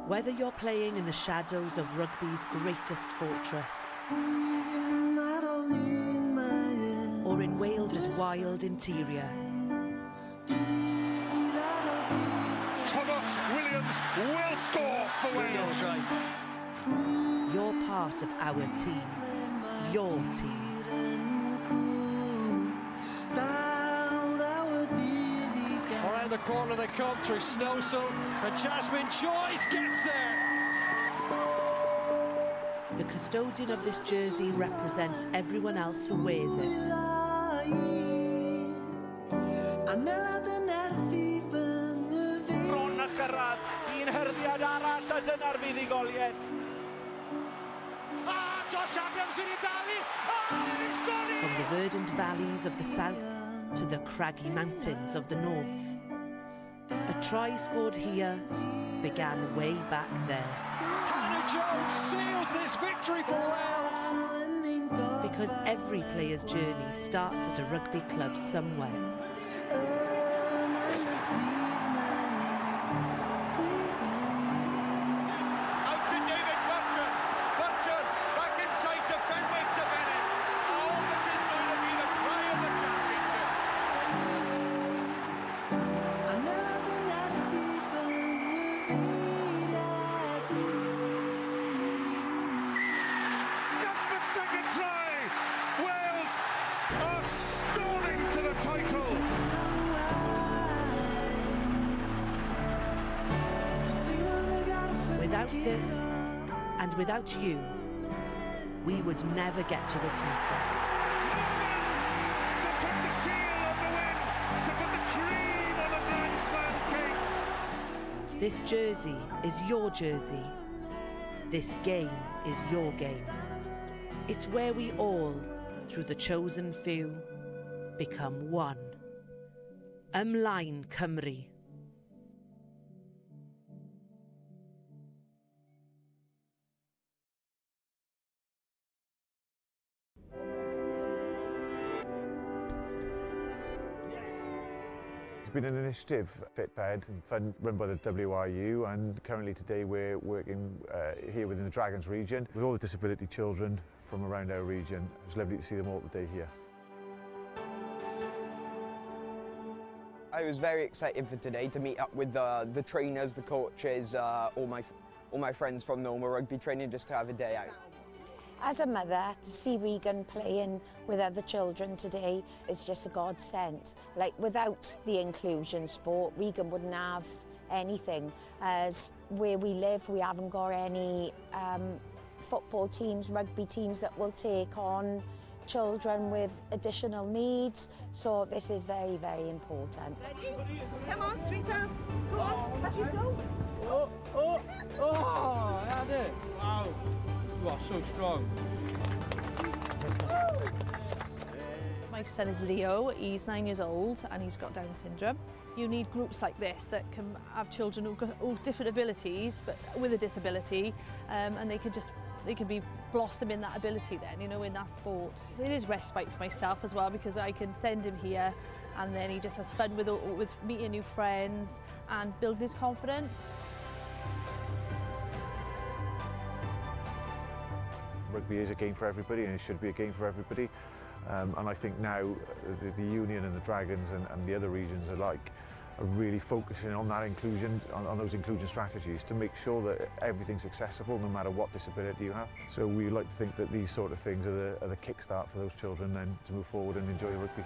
Whether you're playing in the shadows of rugby's greatest fortress, or in Wales's wild interior, Thomas Williams will score for Wales. You're part of our team, your team. Around the corner they come through Snowsell, and Jasmine Joyce gets there. The custodian of this jersey represents everyone else who wears it. Bron a chyrraedd, un hyrddiad arall a dyna'r fuddugoliaeth. Josh Adams wedi dalu! He's got it! From the verdant valleys of the south to the craggy mountains of the north, a try scored here began way back there. Hannah Jones seals this victory for Wales! Because every player's journey starts at a rugby club somewhere. Without this, and without you, we would never get to witness this. To put the seal on the win, to put the cream on the Grand Slam cake. This jersey is your jersey. This game is your game. It's where we all, through the chosen few, become one. Ymlaen Cymru. It's been an initiative, Fitbed, and fund run by the WRU, and currently today we're working here within the Dragons region with all the disability children from around our region. It's lovely to see them all today here. I was very excited for today to meet up with the trainers, the coaches, all my friends from normal rugby training, just to have a day out. As a mother, to see Regan playing with other children today is just a godsend. Like, without the inclusion sport, Regan wouldn't have anything. As where we live, we haven't got any football teams, rugby teams that will take on children with additional needs. So this is very, very important. Ready? Come on, sweetheart. Go on, Patrick, go. Oh, I had it. Wow. You are so strong. My son is Leo, he's 9 years old and he's got Down syndrome. You need groups like this that can have children who've got all different abilities but with a disability, and they can be blossom in that ability then, you know, in that sport. It is respite for myself as well, because I can send him here and then he just has fun with meeting new friends and building his confidence. Rugby is a game for everybody, and it should be a game for everybody. And I think now the Union and the Dragons and the other regions alike are really focusing on that inclusion, on those inclusion strategies to make sure that everything's accessible no matter what disability you have. So we like to think that these sort of things are the kickstart for those children then to move forward and enjoy rugby.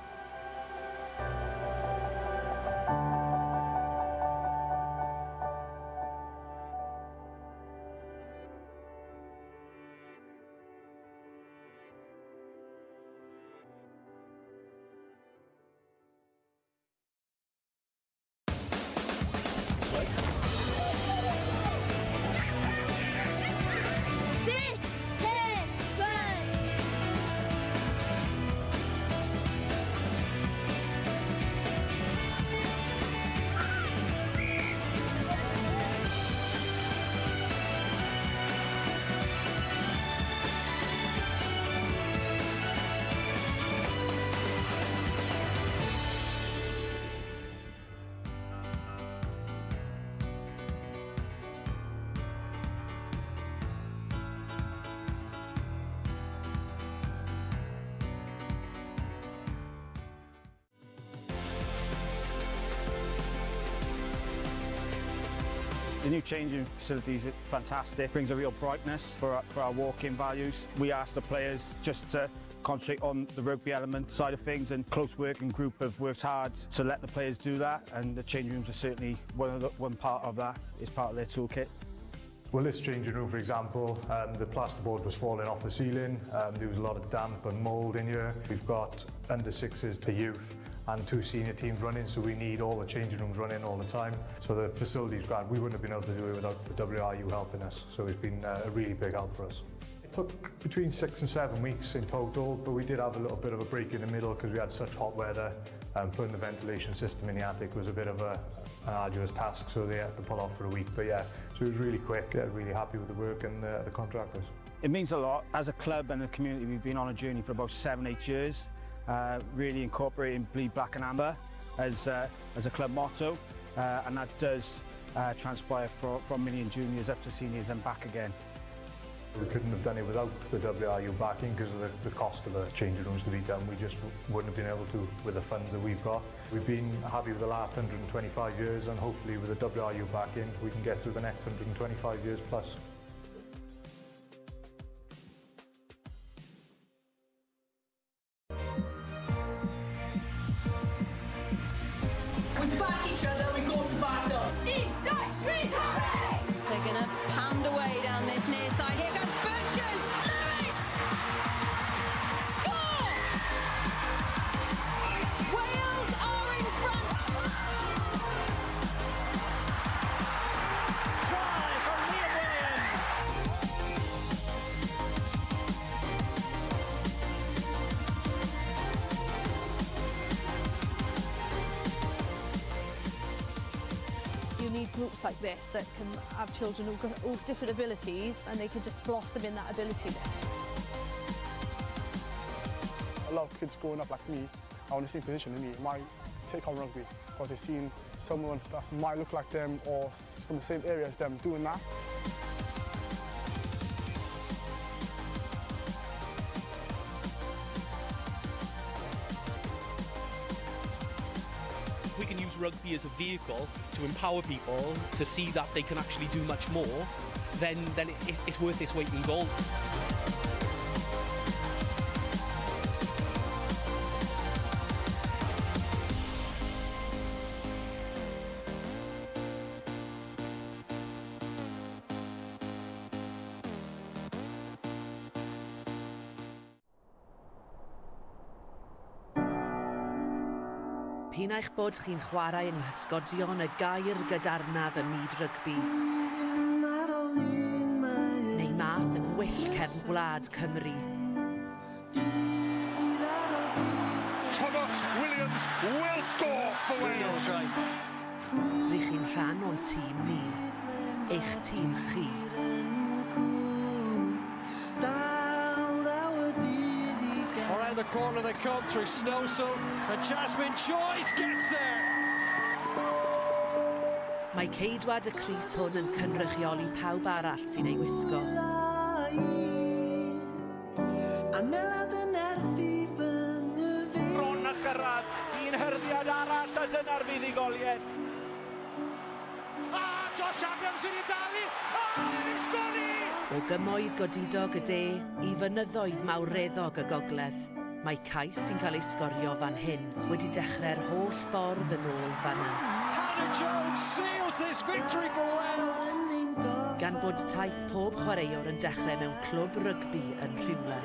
The new changing facilities are fantastic, brings a real brightness for our walk-in values. We asked the players just to concentrate on the rugby element side of things, and close working group have worked hard to let the players do that, and the changing rooms are certainly one part of that, is part of their toolkit. Well, this changing room, for example, the plasterboard was falling off the ceiling. There was a lot of damp and mould in here. We've got under sixes to youth and 2 senior teams running, so we need all the changing rooms running all the time. So the facility's grand. We wouldn't have been able to do it without the WRU helping us, so it's been a really big help for us. It took between 6 and 7 weeks in total, but we did have a little bit of a break in the middle because we had such hot weather. Putting the ventilation system in the attic was a bit of an arduous task, so they had to pull off for a week. But yeah, so it was really quick, really happy with the work and the contractors. It means a lot. As a club and a community, we've been on a journey for about 7-8 years, really incorporating bleed black and amber as a club motto, and that does transpire from mini and juniors up to seniors and back again. We couldn't have done it without the WRU backing because of the cost of the changing rooms to be done. We just wouldn't have been able to with the funds that we've got. We've been happy with the last 125 years, and hopefully with the WRU backing we can get through the next 125 years plus. We back each other, we go to battle. Inside, three, they're going to pound away down this near side. Here goes Burgess. Lewis! Score! Wales are in front. Try from Liam You need groups like this that can have children who've got all different abilities, and they can just blossom in that ability. A lot of kids growing up like me are in the same position as me, might take on rugby because they've seen someone that might look like them or from the same area as them doing that. We can use rugby as a vehicle to empower people to see that they can actually do much more, then it's worth its weight in gold. P'un eich bod chi'n chwarae yng nghysgodion y gair gydarnaf y myd rygbi. Neu mas yng ngwyll cefn gwlad Cymru. Thomas Williams will score for Wales. Rydych chi'n rhan o'n tîm ni, eich tîm chi. Around the corner they come through Snowsell, and Jasmine Joyce gets there. Mae ceidwad y Crys hwn yn cynrychioli pawb arall sy'n ei wisgo. Bron a chyrraedd, un hyrddiad arall a dyna'r fuddugoliaeth. Josh Adams wedi dalu, wedi sgwennu! O gymoedd godidog y de i fynyddoedd mawreddog y gogledd, mae cais sy'n cael ei sgorio fan hyn wedi dechrau'r holl ffordd yn ôl fanna. Hannah Jones seals this victory for Wales. Gan bod taith pob chwaraewr yn dechrau mewn clwb rygbi yn Rhywle.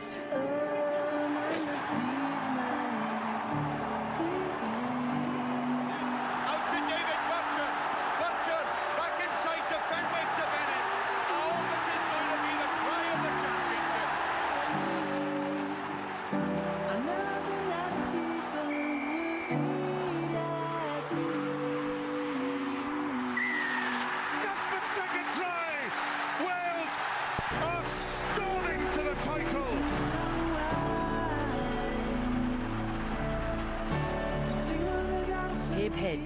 Heb hyn,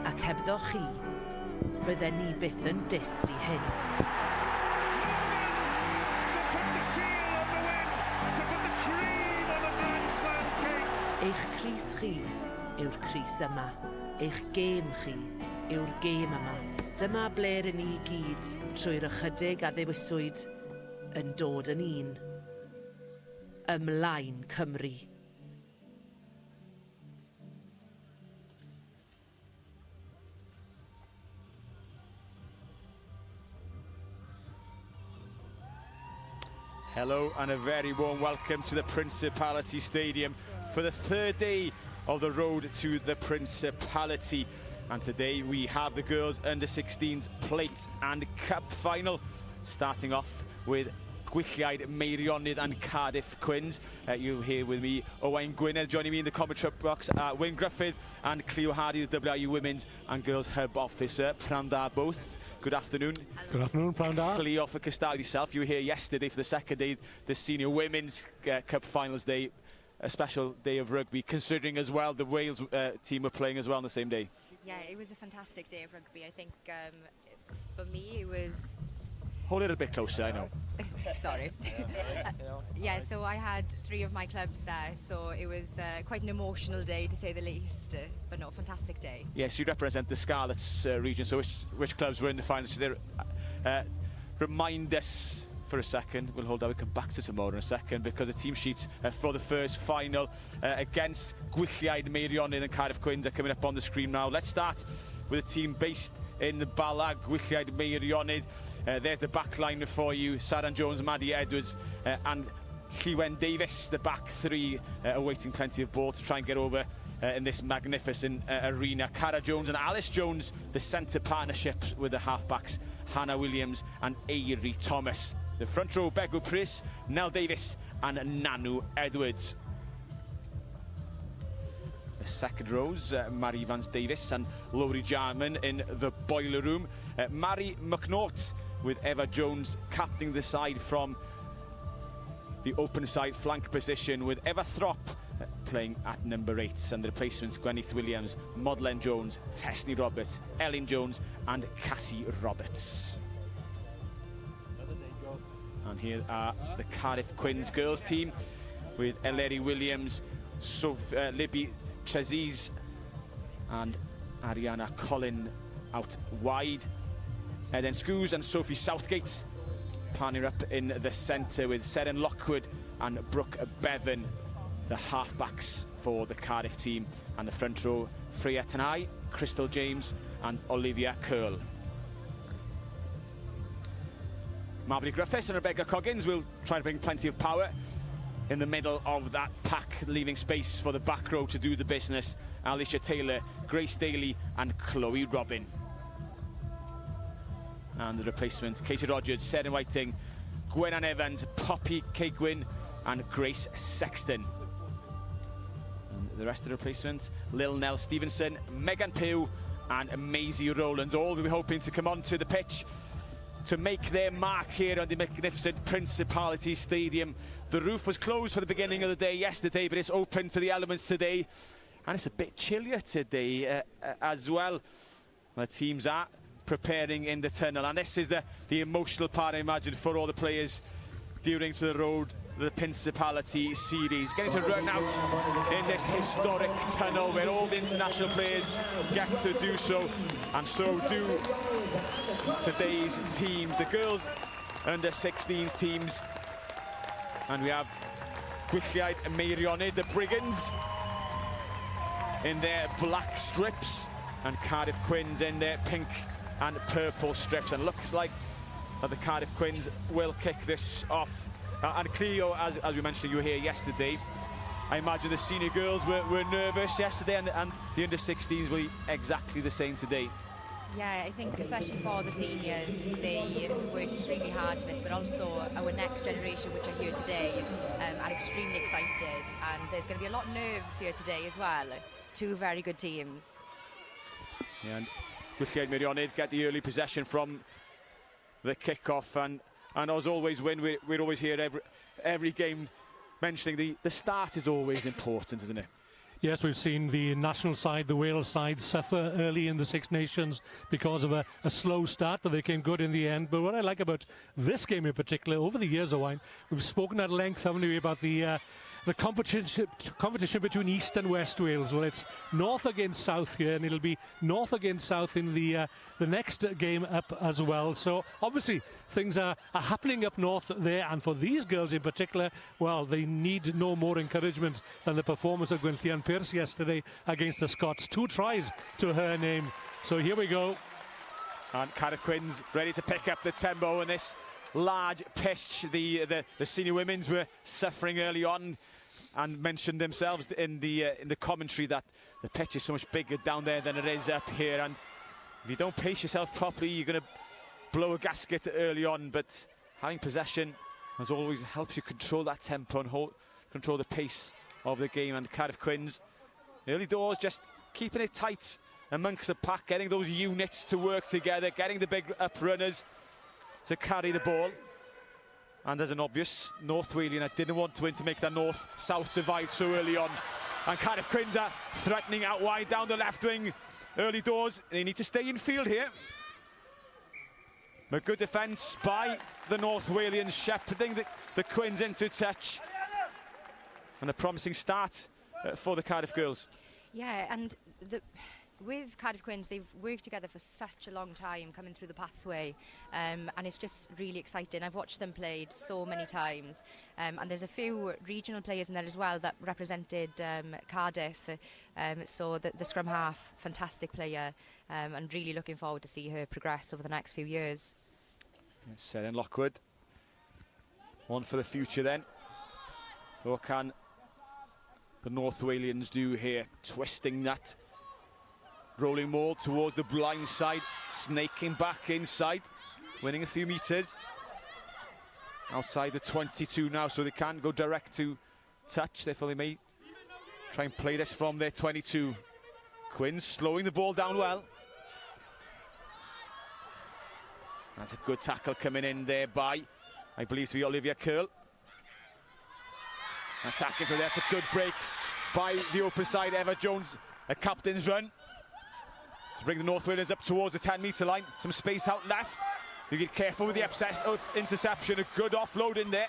ac hebddo chi, bydden ni byth yn dyst i hyn. Eich crys chi yw'r crys yma, eich gêm chi yw'r gêm yma. Dyma ble rydyn ni gyd trwy'r ychydig a ddewiswyd yn dod yn un. Ymlaen Cymru. Hello and a very warm welcome to the Principality Stadium for the third day of the road to the Principality. And today we have the girls under-16s plate and cup final, starting off with Gwylliaid, Meirionnydd and Cardiff Quins. You here with me, Owain Gwynedd, joining me in the commentary box, Wyn Griffith and Cleo Hardy, the WRU Women's and Girls Hub Officer. Pnawn da both. Good afternoon. Good afternoon, pnawn da. Cleo, for Cystad yourself, you were here yesterday for the second day, the Senior Women's Cup Finals Day. A special day of rugby, considering as well the Wales team were playing as well on the same day. Yeah, it was a fantastic day of rugby. I think for me it was... Hold it a bit closer, I know. Sorry. Yeah, so I had 3 of my clubs there, so it was quite an emotional day to say the least, but no, fantastic day. Yes, you represent the Scarlets region, so which clubs were in the finals today? Remind us for a second. We'll hold that, we'll come back to tomorrow in a second, because the team sheets for the first final against Gwylliaid, Meirionnydd and Cardiff Quins are coming up on the screen now. Let's start with a team based in Bala, Gwylliaid, Meirionnydd. There's the back line for you, Saran Jones, Maddie Edwards and Llewen Davies, the back 3 awaiting plenty of ball to try and get over in this magnificent arena. Cara Jones and Alice Jones, the centre partnership with the halfbacks, Hannah Williams and Eiri Thomas. The front row, Begw Pris, Nell Davies and Nanu Edwards. The second rows, Mary Vance-Davies and Laurie Jarman in the boiler room. Mary McNaught with Eva Jones captaining the side from the open side flank position, with Eva Throp playing at number 8, and the replacements Gwennyth Williams, Modlen Jones, Tessney Roberts, Ellen Jones and Cassie Roberts. And here are the Cardiff Quins girls team with Eleri Williams, Libby Treziz and Ariana Collin out wide. Then Scoos and Sophie Southgate partnering up in the centre with Seren Lockwood and Brooke Bevan, the halfbacks for the Cardiff team. And the front row, Freya Tanai, Crystal James and Olivia Curl. Marbury Griffiths and Rebecca Coggins will try to bring plenty of power in the middle of that pack, leaving space for the back row to do the business. Alicia Taylor, Grace Daly and Chloe Robin. And the replacements, Katie Rogers, Seren Whiting, Gwennan Evans, Poppy Cegwyn and Grace Sexton. And the rest of the replacements, Lil Nell Stevenson, Megan Pugh and Maisie Rowlands, all will be hoping to come onto the pitch to make their mark here on the magnificent Principality Stadium. The roof was closed for the beginning of the day yesterday, but it's open to the elements today. And it's a bit chillier today as well. The teams are preparing in the tunnel, and this is the emotional part, I imagine, for all the players during to the road, the Principality series, getting to run out in this historic tunnel where all the international players get to do so, and so do today's teams, the girls under-16s teams. And we have Gwylliaid and Meirionnydd, the Brigands, in their black strips, and Cardiff Quins in their pink and purple strips. And looks like that the Cardiff Quins will kick this off. And Cleo, as we mentioned, you were here yesterday. I imagine the senior girls were nervous yesterday, and the under-16s will be exactly the same today. Yeah, I think especially for the seniors, they worked extremely hard for this, but also our next generation, which are here today, are extremely excited. And there's going to be a lot of nerves here today as well. 2 very good teams. Yeah, and Gwylliaid Meirionnydd get the early possession from the kick-off, and as always, we're always here every game mentioning the start is always important, isn't it? Yes, we've seen the national side, the Wales side, suffer early in the Six Nations because of a slow start, but they came good in the end. But what I like about this game in particular, over the years, Owain, we've spoken at length, haven't we, about the the competition between East and West Wales. Well, it's North against South here, and it'll be North against South in the next game up as well. So obviously things are happening up north there, and for these girls in particular, well, they need no more encouragement than the performance of Gwylliaid Pierce yesterday against the Scots. 2 tries to her name. So here we go. And Cardiff Quins ready to pick up the tempo in this large pitch. The senior women's were suffering early on and mentioned themselves in the commentary that the pitch is so much bigger down there than it is up here, and if you don't pace yourself properly, you're going to blow a gasket early on. But having possession, as always, helps you control that tempo and control the pace of the game. And Cardiff Quins, early doors, just keeping it tight amongst the pack, getting those units to work together, getting the big up runners to carry the ball. And there's an obvious North Walian that didn't want to win to make that north-south divide so early on. And Cardiff Quins are threatening out wide down the left wing. Early doors, they need to stay in field here. But good defence by the North Walians, shepherding the Quins into touch. And a promising start for the Cardiff girls. Yeah, and with Cardiff Quins, they've worked together for such a long time, coming through the pathway, and it's just really exciting. I've watched them played so many times, and there's a few regional players in there as well that represented Cardiff, so the scrum half, fantastic player, and really looking forward to see her progress over the next few years. Seren Lockwood, one for the future then. What can the North Walians do here, twisting that rolling maul towards the blind side, snaking back inside, winning a few metres. Outside the 22 now, so they can't go direct to touch. Therefore, they may try and play this from their 22. Quins slowing the ball down well. That's a good tackle coming in there by, I believe, to be Olivia Curl. Attacking for there, that's a good break by the open side. Eva Jones, a captain's run to bring the North Walians up towards the 10-metre line. Some space out left. You get careful with the interception. A good offload in there.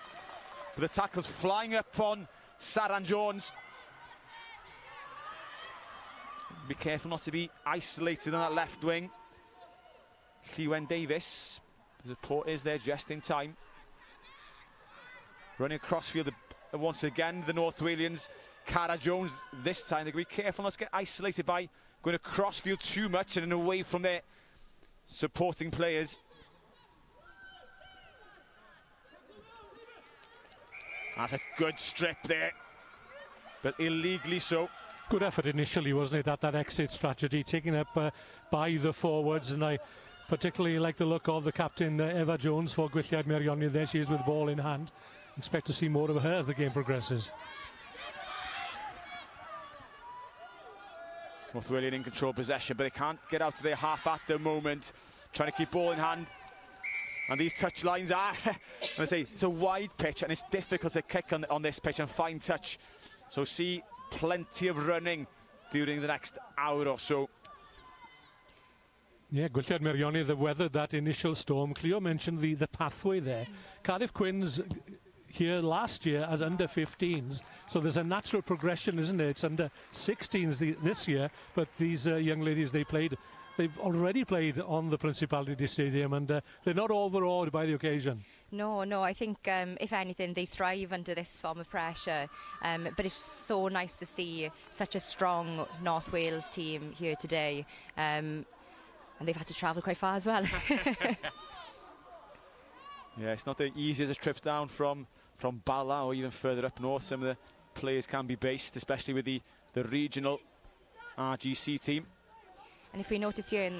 But the tackle's flying up on Saran Jones. Be careful not to be isolated on that left wing. Gwylliaid Davis, the support is there just in time. Running across field once again, the North Walians. Cara Jones this time. They're going to be careful not to get isolated by going across field too much and away from their supporting players. That's a good strip there, but illegally so. Good effort initially, wasn't it, at that exit strategy, taken up by the forwards, and I particularly like the look of the captain, Eva Jones, for Gwylliaid Meirionnydd. There she is with the ball in hand. Expect to see more of her as the game progresses. North Walian in control possession, but they can't get out to their half at the moment. Trying to keep ball in hand. And these touch lines are, I say, it's a wide pitch and it's difficult to kick on this pitch and find touch. So see plenty of running during the next hour or so. Yeah, Gwylliaid Meirionnydd, the weather, that initial storm. Cleo mentioned the pathway there. Cardiff Quins here last year as under 15s, so there's a natural progression, isn't it? It's under 16s this year, but these young ladies, they've already played on the Principality Stadium, and they're not overawed by the occasion. No, I think if anything, they thrive under this form of pressure, but it's so nice to see such a strong North Wales team here today, and they've had to travel quite far as well. Yeah, it's not the easiest of trips down from Bala or even further up north. Some of the players can be based, especially with the regional RGC team. And if we notice here,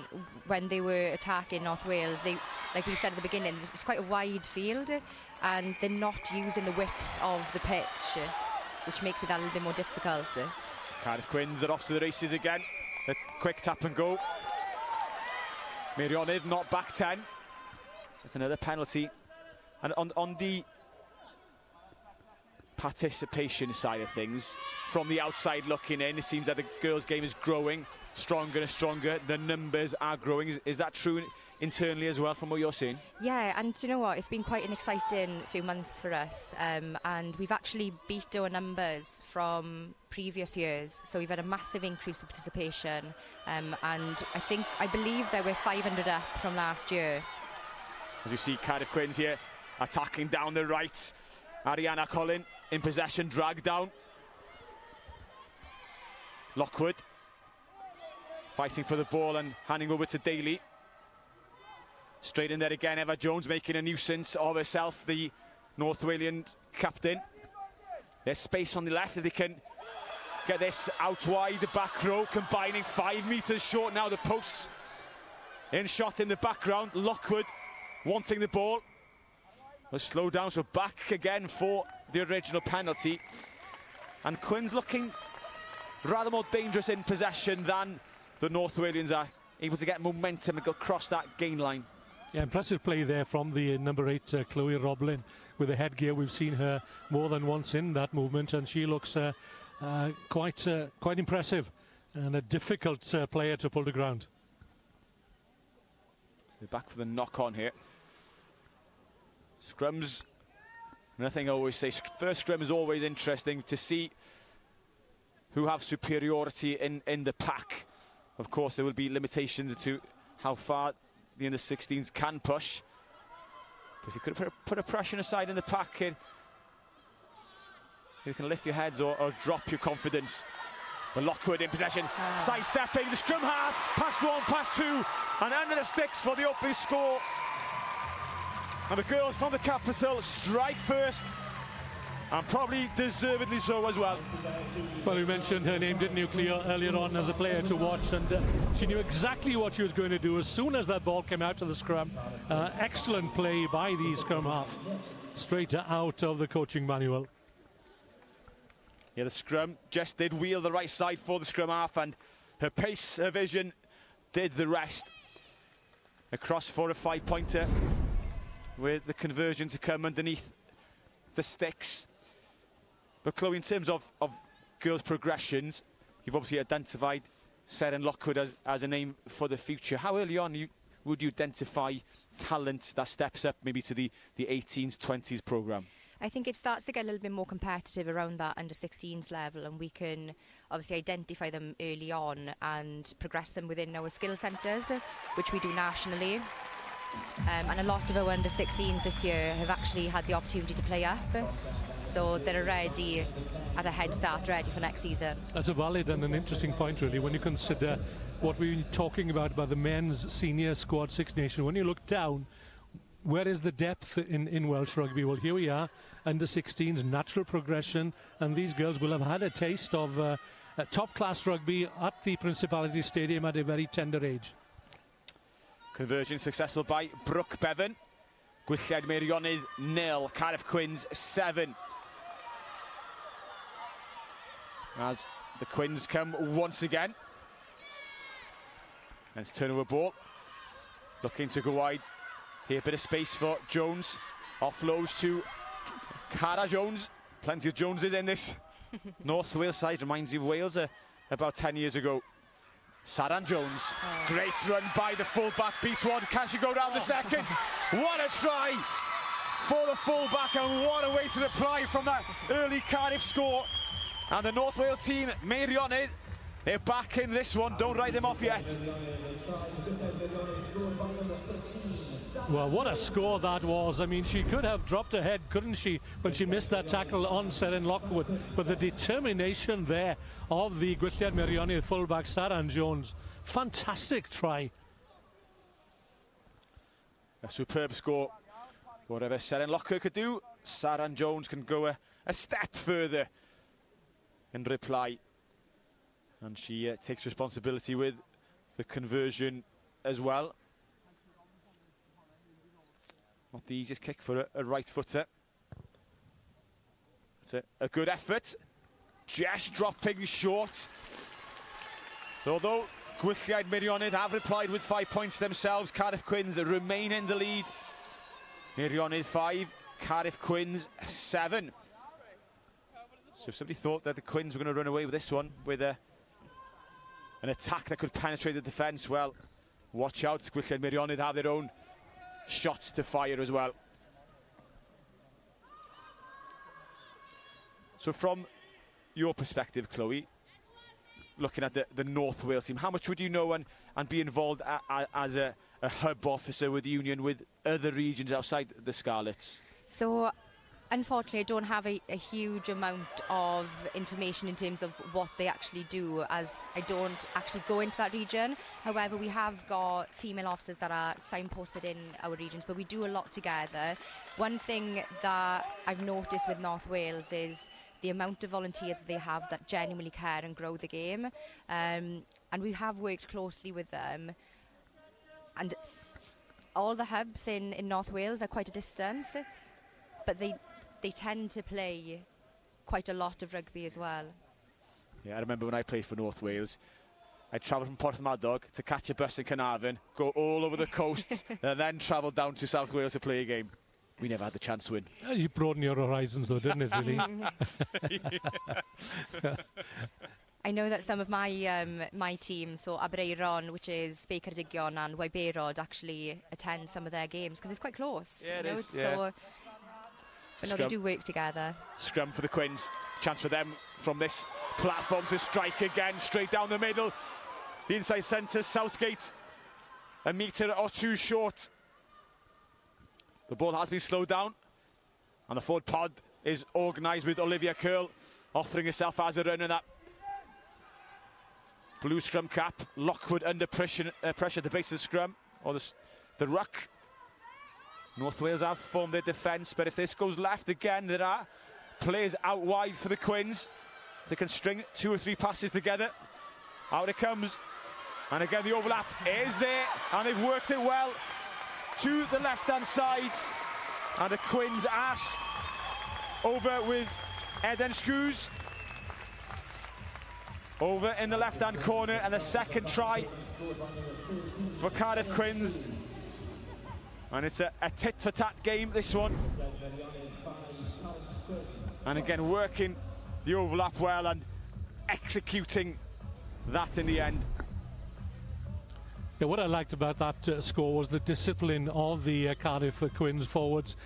when they were attacking North Wales, like we said at the beginning, it's quite a wide field, and they're not using the width of the pitch, which makes it a little bit more difficult. Cardiff Quins are off to the races again. A quick tap and go. Meirionnydd not back 10. Just another penalty. And on the participation side of things, from the outside looking in, it seems that the girls' game is growing stronger and stronger. The numbers are growing. Is that true internally as well, from what you're seeing? Yeah, and do you know what? It's been quite an exciting few months for us, and we've actually beat our numbers from previous years. So we've had a massive increase of participation, and I believe they were 500 up from last year. As you see, Cardiff Quins here attacking down the right. Arianna Collin in possession, dragged down. Lockwood fighting for the ball and handing over to Daly. Straight in there again, Eva Jones making a nuisance of herself, the North Walian captain. There's space on the left if they can get this out wide. The back row combining 5 metres short now, the posts. In shot in the background, Lockwood wanting the ball. Will slow down, so back again for the original penalty. And Quins looking rather more dangerous in possession than the North Walians are, able to get momentum and go across that gain line. Yeah, impressive play there from the number 8, Chloe Roblin, with the headgear. We've seen her more than once in that movement, and she looks quite impressive and a difficult player to pull to ground. So back for the knock-on here. Scrums, another thing I always say, first scrum is always interesting to see who have superiority in the pack. Of course, there will be limitations to how far the under-16s can push. But if you could put a pressure aside in the pack, it can lift your heads or drop your confidence. But Lockwood in possession, sidestepping the scrum half, pass 1, pass 2, and under the sticks for the opening score. And the girls from the capital strike first, and probably deservedly so as well. Well, you mentioned her name, didn't you, Cleo, earlier on as a player to watch, and she knew exactly what she was going to do as soon as that ball came out of the scrum. Excellent play by the scrum half, straight out of the coaching manual. Yeah, the scrum just did wheel the right side for the scrum half, and her pace, her vision did the rest. Across for a 5-pointer, with the conversion to come underneath the sticks. But Chloe, in terms of girls' progressions, you've obviously identified Seren Lockwood as a name for the future. How early on would you identify talent that steps up maybe to the 18s, 20s programme? I think it starts to get a little bit more competitive around that under-16s level, and we can obviously identify them early on and progress them within our skill centres, which we do nationally. And a lot of our under-16s this year have actually had the opportunity to play up, so they're already at a head start, ready for next season. That's a valid and an interesting point, really, when you consider what we've been talking about the men's senior squad Six Nations. When you look down, where is the depth in Welsh rugby? Well, here we are, under-16s, natural progression, and these girls will have had a taste of top-class rugby at the Principality Stadium at a very tender age. Conversion successful by Brooke Bevan. Gwylliaid Meirionnydd 0, Cardiff Quins 7. As the Quins come once again. And it's turnover ball. Looking to go wide. Here, a bit of space for Jones. Offloads to Cara Jones. Plenty of Joneses in this North Wales side. Reminds you of Wales about 10 years ago. Saran Jones, great run by the full-back, piece one. Can she go down the second? What a try for the full-back, and what a way to reply from that early Cardiff score. And the North Wales team, Meirionnydd, they're back in this one. Don't write them off yet. Well, what a score that was. I mean, she could have dropped her head, couldn't she, when she missed that tackle on Seren Lockwood. But the determination there of the Gwylliaid Meirionnydd fullback, Saran Jones. Fantastic try. A superb score. Whatever Seren Lockwood could do, Saran Jones can go a step further in reply. And she takes responsibility with the conversion as well. Not the easiest kick for a right footer. It's a good effort. Just dropping short. So although Gwylliaid Meirionnydd have replied with 5 points themselves, Cardiff Quins remain in the lead. Meirionnydd 5, Cardiff Quins 7. So if somebody thought that the Quins were going to run away with this one with an attack that could penetrate the defence, well, watch out. Gwylliaid Meirionnydd have their own shots to fire as well. So from your perspective, Chloe, looking at the North Wales team, how much would you know and be involved as a hub officer with the Union with other regions outside the Scarlets? So unfortunately I don't have a huge amount of information in terms of what they actually do, as I don't actually go into that region. However, we have got female officers that are signposted in our regions, but we do a lot together. One thing that I've noticed with North Wales is the amount of volunteers that they have that genuinely care and grow the game, and we have worked closely with them, and all the hubs in North Wales are quite a distance, but they tend to play quite a lot of rugby as well. Yeah, I remember when I played for North Wales, I travelled from Porthmadog to catch a bus in Carnarvon, go all over the coast, and then travel down to South Wales to play a game. We never had the chance to win. You broadened your horizons though, didn't it, really? I know that some of my team, so Aberaeron, which is Baker Digion, and Wyberod, actually attend some of their games because it's quite close. Yeah, it is. Yeah. So, but no, they do work together. Scrum for the Quins. Chance for them from this platform to strike again, straight down the middle. The inside centre, Southgate, a metre or two short. The ball has been slowed down, and the forward pod is organised with Olivia Curl offering herself as a runner. That blue scrum cap. Lockwood under pressure at the base of the scrum, or the ruck. North Wales have formed their defence, but if this goes left again, there are players out wide for the Quins. They can string 2 or 3 passes together. Out it comes, and again the overlap is there, and they've worked it well to the left-hand side, and the Quins ass over with Eden Scoos over in the left-hand corner, and the second try for Cardiff Quins. And it's a tit-for-tat game, this one. And again, working the overlap well and executing that in the end. Yeah, what I liked about that score was the discipline of the Cardiff Quins forwards,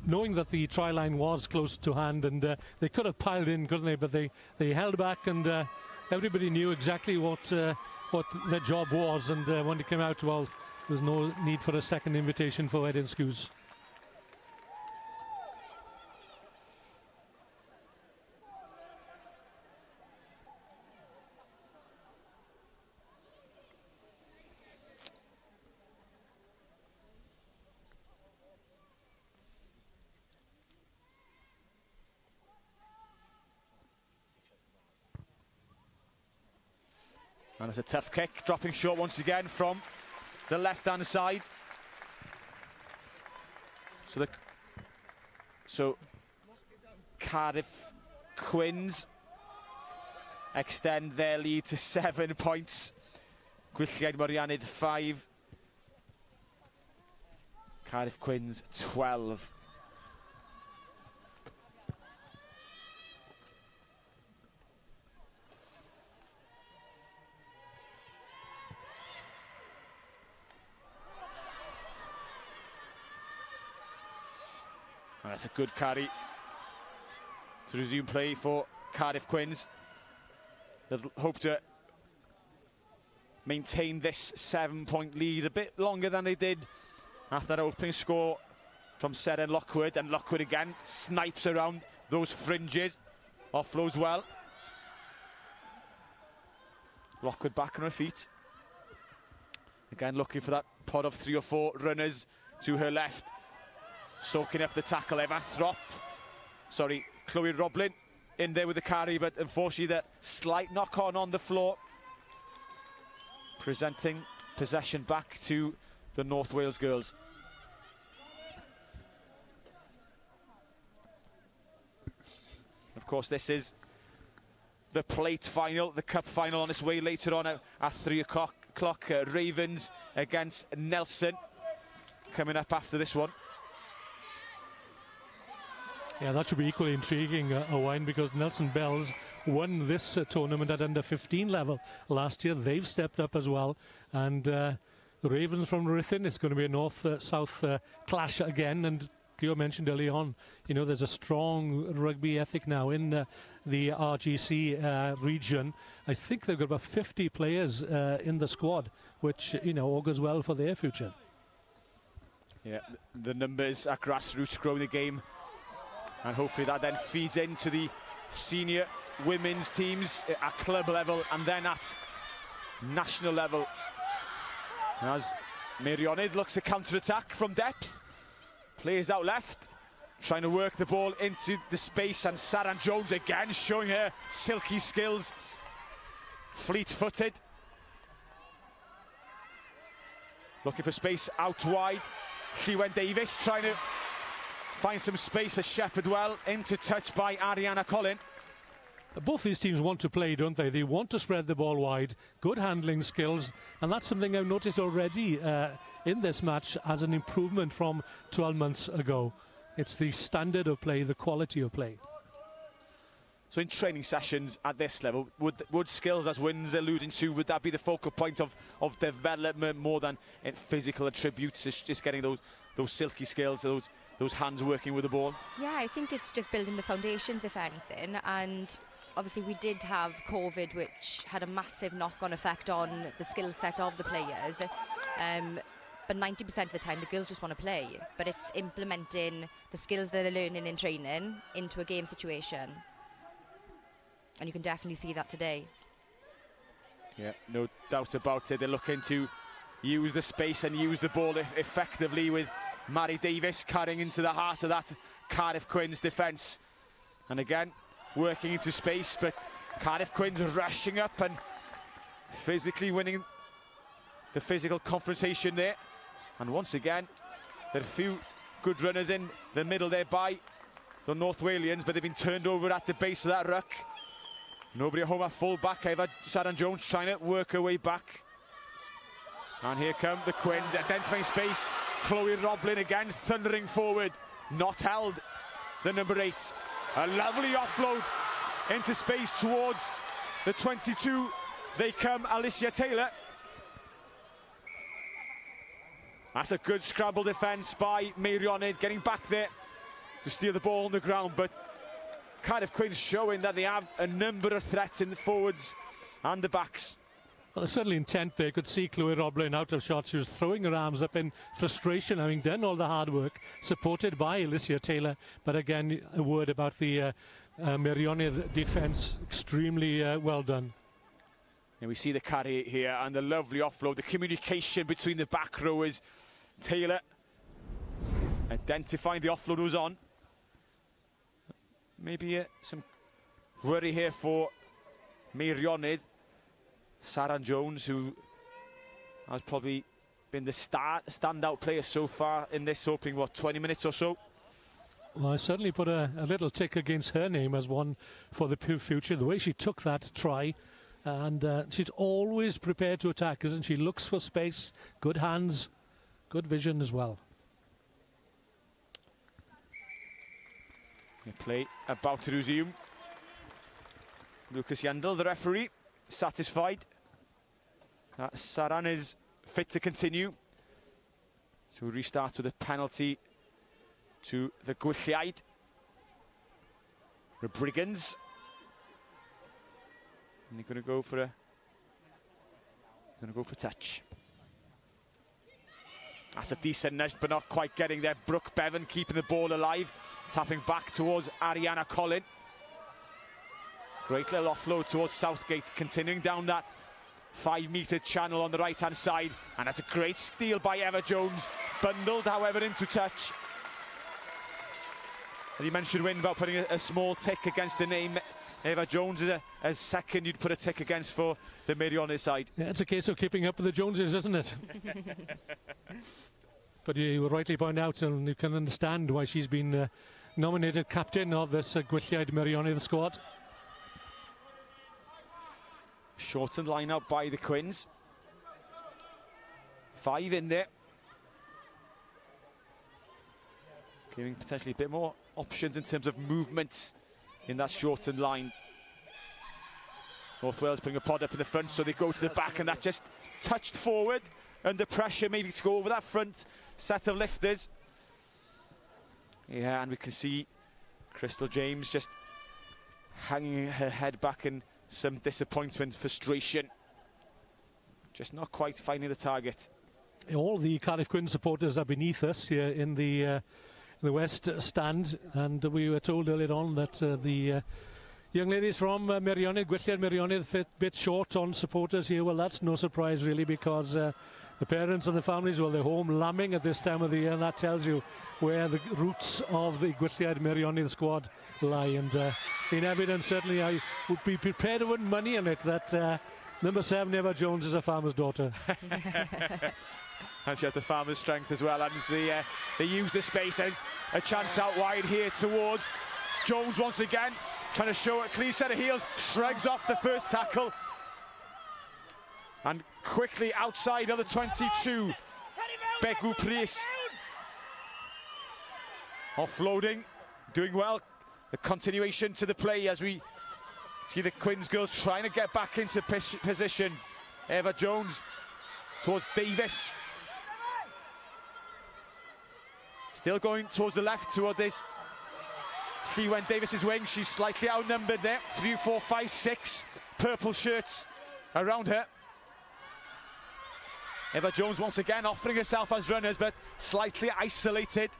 knowing that the try line was close to hand, and they could have piled in, couldn't they? But they held back, and everybody knew exactly what their job was. And when it came out, well, there's no need for a second invitation for Eden Scoos. And it's a tough kick, dropping short once again from the left-hand side. So Cardiff Quins extend their lead to 7 points. Gwylliaid Meirionnydd 5. Cardiff Quins 12. And that's a good carry to resume play for Cardiff Quins. They'll hope to maintain this 7-point lead a bit longer than they did after that opening score from Seren Lockwood. And Lockwood again snipes around those fringes, offloads well. Lockwood back on her feet. Again looking for that pod of 3 or 4 runners to her left. Soaking up the tackle, Eva Throp. Sorry, Chloe Roblin in there with the carry, but unfortunately the slight knock-on on the floor. Presenting possession back to the North Wales girls. Of course, this is the plate final, the cup final on its way later on at 3 o'clock. Ravens against Nelson coming up after this one. Yeah, that should be equally intriguing, Owain, because Nelson Bells won this tournament at under 15 level last year. They've stepped up as well, and the Ravens from Ruthin. It's going to be a north-south clash again, and Cleo mentioned early on, you know, there's a strong rugby ethic now in the RGC region. I think they've got about 50 players in the squad, which, you know, augurs well for their future. Yeah, the numbers at grassroots growing the game, and hopefully that then feeds into the senior women's teams at club level and then at national level. As Meirionnydd looks to counter-attack from depth, plays out left, trying to work the ball into the space, and Saran Jones again showing her silky skills, fleet-footed, looking for space out wide. Gwylliaid Davies trying to find some space for Shepherdwell, into touch by Ariana Collin. Both these teams want to play, don't they? They want to spread the ball wide, good handling skills, and that's something I've noticed already in this match as an improvement from 12 months ago. It's the standard of play, the quality of play. So in training sessions at this level, would skills, as Wynn's alluding to, would that be the focal point of development more than physical attributes? It's just getting those silky skills, those hands working with the ball? Yeah, I think it's just building the foundations, if anything, and obviously we did have COVID, which had a massive knock-on effect on the skill set of the players. But 90% of the time, the girls just want to play. But it's implementing the skills that they're learning in training into a game situation. And you can definitely see that today. Yeah, no doubt about it. They're looking to use the space and use the ball effectively, with Mary Davies carrying into the heart of that Cardiff Quins defence. And again, working into space, but Cardiff Quins rushing up and physically winning the physical confrontation there. And once again, there are a few good runners in the middle there by the North Walians, but they've been turned over at the base of that ruck. Nobody at home at full back. I've had Saran Jones trying to work her way back. And here come the Quins, identifying space. Chloe Roblin again, thundering forward. Not held, the number 8. A lovely offload into space towards the 22. They come, Alicia Taylor. That's a good scramble defence by Meirionnydd, getting back there to steal the ball on the ground. But Cardiff Quins showing that they have a number of threats in the forwards and the backs. Well, there's certainly intent there. You could see Chloe Roblin out of shot. She was throwing her arms up in frustration, having done all the hard work, supported by Alicia Taylor. But again, a word about the Meirionnydd defence. Extremely well done. And we see the carry here and the lovely offload, the communication between the back rowers. Taylor identifying the offload was on. Maybe some worry here for Meirionnydd. Saran Jones, who has probably been the standout player so far in this opening, 20 minutes or so? Well, I certainly put a little tick against her name as one for the future. The way she took that try, and she's always prepared to attack, isn't she? Looks for space, good hands, good vision as well. The play about to resume. Lucas Yandel, the referee, satisfied that Saran is fit to continue. So we restart with a penalty to the Gwylliaid. The Brigands. And they're going to go for touch. That's a decent nudge, but not quite getting there. Brooke Bevan keeping the ball alive, tapping back towards Ariana Collin. Great little offload towards Southgate, continuing down that 5-metre channel on the right-hand side. And that's a great steal by Eva Jones, bundled, however, into touch. And you mentioned, Wyn, about putting a small tick against the name. Eva Jones is a second you'd put a tick against for the Meirionnydd side. Yeah, it's a case of keeping up with the Joneses, isn't it? But you rightly point out, and you can understand why she's been nominated captain of this Gwylliaid Meirionnydd squad. Shortened line-out by the Quins. 5 in there. Giving potentially a bit more options in terms of movement in that shortened line. North Wales putting a pod up in the front, so they go to the back, and that just touched forward. under pressure, maybe to go over that front set of lifters. Yeah, and we can see Crystal James just hanging her head back in some disappointment, frustration. Just not quite finding the target. All the Cardiff Quins supporters are beneath us here in the West Stand, and we were told earlier on that the young ladies from Meirionnydd, Gwylliaid Meirionnydd, a bit short on supporters here. Well, that's no surprise really, because the parents and the families, well, they're home lambing at this time of the year, and that tells you where the roots of the Gwylliaid Meirionnydd squad lie. And in evidence, certainly I would be prepared to win money on it that number 7, Eva Jones, is a farmer's daughter. And she has the farmer's strength as well, and they use the space. There's a chance out wide here towards Jones once again, trying to show a clean set of heels, shrugs off the first tackle, and quickly outside of the 22, Begw Priest. Offloading, doing well. The continuation to the play as we see the Quins girls trying to get back into position. Eva Jones towards Davis. Still going towards the left toward this. She went Davis's wing. She's slightly outnumbered there. 3, 4, 5, 6 purple shirts around her. Eva Jones once again offering herself as runners, but slightly isolated.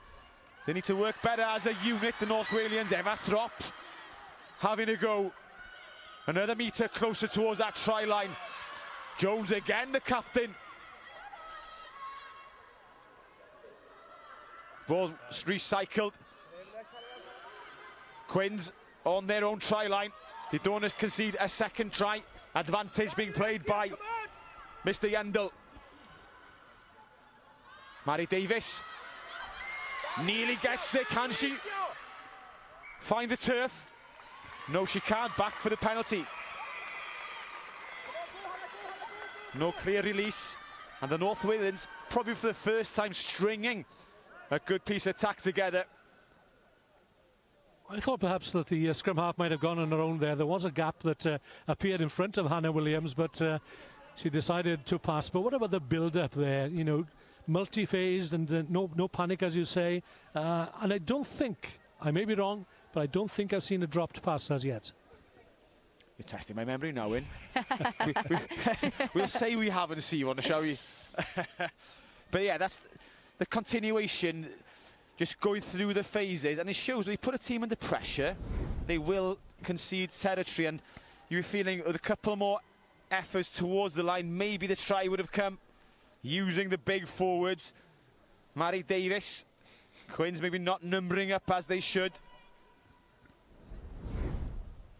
They need to work better as a unit, the North Walians. Eva Throp having a go. Another metre closer towards that try line. Jones again, the captain. Ball recycled. Quins on their own try line. They don't want to concede a second try. Advantage being played by Mr. Yandel. Mary Davis nearly gets there. Can she find the turf? No, she can't. Back for the penalty. No clear release. And the North Walians, probably for the first time, stringing a good piece of attack together. I thought perhaps that the scrum half might have gone on her own there. There was a gap that appeared in front of Hannah Williams, but she decided to pass. But what about the build-up there? You know, multi-phased and no panic, as you say. And I don't think, I may be wrong, but I don't think I've seen a dropped pass as yet. You're testing my memory now, Wyn. We'll say we haven't seen one, shall we? But yeah, that's the continuation, just going through the phases, and it shows when you put a team under pressure, they will concede territory. And you're feeling with a couple more efforts towards the line, maybe the try would have come using the big forwards. Mary Davis, Quins maybe not numbering up as they should.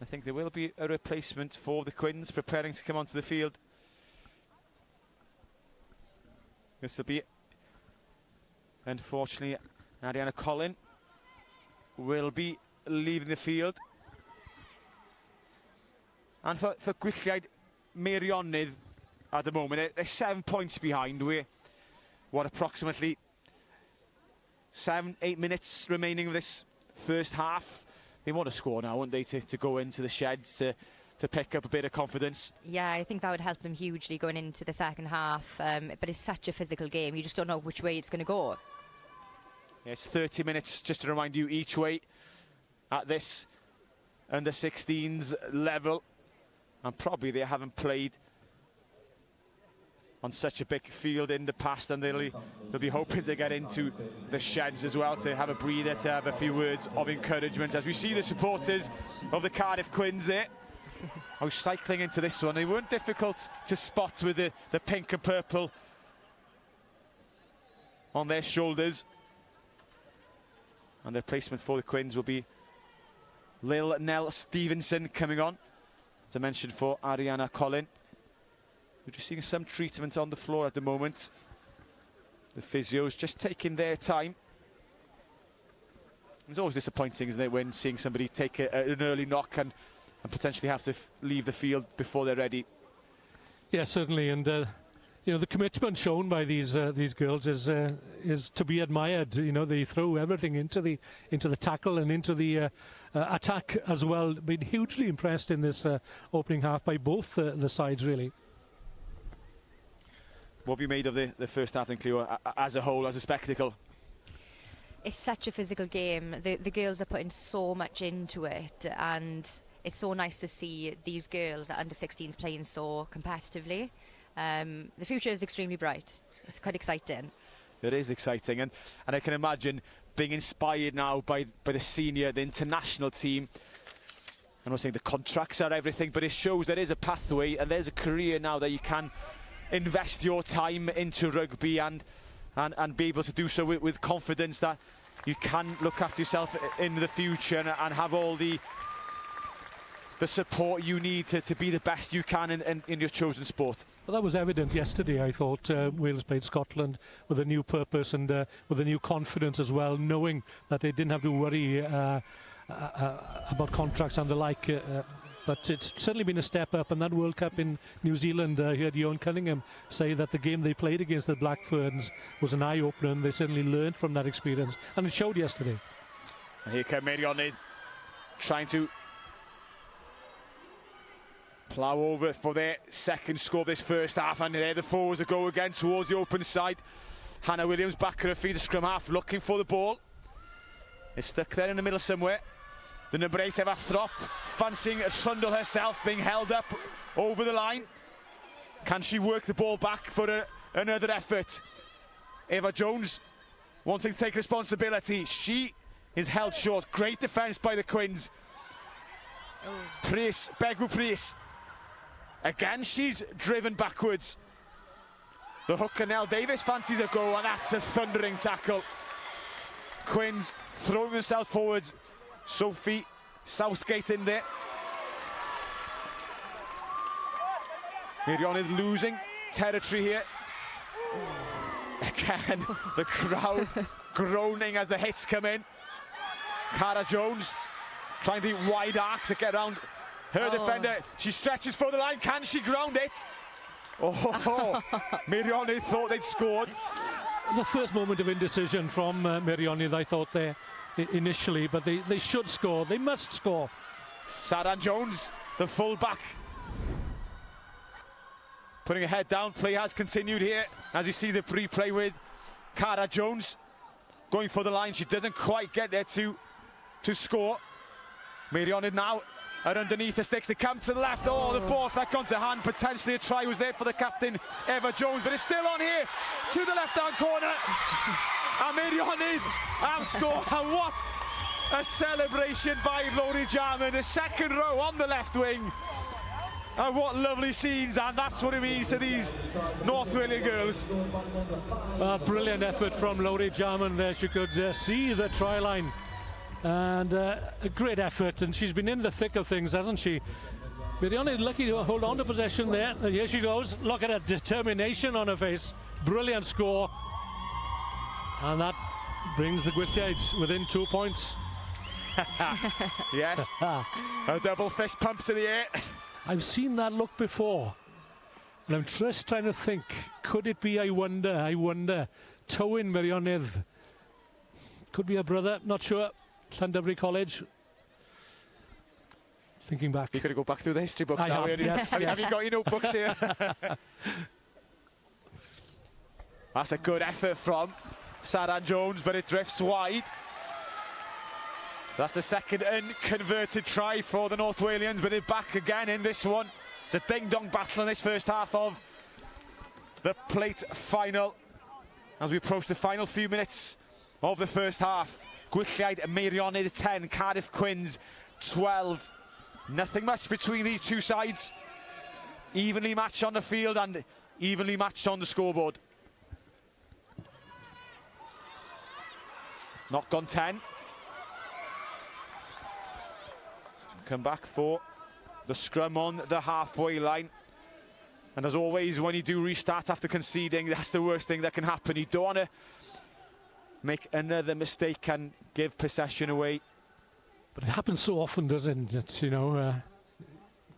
I think there will be a replacement for the Quins preparing to come onto the field. This will be, unfortunately, Ariana Collin will be leaving the field. And for Gwylliaid Meirionnydd at the moment, they're 7 points behind. We're, what, approximately 7-8 minutes remaining of this first half. They want to score now, won't they, to go into the sheds to pick up a bit of confidence. Yeah, I think that would help them hugely going into the second half. But it's such a physical game, you just don't know which way it's going to go. Yeah, it's 30 minutes, just to remind you, each way at this under-16s level. And probably they haven't played on such a big field in the past, and they'll be hoping to get into the sheds as well, to have a breather, to have a few words of encouragement. As we see the supporters of the Cardiff Quins there, I was cycling into this one. They weren't difficult to spot with the pink and purple on their shoulders. And the replacement for the Quins will be Lil Nell Stevenson coming on, as I mentioned, for Ariana Collin. We're just seeing some treatment on the floor at the moment. The physios just taking their time. It's always disappointing, isn't it, when seeing somebody take an early knock and potentially have to leave the field before they're ready. Yeah, certainly, and you know, the commitment shown by these girls is to be admired. You know, they throw everything into the tackle and into the attack as well. Been hugely impressed in this opening half by both the sides, really. What have you made of the first half, then, Cleo, as a whole, as a spectacle? It's such a physical game. The girls are putting so much into it, and it's so nice to see these girls at under 16s playing so competitively. The future is extremely bright. It's quite exciting. It is exciting, and I can imagine being inspired now by the the international team. I'm not saying the contracts are everything, but it shows there is a pathway and there's a career now that you can invest your time into rugby and be able to do so with confidence that you can look after yourself in the future and have all the support you need to be the best you can in your chosen sport. Well, that was evident yesterday. I thought Wales played Scotland with a new purpose and with a new confidence as well, knowing that they didn't have to worry about contracts and the like. But it's certainly been a step up, and that World Cup in New Zealand, you heard Ewan Cunningham say that the game they played against the Black Ferns was an eye-opener, and they certainly learned from that experience, and it showed yesterday. And here come Meirionnydd, trying to plough over for their second score this first half, and there the forwards that go again towards the open side. Hannah Williams back at her feet, the scrum half, looking for the ball. It's stuck there in the middle somewhere. The number 8, Eva Throp, fancying a trundle herself, being held up over the line. Can she work the ball back for another effort? Eva Jones wanting to take responsibility. She is held short. Great defence by the Quins. Price, Begu Price. Again, she's driven backwards. The hooker, Nell Davis, fancies a go, and that's a thundering tackle. Quins throwing themselves forwards. Sophie Southgate in there. Meirionnydd losing territory here. Again, the crowd groaning as the hits come in. Cara Jones trying the wide arc to get around her defender. She stretches for the line. Can she ground it? Oh, Meirionnydd thought they'd scored. The first moment of indecision from Meirionnydd, I thought there initially, but they should score. They must score. Saran Jones, the full-back, putting her head down. Play has continued here as we see the pre-play with Cara Jones going for the line. She doesn't quite get there to score. Meirionnydd now are underneath the sticks. They come to the left. Oh, the ball that gone to hand. Potentially a try was there for the captain, Eva Jones, but it's still on here to the left-hand corner. And Meirionnydd have scored. And what a celebration by Lori Jarman. The second row on the left wing. And what lovely scenes, and that's what it means to these North Wales girls. Brilliant effort from Lori Jarman there. She could see the try line. And a great effort, and she's been in the thick of things, hasn't she? Meirionnydd lucky to hold on to possession there. And here she goes. Look at her determination on her face. Brilliant score. And that brings the Gwylliaid within 2 points. Yes. A double fist pump to the air. I've seen that look before. And I'm just trying to think, could it be, I wonder, Tywyn Meirionnydd? Could be a brother, not sure. Llandovery College. Thinking back. You could go back through the history books now. Yes, have you got your notebooks here? That's a good effort from Saran Jones, but it drifts wide. That's the second unconverted try for the North Walians, but they're back again in this one. It's a ding-dong battle in this first half of the plate final. As we approach the final few minutes of the first half. Gwylliaid, Meirionnydd 10, Cardiff Quins 12. Nothing much between these two sides. Evenly matched on the field and evenly matched on the scoreboard. Knock on 10. Come back for the scrum on the halfway line. And as always, when you do restart after conceding, that's the worst thing that can happen. You don't want to make another mistake and give possession away. But it happens so often, doesn't it? You know,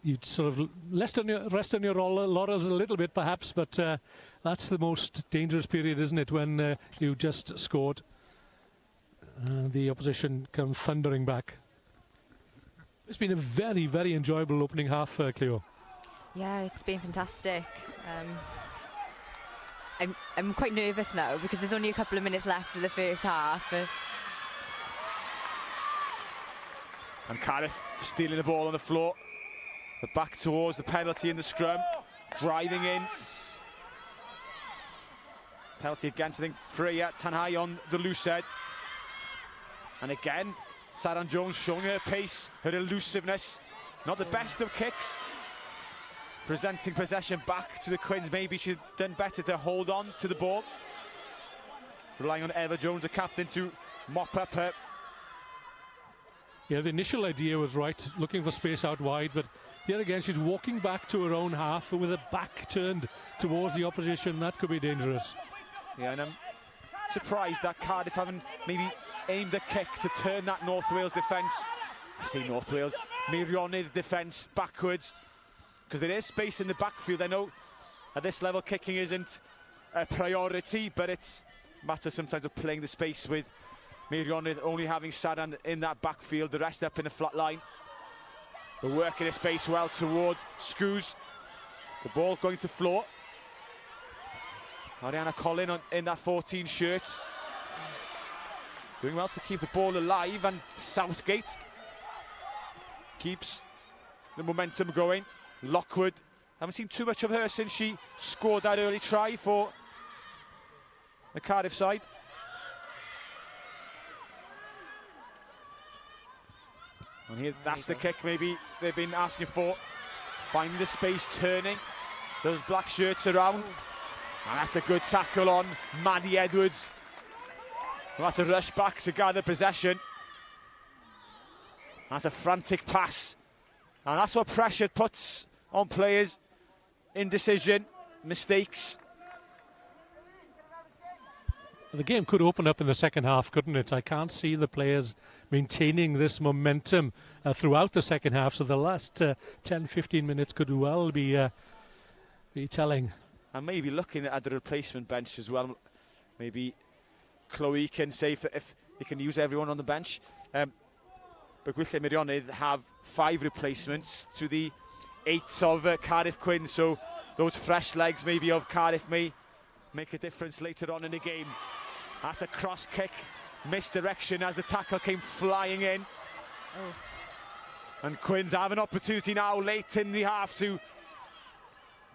you sort of rest on your laurels a little bit, perhaps, but that's the most dangerous period, isn't it, when you just scored. The opposition come thundering back. It's been a very, very enjoyable opening half, Cleo. Yeah, it's been fantastic. I'm quite nervous now because there's only a couple of minutes left of the first half. And Cardiff stealing the ball on the floor. But back towards the penalty in the scrum. Driving in. Penalty against, I think, Freya Tanhai on the loose head. And again, Saran Jones showing her pace, her elusiveness. Not the best of kicks. Presenting possession back to the Quins. Maybe she'd done better to hold on to the ball. Relying on Eva Jones, the captain, to mop up her. Yeah, the initial idea was right, looking for space out wide, but here again she's walking back to her own half with her back turned towards the opposition. That could be dangerous. Yeah, and I'm surprised that Cardiff haven't maybe aimed a kick to turn that North Wales defence. I say North Wales, Meirionnydd defence backwards, because there is space in the backfield. I know at this level kicking isn't a priority, but it's a matter sometimes of playing the space with Meirionnydd only having Saran in that backfield, the rest up in the flat line. We're working the space well towards Scoos. The ball going to floor. Ariana Collin in that 14 shirt. Doing well to keep the ball alive, and Southgate keeps the momentum going. Lockwood, haven't seen too much of her since she scored that early try for the Cardiff side. And here, that's the kick maybe they've been asking for. Finding the space, turning those black shirts around. And that's a good tackle on Maddie Edwards. Well, that's a rush back to gather possession. That's a frantic pass. And that's what pressure puts on players. Indecision, mistakes. The game could open up in the second half, couldn't it? I can't see the players maintaining this momentum throughout the second half, so the last 10-15 minutes could well be telling. And maybe looking at the replacement bench as well. Maybe Chloe can say if he can use everyone on the bench. But Gwylliaid Meirionnydd have 5 replacements to the 8 of Cardiff Quins, so those fresh legs maybe of Cardiff may make a difference later on in the game. That's a cross kick, misdirection as the tackle came flying in. And Quins have an opportunity now late in the half to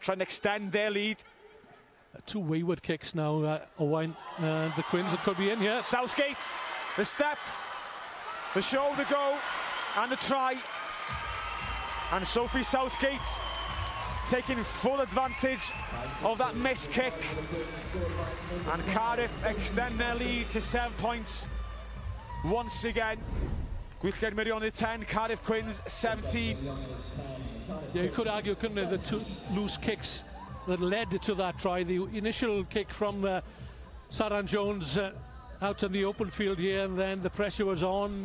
try and extend their lead. 2 wayward kicks now. The Quins could be in here. Southgate, the step, the shoulder go, and the try. And Sophie Southgate taking full advantage of that missed kick. And Cardiff extend their lead to 7 points once again. Gwylliaid Meirionnydd 10, Cardiff Quins 17. Yeah, you could argue, couldn't you, the 2 loose kicks that led to that try. The initial kick from Saran Jones out in the open field here, and then the pressure was on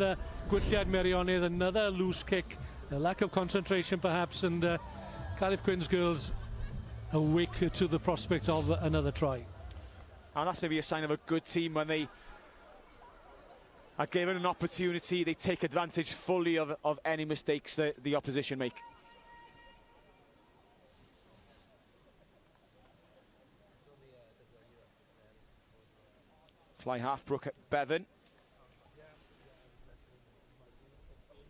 Gwylliaid Meirionnydd, another loose kick. A lack of concentration perhaps, and Cardiff Quins girls awake to the prospect of another try. And that's maybe a sign of a good team when they are given an opportunity, they take advantage fully of any mistakes that the opposition make. Fly half, Brooke Bevan.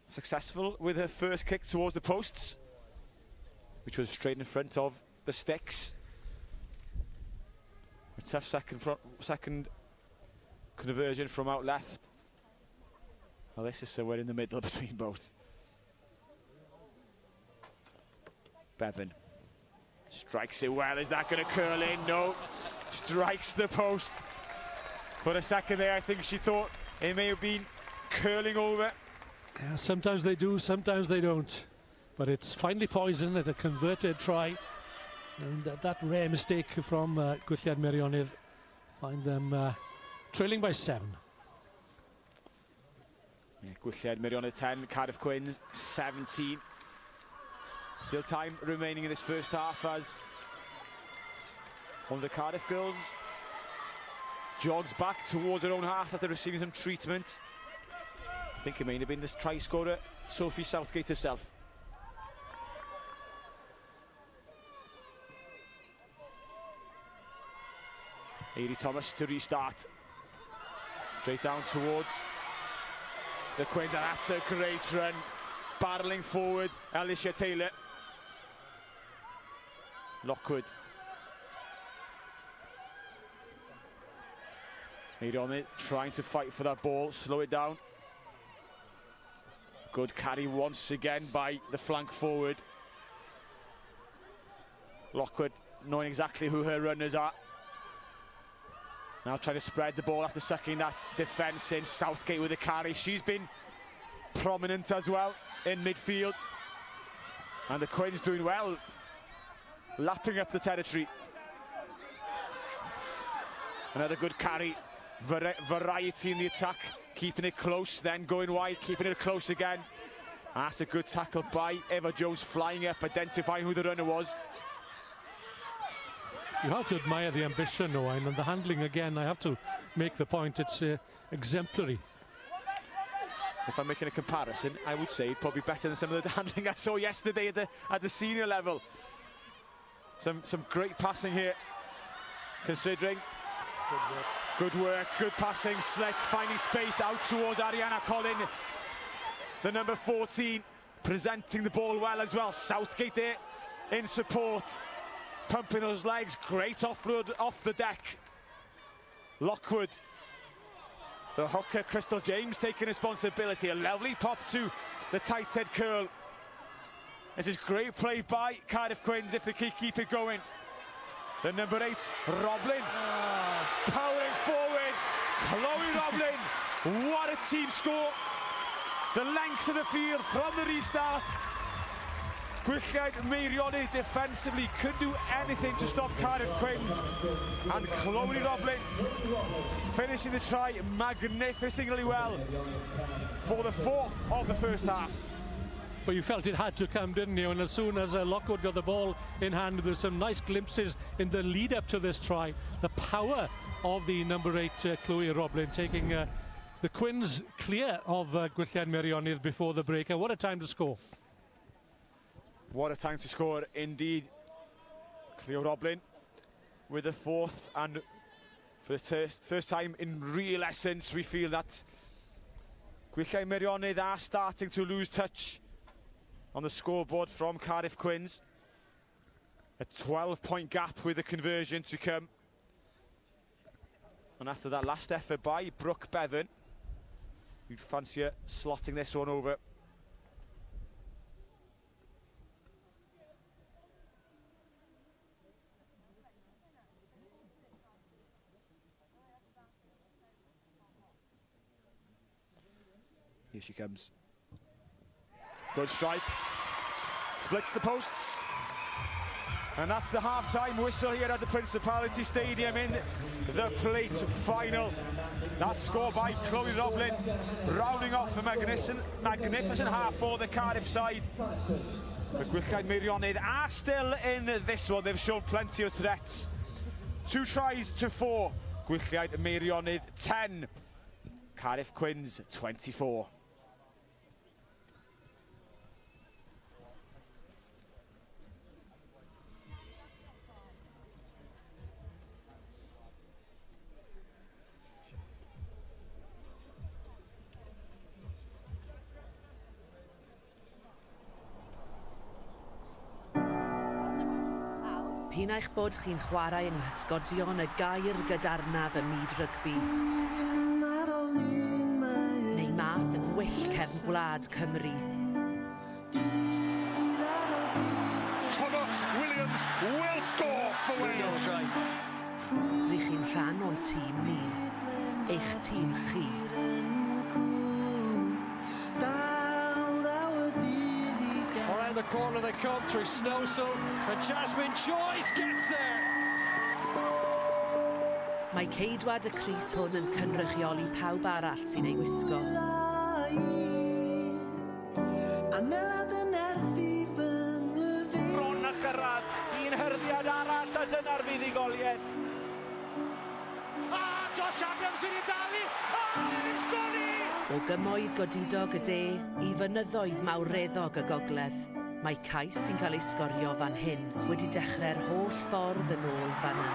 Successful with her first kick towards the posts, which was straight in front of the sticks. A tough second conversion from out left. Well, this is somewhere in the middle between both. Bevan strikes it well. Is that going to curl in? No. Strikes the post. For a second there, I think she thought it may have been curling over. Yeah, sometimes they do, sometimes they don't. But it's finely poisoned at a converted try. And that rare mistake from Gwylliaid Meirionnydd find them trailing by 7. Yeah, Gwylliaid Meirionnydd 10, Cardiff Quins 17. Still time remaining in this first half as one of the Cardiff girls jogs back towards her own half after receiving some treatment. I think it may have been this try scorer, Sophie Southgate herself. Airy Thomas to restart. Straight down towards the Quins, and that's a great run. Barreling forward, Alicia Taylor. Lockwood. Meirionnydd trying to fight for that ball, slow it down. Good carry once again by the flank forward. Lockwood knowing exactly who her runners are. Now trying to spread the ball after sucking that defence in. Southgate with the carry. She's been prominent as well in midfield. And the Quins doing well, lapping up the territory. Another good carry. Variety in the attack. Keeping it close, then going wide, keeping it close again. That's a good tackle by Eva Jones, flying up, identifying who the runner was. You have to admire the ambition, Owain, and the handling again. I have to make the point, it's exemplary. If I'm making a comparison, I would say probably better than some of the handling I saw yesterday at the senior level. Some great passing here, considering. Good work, good passing, slick, finding space out towards Ariana Collin. The number 14, presenting the ball well as well. Southgate there in support, pumping those legs, great offload off the deck. Lockwood, the hooker, Crystal James taking responsibility. A lovely pop to the tight head curl. This is great play by Cardiff Quins if they keep it going. The number 8, Roblin, powering forward. Chloe Roblin, what a team score. The length of the field from the restart. Gwylliaid Meirionnydd defensively couldn't do anything to stop Cardiff Quins. And Chloe Roblin finishing the try magnificently well for the 4th of the first half. But you felt it had to come, didn't you? And as soon as Lockwood got the ball in hand, there were some nice glimpses in the lead up to this try. The power of the number 8, Chloe Roblin, taking the Quins clear of Gwylliaid Meirionnydd before the break. What a time to score. What a time to score indeed. Chloe Roblin with the 4th, and for the first time in real essence, we feel that Gwylliaid Meirionnydd are starting to lose touch on the scoreboard from Cardiff Quins. A 12-point gap with the conversion to come. And after that last effort by Brooke Bevan, you'd fancy slotting this one over. Here she comes. Good strike. Splits the posts. And that's the half-time whistle here at the Principality Stadium in the plate final. That score by Chloe Roblin, rounding off a magnificent half for the Cardiff side. But Gwylliaid Meirionnydd are still in this one. They've shown plenty of threats. 2 tries to 4. Gwylliaid Meirionnydd 10. Cardiff Quins 24. P'un eich bod chi'n chwarae yng nghysgodion y gair gydarnaf y myd rygbi. Neu mas yng ngwyll cefn gwlad Cymru. Thomas Williams will score for Wales. Rydych chi'n rhan o'n tîm ni, eich tîm chi. Around the corner they come through Snowsell, and Jasmine Joyce gets there. Mae ceidwad y Crys hwn yn cynrychioli pawb arall sy'n ei wisgo. Bron a chyrraedd, un hyrddiad arall a dyna'r fuddugoliaeth. Josh Adams wedi dalu, yn sgoni! O gymoedd godidog y de I fynyddoedd mawreddog y gogledd, mae cais sy'n cael ei sgorio fan hyn wedi dechrau'r holl ffordd yn ôl fanna.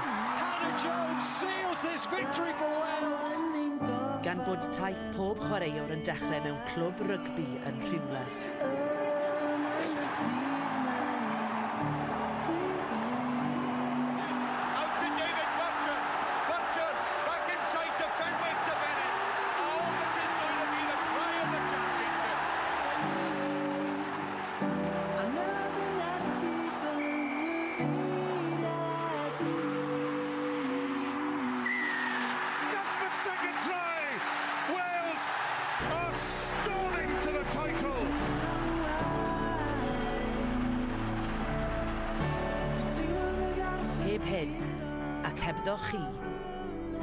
Connor Jones seals this victory for Wales. Gan bod taith pob chwaraewr yn dechrau mewn clwb rygbi yn Rhywle. Heb hyn, ac hebddo chi,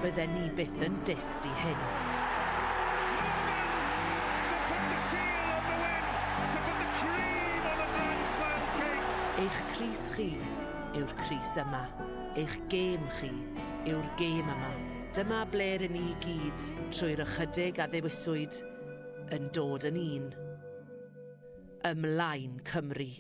bydden ni byth yn dyst I hyn. Eich crys chi yw'r crys yma, eich gêm chi yw'r gêm yma. Dyma ble rydyn ni gyd trwy'r ychydig a ddewiswyd yn dod yn un. Ymlaen Cymru.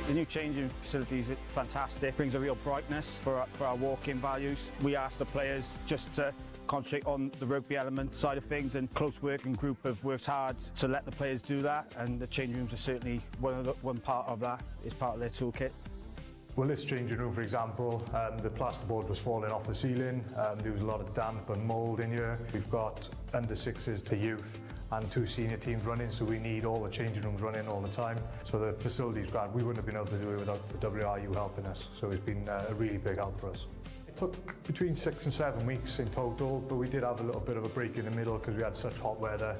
The new changing facility is fantastic, brings a real brightness for our walk-in values. We asked the players just to concentrate on the rugby element side of things, and close working group have worked hard to let the players do that, and the changing rooms are certainly one part of that, is part of their toolkit. Well, this changing room, for example, the plasterboard was falling off the ceiling. There was a lot of damp and mould in here. We've got under sixes to youth and 2 senior teams running, so we need all the changing rooms running all the time. So the facility's great. We wouldn't have been able to do it without the WRU helping us, so it's been a really big help for us. It took between 6 and 7 weeks in total, but we did have a little bit of a break in the middle because we had such hot weather.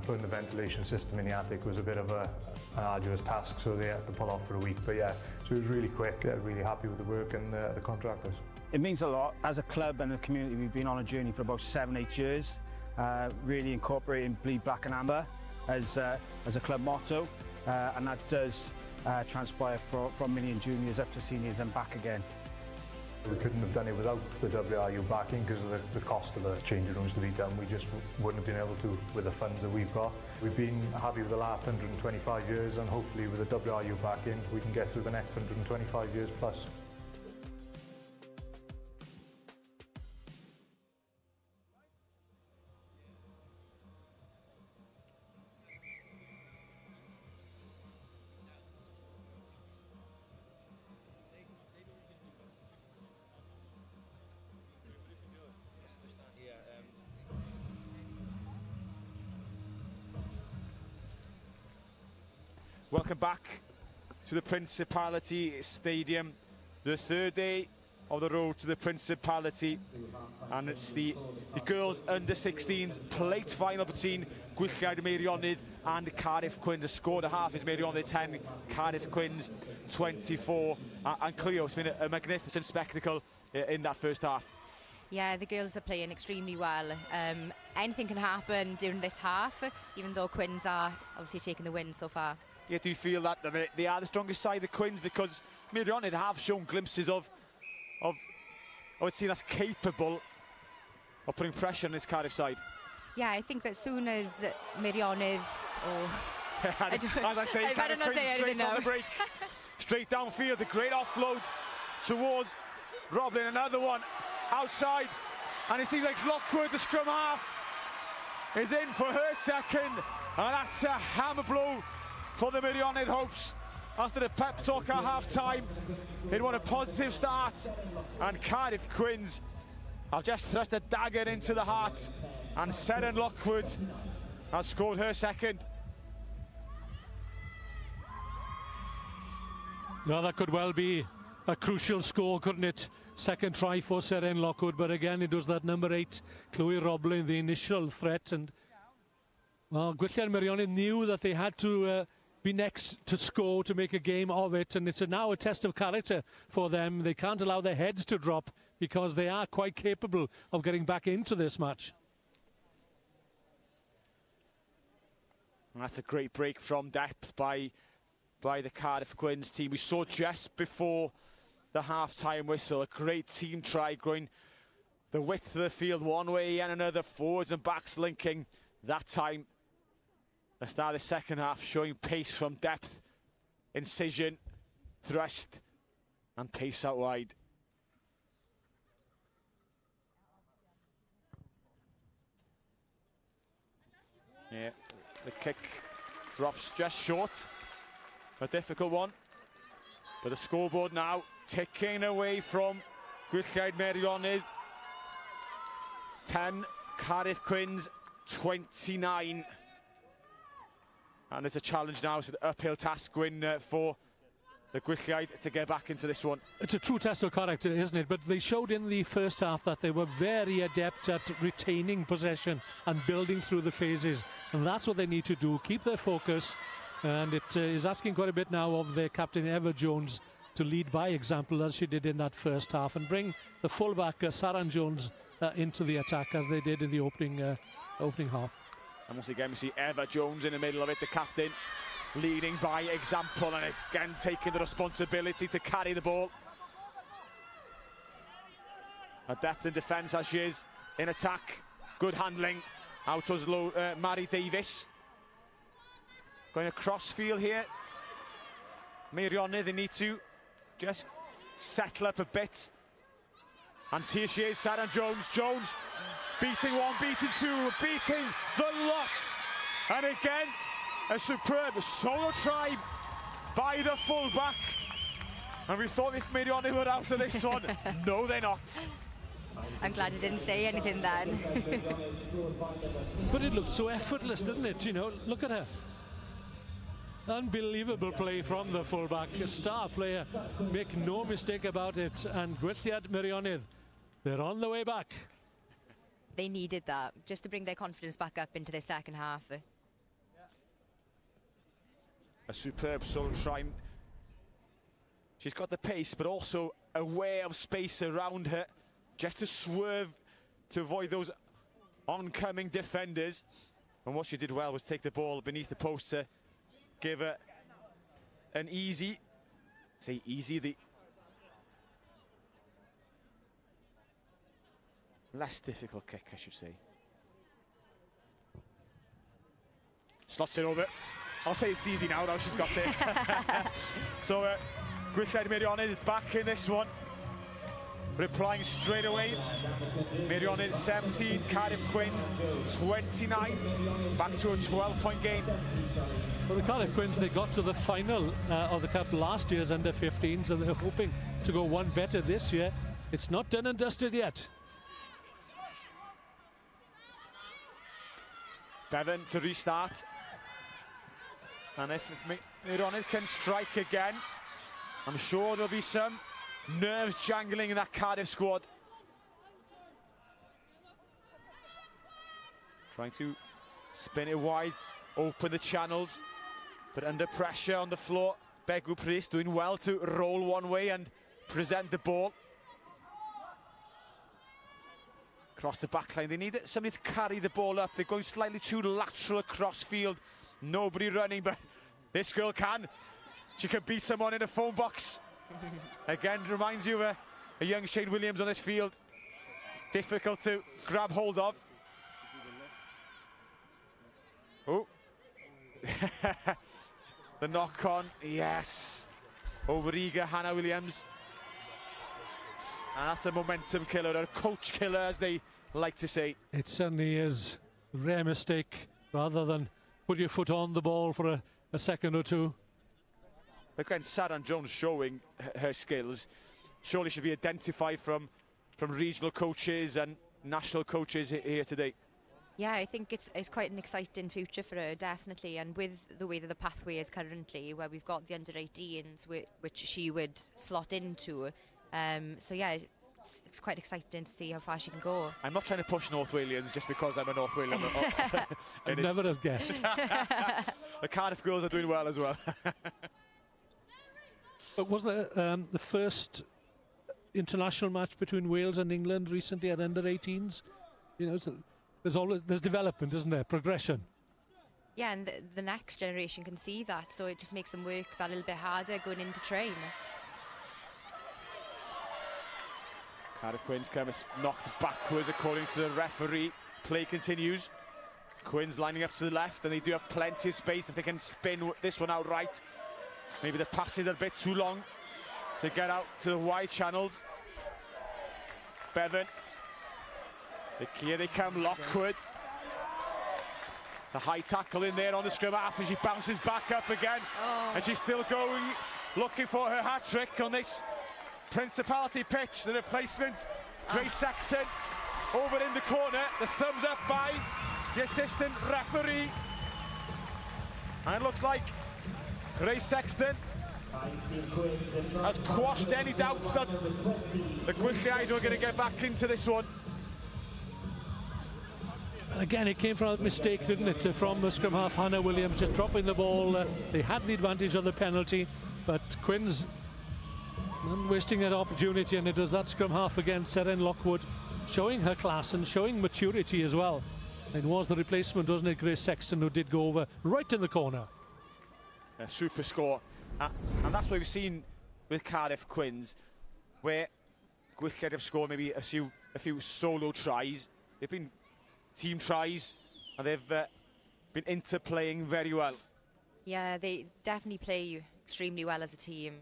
Putting the ventilation system in the attic was a bit of an arduous task, so they had to pull off for a week. But yeah, so it was really quick, really happy with the work and the contractors. It means a lot. As a club and a community, we've been on a journey for about 7-8 years, really incorporating bleed black and amber as a club motto, and that does transpire from million juniors up to seniors and back again. We couldn't have done it without the WRU backing because of the cost of the changing rooms to be done. We just wouldn't have been able to with the funds that we've got. We've been happy with the last 125 years, and hopefully with the WRU backing we can get through the next 125 years plus. Welcome back to the Principality Stadium, the third day of the road to the Principality, and it's the girls under 16s plate final between Gwylliaid, Meirionnydd and Cardiff Quins. The score to half is Meirionnydd 10, Cardiff Quins 24, and Cleo, it's been a magnificent spectacle in that first half. Yeah, the girls are playing extremely well. Anything can happen during this half, even though Quins are obviously taking the win so far. Yeah, do you feel that they are the strongest side, the Quins, because Meirionnydd have shown glimpses of a team that's capable of putting pressure on this Cardiff side? Yeah, I think that as soon as Meirionnydd, as I say, Cardiff Quins straight on the break, straight downfield, the great offload towards Roblin, another one outside, and it seems like Lockwood, the scrum half, is in for her second, and that's a hammer blow for the Meirionnydd hopes. After the pep talk at half-time, it was a positive start, and Cardiff Quins have just thrust a dagger into the heart, and Seren Lockwood has scored her second. No, that could well be a crucial score, couldn't it? Second try for Seren Lockwood, but again it was that number 8, Chloe Roblin, the initial threat, and well, Gwylliaid and Meirionnydd knew that they had to be next to score to make a game of it, and it's now a test of character for them. They can't allow their heads to drop because they are quite capable of getting back into this match. And that's a great break from depth by the Cardiff Quins team. We saw just before the half-time whistle a great team try going the width of the field one way and another, forwards and backs linking. That time, the start of the second half, showing pace from depth, incision, thrust, and pace out wide. Yeah, the kick drops just short. A difficult one. But the scoreboard now ticking away from Gwylliaid Meirionnydd. 10, Cardiff Quins 29. And it's a challenge now, it's an uphill task win for the Gwylliaid to get back into this one. It's a true test of character, isn't it? But they showed in the first half that they were very adept at retaining possession and building through the phases. And that's what they need to do, keep their focus. And it is asking quite a bit now of their captain, Eva Jones, to lead by example as she did in that first half and bring the fullback, Saran Jones, into the attack as they did in the opening half. And once again we see Eva Jones in the middle of it, the captain, leading by example and again taking the responsibility to carry the ball. Adept in defence as she is in attack. Good handling out was Mary Davis. Going across field here. Meirionnydd, they need to just settle up a bit. And here she is, Saran Jones. Jones beating one, beating two, beating the lot. And again, a superb solo try by the fullback. And we thought if Meirionnydd were out of this one. No, they're not. I'm glad I didn't say anything then. But it looked so effortless, didn't it? You know, look at her. Unbelievable play from the fullback, a star player, make no mistake about it. And Gwylliaid Meirionnydd, they're on the way back. They needed that, just to bring their confidence back up into their second half. A superb solo try. She's got the pace, but also aware of space around her, just to swerve to avoid those oncoming defenders. And what she did well was take the ball beneath the post to give her an easy, the less difficult kick, I should say. Slots it over. I'll say it's easy now she's got it. So Gwylliaid Meirionnydd is back in this one. Replying straight away. Meirionnydd 17, Cardiff Quins 29. Back to a 12-point game. Well, the Cardiff Quins, they got to the final of the Cup last year's under-15s, and they're hoping to go one better this year. It's not done and dusted yet. Bevan to restart. And if Meirionnydd can strike again, I'm sure there'll be some nerves jangling in that Cardiff squad. Trying to spin it wide, open the channels, but under pressure on the floor. Begw Priest doing well to roll one way and present the ball. Across the back line, they need somebody to carry the ball up. They're going slightly too lateral across field. Nobody running, but this girl can. She can beat someone in a phone box. Again, reminds you of a young Shane Williams on this field. Difficult to grab hold of. Oh. The knock on, yes. Over-eager Hannah Williams. And that's a momentum killer, a coach killer, as they like to say. It certainly is. Rare mistake, rather than put your foot on the ball for a second or two. Again, Saran Jones showing her skills. Surely should be identified from regional coaches and national coaches here today. Yeah, I think it's quite an exciting future for her, definitely. And with the way that the pathway is currently, where we've got the under-18s, which she would slot into. So yeah, it's quite exciting to see how far she can go. I'm not trying to push North Walians just because I'm a North Walian. I never have guessed. The Cardiff girls are doing well as well. But wasn't there the first international match between Wales and England recently at under-18s? You know, so there's development, isn't there? Progression. Yeah, and the next generation can see that, so it just makes them work that little bit harder going into train. Cardiff Quins comes knocked backwards according to the referee. Play continues. Quins lining up to the left, and they do have plenty of space if they can spin this one out right. Maybe the passes are a bit too long to get out to the wide channels. Bevan. Here they come, Lockwood. It's a high tackle in there on the scrum half, and she bounces back up again. And she's still going, looking for her hat-trick on this Principality pitch. The replacement, Grace Sexton, over in the corner. The thumbs up by the assistant referee. And it looks like Grace Sexton has quashed any doubts that the Gwylliaid were going to get back into this one. And again, it came from a mistake, didn't it, from the scrum half, Hannah Williams, just dropping the ball. They had the advantage of the penalty, but Quins not wasting that opportunity, and it was that scrum half again, Seren Lockwood, showing her class and showing maturity as well. It was the replacement, wasn't it, Grace Sexton, who did go over right in the corner. A super score. And that's what we've seen with Cardiff Quins, where Gwylliaid have scored maybe a few solo tries. They've been team tries, and they've been interplaying very well. Yeah, they definitely play extremely well as a team.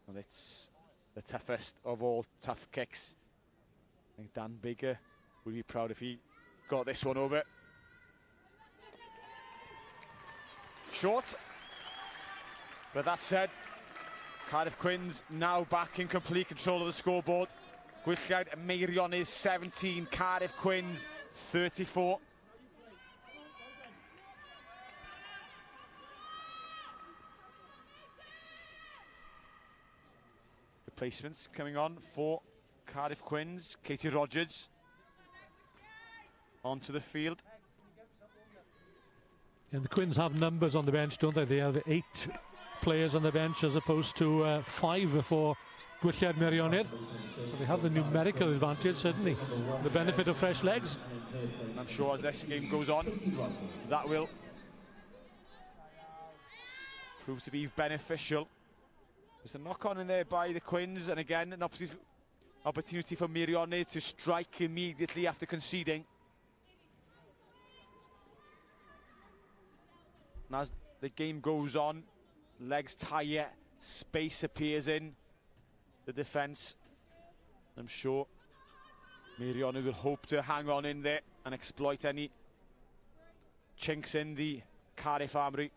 And it's the toughest of all tough kicks. I think Dan Bigger would be proud if he got this one over. Short. But that said, Cardiff Quins now back in complete control of the scoreboard. Gwylliaid and Meirionnydd 17, Cardiff Quins 34. Replacements coming on for Cardiff Quins. Katie Rogers onto the field. And the Quins have numbers on the bench, don't they? They have 8 players on the bench as opposed to 5 for Gwylliaid Meirionnydd. So they have the numerical advantage, certainly. The benefit of fresh legs. And I'm sure as this game goes on, that will prove to be beneficial. There's a knock-on in there by the Quins, and again, an opportunity for Meirionnydd to strike immediately after conceding. And as the game goes on, legs tire, space appears in the defence. I'm sure Meirionnydd will hope to hang on in there and exploit any chinks in the Cardiff armoury.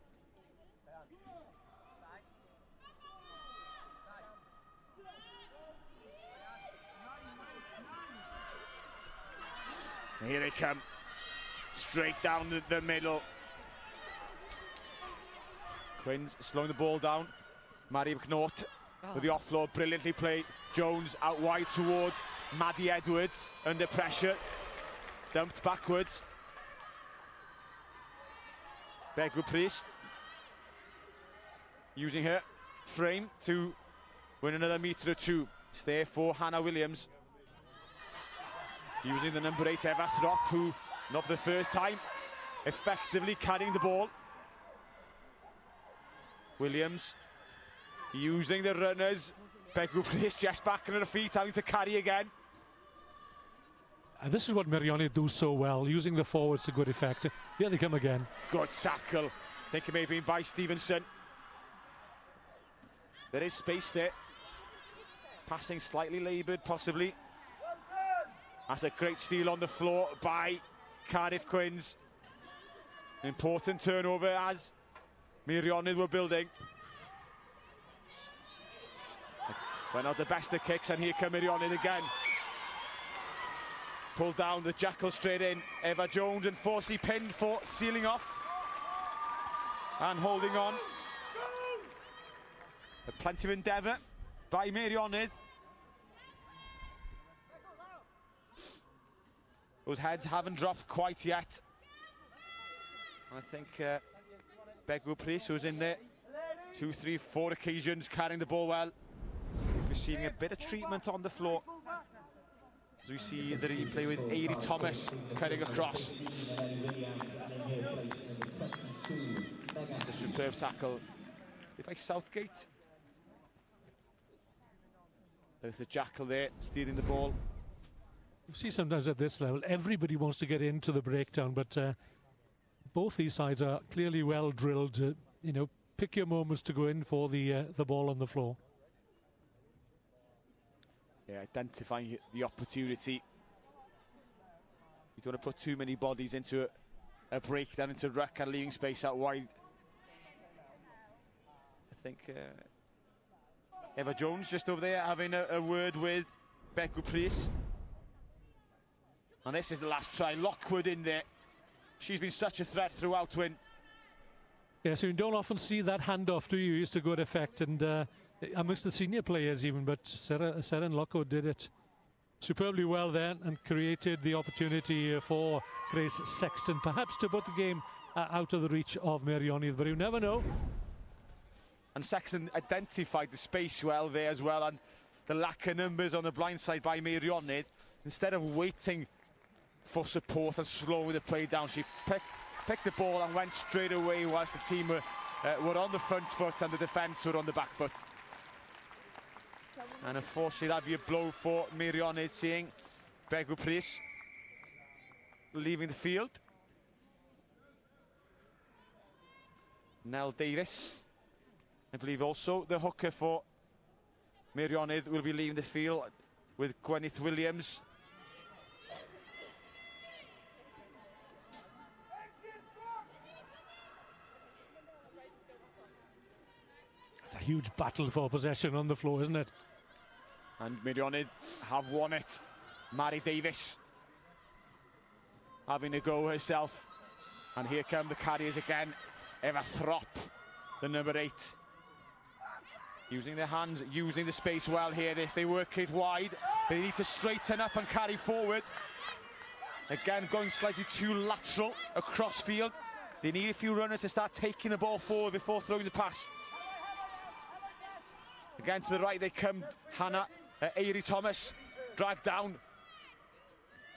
Here they come, straight down the middle. Quins slowing the ball down. Maddie McNaught with the offload, brilliantly played. Jones out wide towards Maddie Edwards, under pressure, dumped backwards. Begw Priest using her frame to win another metre or two. It's there for Hannah Williams. Using the number 8 Eva Throp, who, not for the first time, effectively carrying the ball. Williams using the runners. Begw Priest just back on her feet, having to carry again. And this is what Meirionnydd do so well, using the forwards to good effect. Here they come again. Good tackle. I think it may have been by Stevenson. There is space there. Passing slightly laboured, possibly. That's a great steal on the floor by Cardiff Quins. Important turnover as Meirionnydd were building. But not the best of kicks, and here come Meirionnydd again. Pulled down the jackal straight in. Eva Jones unfortunately pinned for sealing off. And holding on. But plenty of endeavour by Meirionnydd. Those heads haven't dropped quite yet. I think Begw Priest, who's in there 2, 3, 4 occasions, carrying the ball well, receiving a bit of treatment on the floor. As we see the replay with Airy Thomas cutting across. It's a Superb tackle by Southgate. There's a Jackal there, stealing the ball. You see sometimes at this level, everybody wants to get into the breakdown, but both these sides are clearly well drilled. You know, pick your moments to go in for the ball on the floor. Yeah, identifying the opportunity. You don't want to put too many bodies into a breakdown, into ruck and leaving space out wide. I think Eva Jones just over there having a word with Beck Price. And this is the last try. Lockwood in there. She's been such a threat throughout, Wyn. Yeah, so you don't often see that handoff, do you? Used to good effect, and amongst the senior players even, but Sarah and Lockwood did it superbly well then and created the opportunity for Grace Sexton, perhaps to put the game out of the reach of Meirionnydd, but you never know. And Sexton identified the space well there as well, and the lack of numbers on the blind side by Meirionnydd. Instead of waiting for support and slowing the play down, she picked the ball and went straight away whilst the team were on the front foot and the defence were on the back foot. And unfortunately that'd be a blow for Meirionnydd, seeing Begw Price leaving the field. Nell Davis, I believe also the hooker for Meirionnydd, will be leaving the field with Gwyneth Williams. It's a huge battle for possession on the floor, isn't it? And Meirionnydd have won it. Mary Davis having a go herself. And here come the carriers again. Eva Throp, the number 8. Using their hands, using the space well here. If they work it wide, they need to straighten up and carry forward. Again, going slightly too lateral across field. They need a few runners to start taking the ball forward before throwing the pass. Again to the right they come. Hannah, Airy Thomas, dragged down.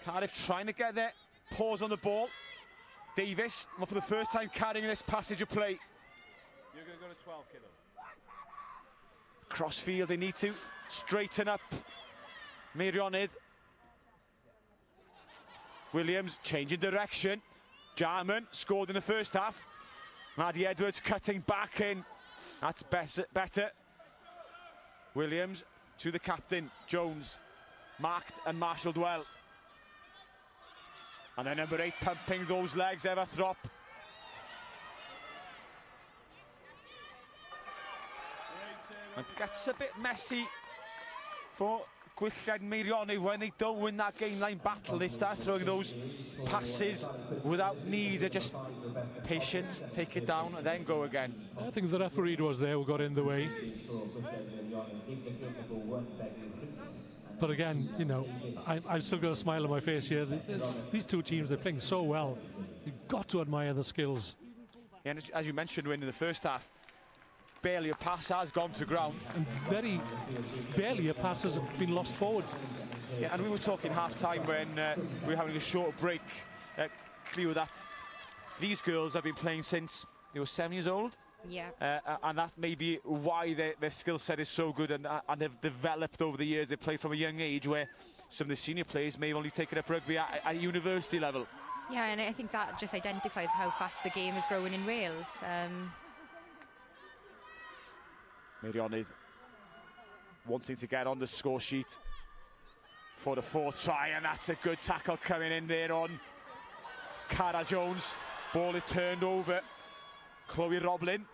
Cardiff trying to get there. Pause on the ball. Davis, for the first time carrying this passage of play. You're going to go to 12, kiddo. Crossfield, they need to straighten up. Meirionnydd. Williams changing direction. Jarman scored in the first half. Maddie Edwards cutting back in. That's better. Williams to the captain, Jones. Marked and marshalled well. And then number 8 pumping those legs, Eva Throp. It gets a bit messy for Gwylliaid and Meirionnydd when they don't win that game line battle. They start throwing those passes without need. They're just patient, take it down and then go again. I think the referee was there who got in the way. But again, you know, I've still got a smile on my face here. These two teams, they're playing so well. You've got to admire the skills. Yeah, and as you mentioned, in the first half, barely a pass has gone to ground. And very barely a pass has been lost forward. Yeah, and we were talking half-time when we were having a short break. Clear that these girls have been playing since they were 7 years old. Yeah. And that may be why their skill set is so good and they've developed over the years. They play from a young age, where some of the senior players may have only taken up rugby at university level. Yeah, and I think that just identifies how fast the game is growing in Wales. Meirionnydd wanting to get on the score sheet for the 4th try, and that's a good tackle coming in there on Cara Jones. Ball is turned over. Chloe Roblin.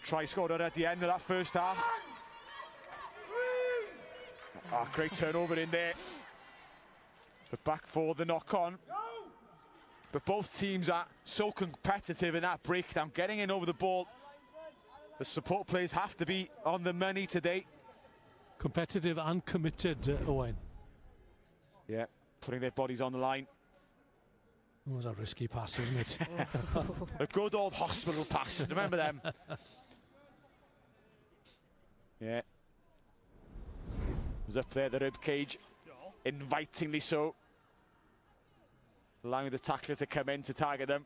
Try scored at the end of that first half. Great turnover in there. But back for the knock-on. But both teams are so competitive in that breakdown, getting in over the ball. The support players have to be on the money today. Competitive and committed, Owen. Yeah, putting their bodies on the line. It was a risky pass, wasn't it? A good old hospital pass, remember them? Yeah. It was up there, the rib cage, invitingly so. Allowing the tackler to come in to target them.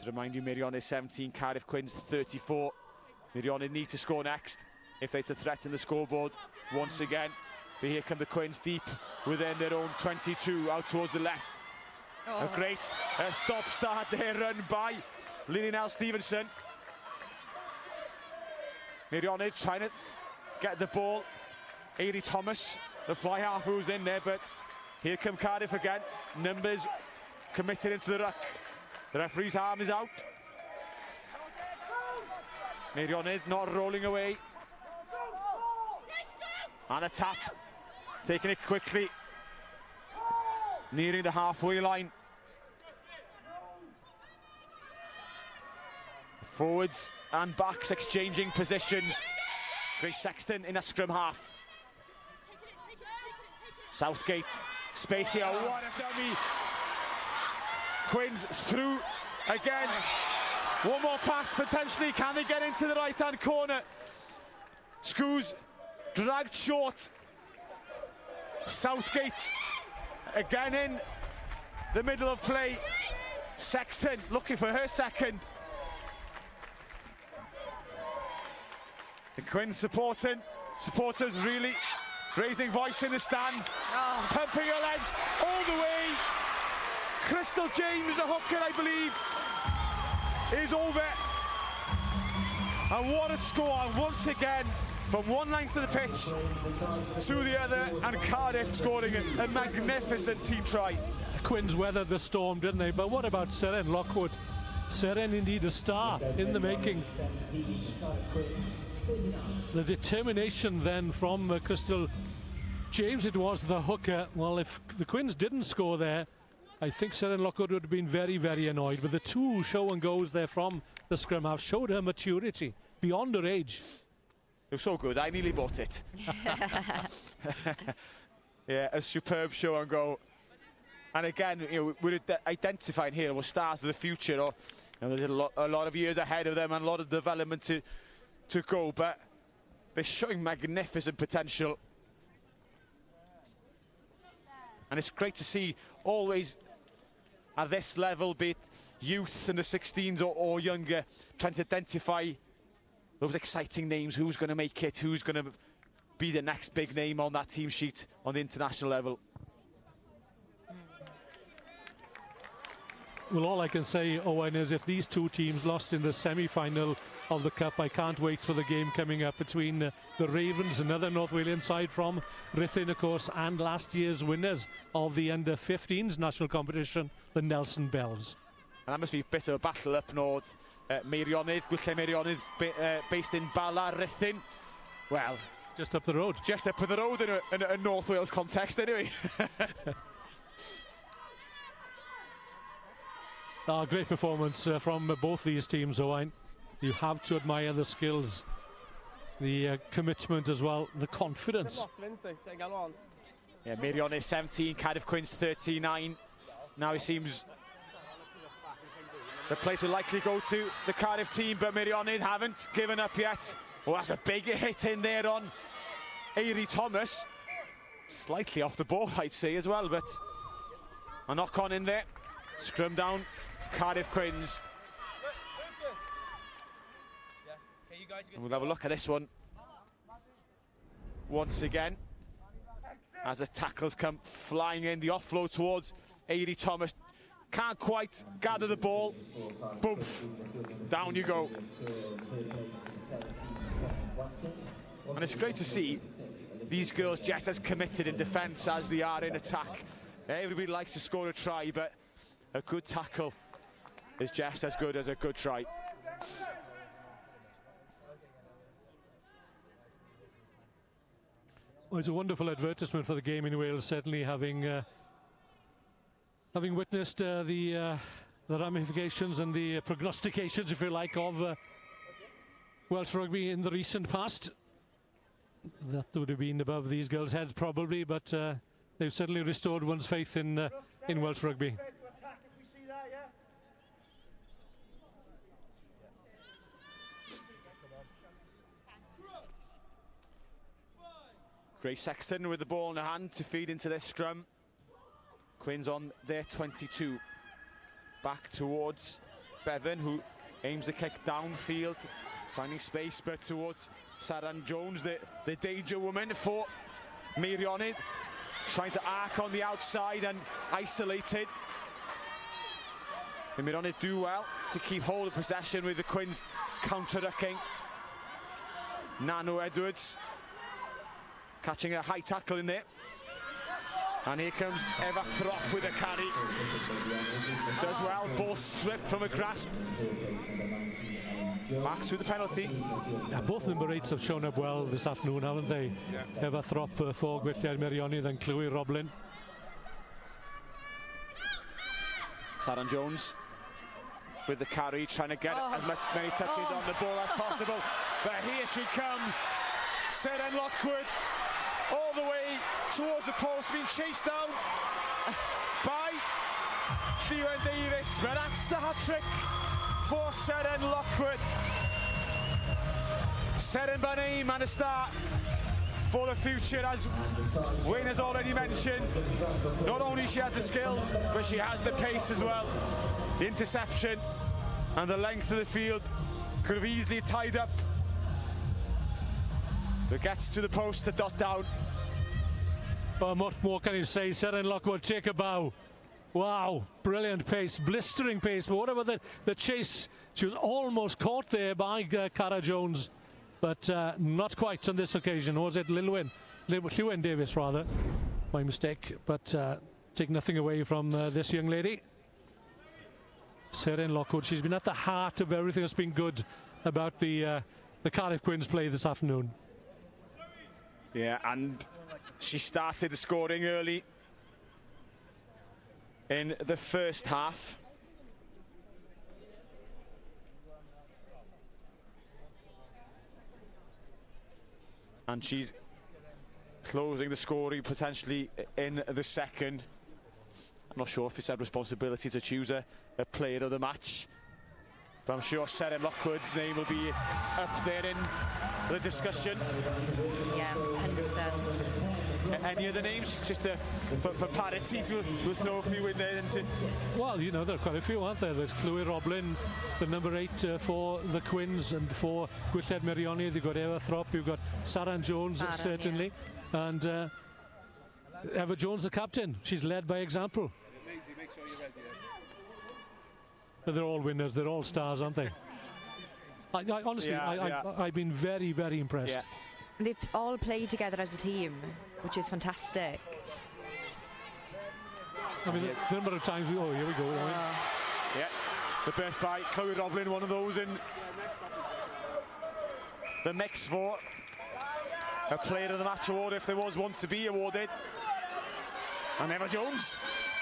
remind you, Meirionnydd 17, Cardiff Quins 34. Meirionnydd need to score next if they're to threaten the scoreboard once again. But here come the Quins deep within their own 22, out towards the left. A great stop-start there, run by Lionel Stevenson. Meirionnydd trying to get the ball. Airy Thomas, the fly half who's in there, but here come Cardiff again. Numbers committed into the ruck. The referee's arm is out. Meirionnydd not rolling away. And a tap. Taking it quickly. Nearing the halfway line. Forwards and backs exchanging positions. Grace Sexton in a scrum half. Southgate, space here, what a dummy. Quins through again. One more pass potentially, can they get into the right-hand corner? Scoos dragged short. Southgate again in the middle of play. Sexton looking for her second. The Quins supporters really raising voice in the stands, pumping her legs all the way. Crystal James, the hooker, I believe, is over. And what a score, once again, from one length of the pitch to the other, and Cardiff scoring a magnificent team try. Quins weathered the storm, didn't they? But what about Seren Lockwood? Seren indeed a star in the making. The determination then from Crystal James, it was the hooker. Well, if the Quins didn't score there, I think Seren Lockwood would have been very, very annoyed. But the two show and goes there from the scrum half showed her maturity beyond her age. It was so good, I nearly bought it. Yeah, a superb show and go. And again, you know, we're identifying here was stars of the future. Or, you know, there's a lot of years ahead of them and a lot of development to go, but they're showing magnificent potential. And it's great to see always at this level, be it youth in the 16s or younger, trying to identify those exciting names, who's going to make it, who's going to be the next big name on that team sheet on the international level. Well, all I can say, Owen, is if these two teams lost in the semi-final of the Cup, I can't wait for the game coming up between the Ravens, another North Wales side from Ruthin, of course, and last year's winners of the under-15s national competition, the Nelson Bells. And that must be a bit of a battle up north. Meirionnydd, Gwylliaid Meirionnydd, based in Bala, Ruthin. Well, just up the road. Just up the road in a North Wales context, anyway. Great performance from both these teams, Owen. You have to admire the skills, the commitment as well, the confidence. Yeah, Meirionnydd 17, Cardiff Quins 39. Now it seems the place will likely go to the Cardiff team, but Meirionnydd haven't given up yet. Oh, that's a big hit in there on Airy Thomas. Slightly off the ball, I'd say, as well, but a knock on in there. Scrum down, Cardiff Quins. And we'll have a look at this one once again as the tackles come flying in. The offload towards Airy Thomas, can't quite gather the ball. Boom, down you go. And it's great to see these girls just as committed in defence as they are in attack. Everybody likes to score a try, but a good tackle is just as good as a good try. Well, it's a wonderful advertisement for the game in Wales, certainly having witnessed the ramifications and the prognostications, if you like, of Welsh rugby in the recent past. That would have been above these girls' heads probably, but they've certainly restored one's faith in Welsh rugby. Grace Sexton with the ball in her hand to feed into this scrum. Quins on their 22. Back towards Bevan, who aims a kick downfield, finding space, but towards Saran Jones, the danger woman for Meirionnydd, trying to arc on the outside and isolated. And Meirionnydd do well to keep hold of possession with the Quins counter-rucking. Nano Edwards catching a high tackle in there. And here comes Eva Throp with a carry. Does well, ball stripped from a grasp. Marks with the penalty. Yeah, both number 8s have shown up well this afternoon, haven't they? Yeah. Eva Throp for Gwylliaid Meirionnydd and Chloe Roblin. Saran Jones with the carry, trying to get as many touches on the ball as possible. But here she comes, Seren Lockwood, all the way towards the post, being chased down by Llewyn Davies. But that's the hat-trick for Seren Lockwood. Seren Baneim and a start for the future, as Wayne has already mentioned. Not only she has the skills, but she has the pace as well. The interception and the length of the field could have easily tied up. But gets to the post to dot down. Well, what more can you say? Seren Lockwood, take a bow. Wow, brilliant pace, blistering pace. But what about the chase? She was almost caught there by Cara Jones, but not quite on this occasion. Or was it Llewyn Davies, rather? My mistake, but take nothing away from this young lady. Seren Lockwood, she's been at the heart of everything that's been good about the Cardiff Quins play this afternoon. Yeah, and she started the scoring early in the first half. And she's closing the scoring potentially in the second. I'm not sure if it's her responsibility to choose a player of the match, but I'm sure Seren Lockwood's name will be up there in the discussion. Yeah, 100%. Any other names? Just for parity, we'll throw a few in there. Well, you know, there are quite a few, aren't there? There's Chloe Roblin, the number 8 for the Quins, and for Gwylliaid Meirionnydd, you've got Eva Throp, you've got Saran Jones, certainly. Yeah. And Eva Jones, the captain, she's led by example. Make sure you're ready. But they're all winners, they're all stars, aren't they? Honestly, I've been very, very impressed. Yeah. They've all played together as a team, which is fantastic. I mean, the number of times here we go. Yeah, the best by Chloe Roblin, one of those in the mix for a player of the match award, if there was one to be awarded. And Eva Jones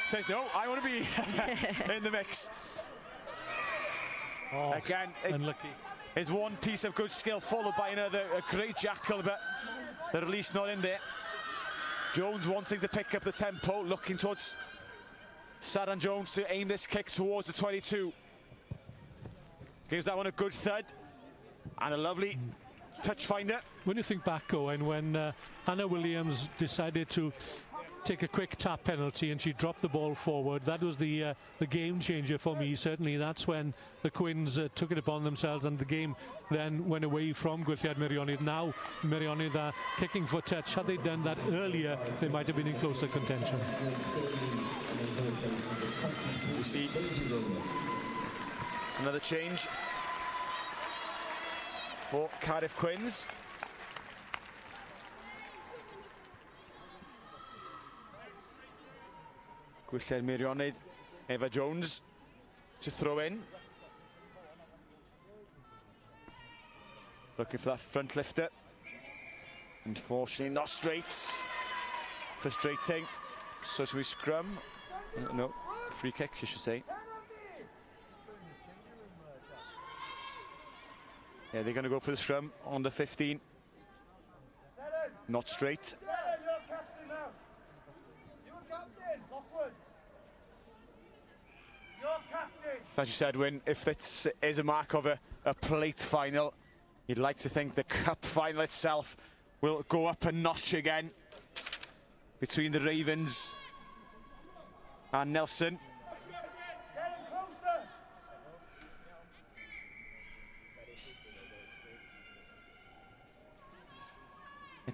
says, no, I want to be in the mix. Oh, again, unlucky. Is one piece of good skill followed by another, a great jackal, but the release not in there. Jones wanting to pick up the tempo, looking towards Saran Jones to aim this kick towards the 22. Gives that one a good thud and a lovely touch finder. When you think back, Owen, when Hannah Williams decided to take a quick tap penalty and she dropped the ball forward, that was the game changer for me. Certainly that's when the Quins took it upon themselves, and the game then went away from Gwylliaid Meirionnydd. Now Meirionnydd are kicking for touch. Had they done that earlier, they might have been in closer contention. We see another change for Cardiff Quins. Gwylliaid Meirionnydd, Eva Jones to throw in. Looking for that front lifter. Unfortunately not straight. Frustrating. So should we scrum? No, free kick, you should say. Yeah, they're going to go for the scrum on the 15. Not straight. As you said, Wyn, if this is a mark of a plate final, you'd like to think the cup final itself will go up a notch again between the Ravens and Nelson.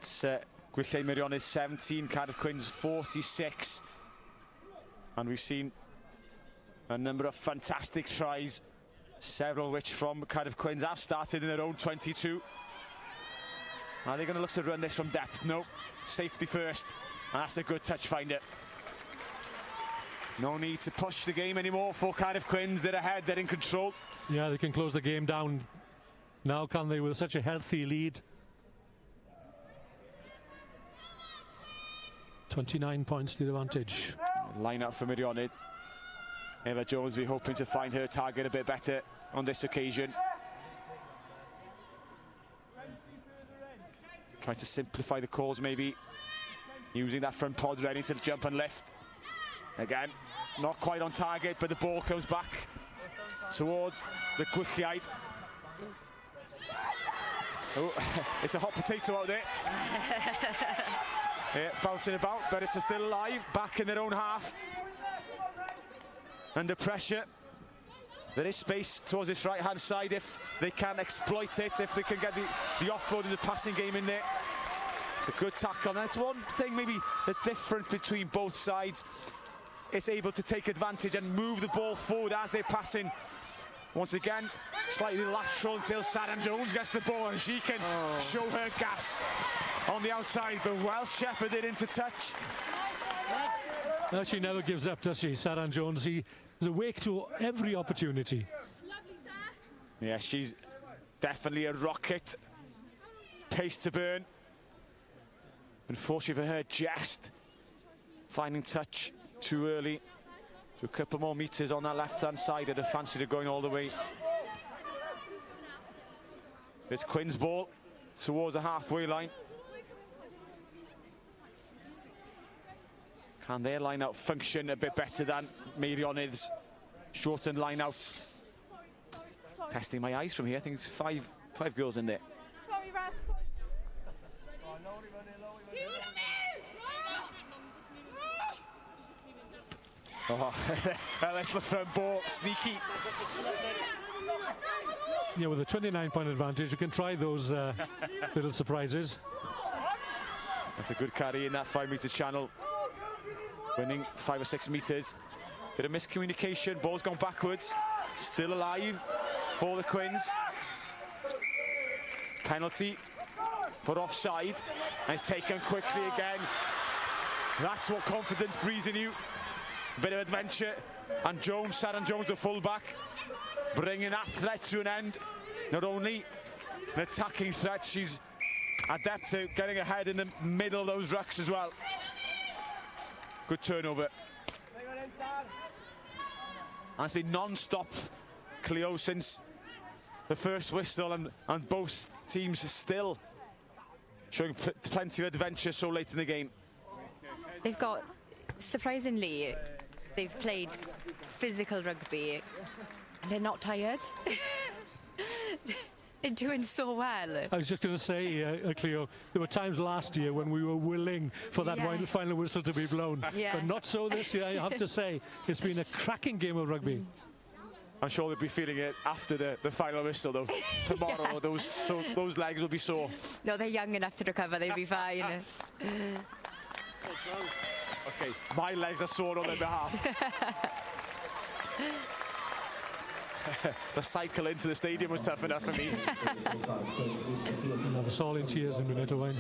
It's Gwylliaid Meirionnydd 17, Cardiff Quins 46. And we've seen a number of fantastic tries, several which from Cardiff Quins have started in their own 22. Are they going to look to run this from depth? No, safety first, and that's a good touch finder. No need to push the game anymore for Cardiff Quins. They're ahead, they're in control. Yeah, they can close the game down now, can they, with such a healthy lead? 29 points the advantage. Line up for Meirionnydd. Eva Jones will be hoping to find her target a bit better on this occasion. Trying to simplify the calls, maybe. Using that front pod ready to jump and lift. Again, not quite on target, but the ball comes back towards the Gwylliaid. Oh, it's a hot potato out there. Yeah, bouncing about, but it's still alive, back in their own half. Under pressure. There is space towards this right-hand side if they can exploit it, if they can get the offload in the passing game in there. It's a good tackle, and that's one thing maybe the difference between both sides. It's able to take advantage and move the ball forward as they're passing. Once again, slightly lateral until Sarah Jones gets the ball and she can show her gas on the outside, but Welsh shepherded into touch. No, she never gives up, does she, Sarah Jones? She is awake to every opportunity. Yeah, she's definitely a rocket. Pace to burn. Unfortunately for her, just finding touch too early. So a couple more metres on that left-hand side. I'd have fancied her going all the way. This Quins ball towards the halfway line. Can their line-out function a bit better than Meirionnydd's shortened line-out? Testing my eyes from here. I think it's five girls in there. Sorry, Raf. Oh, a little front ball, sneaky. Yeah, with a 29-point advantage, you can try those little surprises. That's a good carry in that 5-metre channel. Winning 5 or 6 metres. Bit of miscommunication, ball's gone backwards. Still alive for the Quins. Penalty for offside, and it's taken quickly again. That's what confidence breeds in you. Bit of adventure, and Jones, Sarah Jones, the fullback, bringing that threat to an end. Not only an attacking threat, she's adept at getting ahead in the middle of those rucks as well. Good turnover. And it's been non-stop, Cleo, since the first whistle, and both teams still showing plenty of adventure so late in the game. They've got, surprisingly, they've played physical rugby. They're not tired. They're doing so well. I was just going to say, Cleo, there were times last year when we were willing for that final whistle to be blown. Yeah. But not so this year, I have to say. It's been a cracking game of rugby. I'm sure they'll be feeling it after the final whistle, though. Tomorrow, those legs will be sore. No, they're young enough to recover. They'll be fine. Okay, my legs are sore on their behalf. The cycle into the stadium was tough enough for me. I'll have us all in tears in a minute, Owain.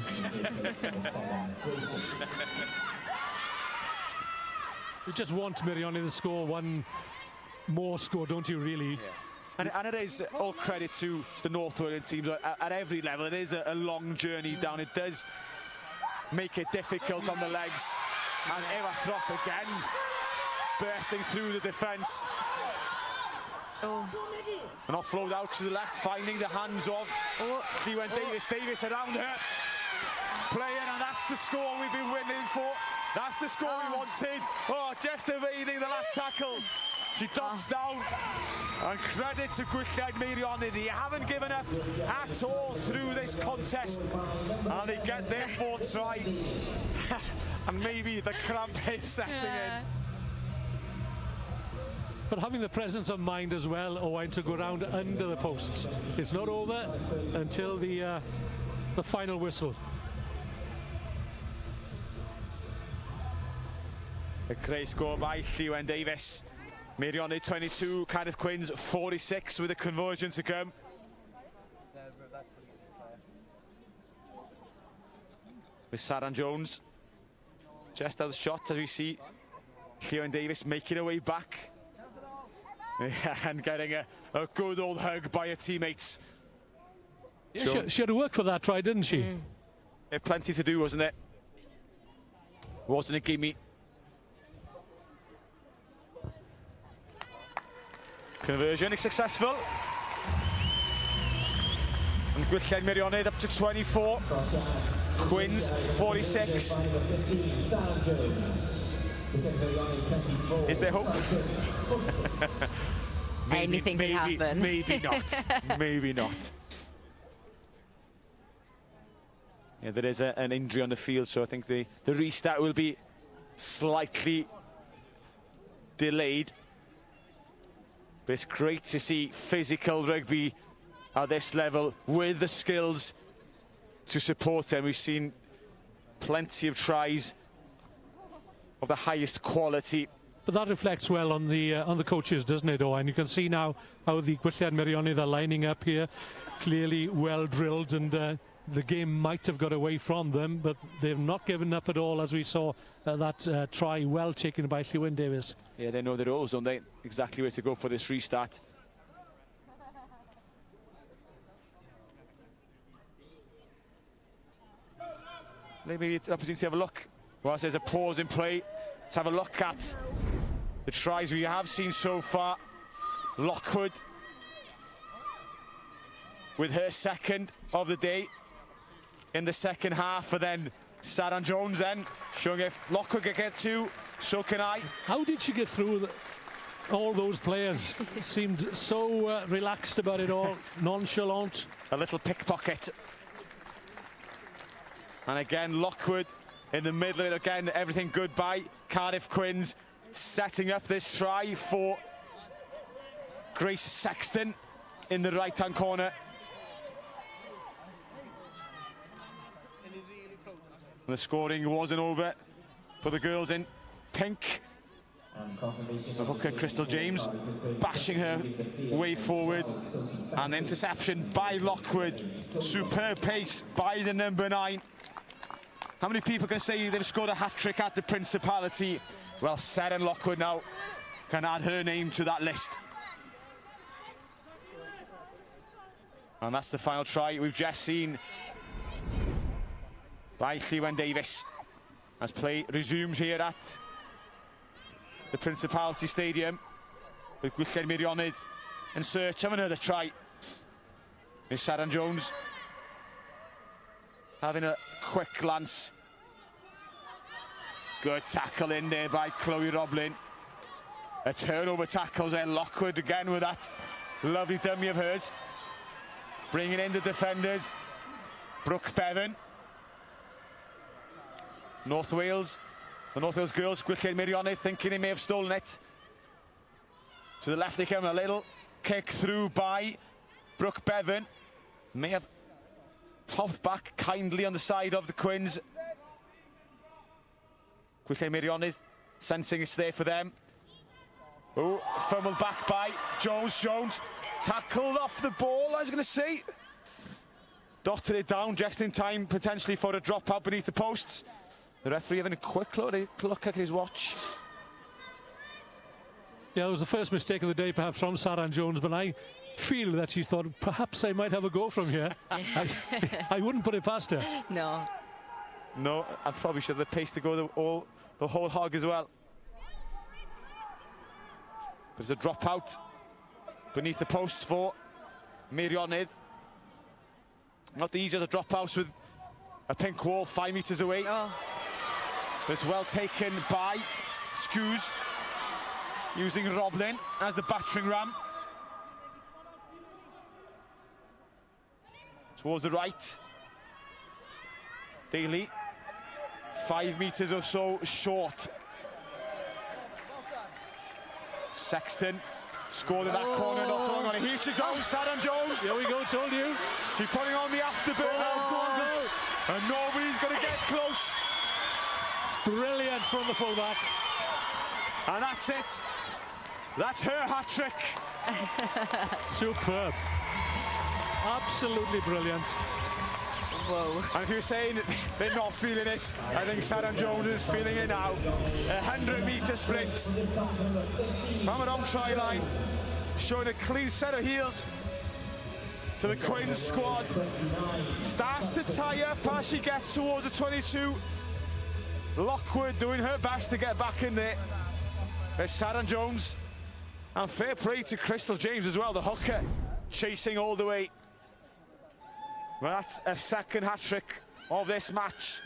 You just want Meirionnydd to score one more score, don't you, really? Yeah. And it is all credit to the North Wales teams at every level. It is a long journey down. It does make it difficult on the legs. And Eva Throp again, bursting through the defence. Oh. An offload out to the left, finding the hands of Llewyn Davies. Davies around her, playing, and that's the score we've been waiting for. That's the score we wanted. Oh, just evading the last tackle. She dots down, and credit to Gwylliaid Meirionnydd. They haven't given up at all through this contest, and they get their 4th try. And maybe the cramp is setting in. But having the presence of mind as well, Owain, to go round under the posts. It's not over until the final whistle. A great score by Gwylliaid Davies. Meirionnydd 22, Cardiff Quins 46 with a conversion to come. With Saran Jones just out of the shot, as we see Gwylliaid Davies making her way back and getting a good old hug by her teammates. Yeah, she had to work for that try, didn't she? Plenty to do, wasn't it? Wasn't a gimme. Conversion is successful. And Gwylliaid Meirionnydd up to 24. Quins 46. Is there hope? Anything can happen. Maybe not. Maybe not. Yeah, there is an injury on the field, so I think the restart will be slightly delayed. But it's great to see physical rugby at this level with the skills to support them. We've seen plenty of tries of the highest quality. But that reflects well on the coaches, doesn't it, Owen? You can see now how the Gwylliaid Meirionnydd are lining up here, clearly well drilled, and the game might have got away from them, but they've not given up at all, as we saw that try well taken by Gwylliaid Davies. Yeah, they know their roles, don't they? Exactly where to go for this restart. Maybe it's an opportunity to have a look. Whilst there's a pause in play, to have a look at the tries we have seen so far. Lockwood with her second of the day in the second half, and then Saran Jones then showing if Lockwood can get two, so can I. How did she get through all those players? Seemed so relaxed about it all, nonchalant. A little pickpocket. And again, Lockwood in the middle, and again, everything good by Cardiff Quins, setting up this try for Grace Sexton in the right-hand corner. And the scoring wasn't over for the girls in pink. The hooker, Crystal James, bashing her way forward. An interception by Lockwood. Superb pace by the number 9. How many people can say they've scored a hat-trick at the Principality? Well, Saran Lockwood now can add her name to that list. And that's the final try we've just seen by Gwylliaid Davies as play resumes here at the Principality Stadium, with Gwylliaid Meirionnydd in search of another try. Miss Saran Jones having a quick glance. Good tackle in there by Chloe Roblin. A turnover tackles then. Lockwood again with that lovely dummy of hers. Bringing in the defenders. Brooke Bevan. North Wales. The North Wales girls, Gwylliaid Meirionnydd, thinking they may have stolen it. To the left they come, a little kick through by Brooke Bevan. May have popped back kindly on the side of the Quins. Gwylliaid Meirionnydd sensing it's there for them. Oh, fumbled back by Jones. Jones tackled off the ball, I was going to say. Dotted it down just in time, potentially for a dropout beneath the posts. The referee having a quick look at his watch. Yeah, it was the first mistake of the day, perhaps, from Saran Jones, but I feel that she thought perhaps I might have a go from here. I wouldn't put it past her. No. No, I probably should have the pace to go the whole hog as well. But it's a dropout beneath the posts for Meirionnydd. Not the easiest of dropouts with a pink wall 5 metres away. Oh. But it's well taken by Scoos, using Roblin as the battering ram. Towards the right. Daly, 5 metres or so short. Sexton scored in that corner not so long ago. Here she goes, Saran Jones. Here we go, told you. She's putting on the afterburner. And nobody's going to get close. Brilliant from the fullback. And that's it. That's her hat-trick. Superb. Absolutely brilliant. Whoa. And if you're saying they're not feeling it, I think Sarah Jones is feeling it now. 100-metre sprint from her own try line, showing a clean set of heels to the Quins squad. Starts to tie up as she gets towards the 22. Lockwood doing her best to get back in there. There's Sarah Jones. And fair play to Crystal James as well, the hooker, chasing all the way. Well, that's a second hat-trick of this match.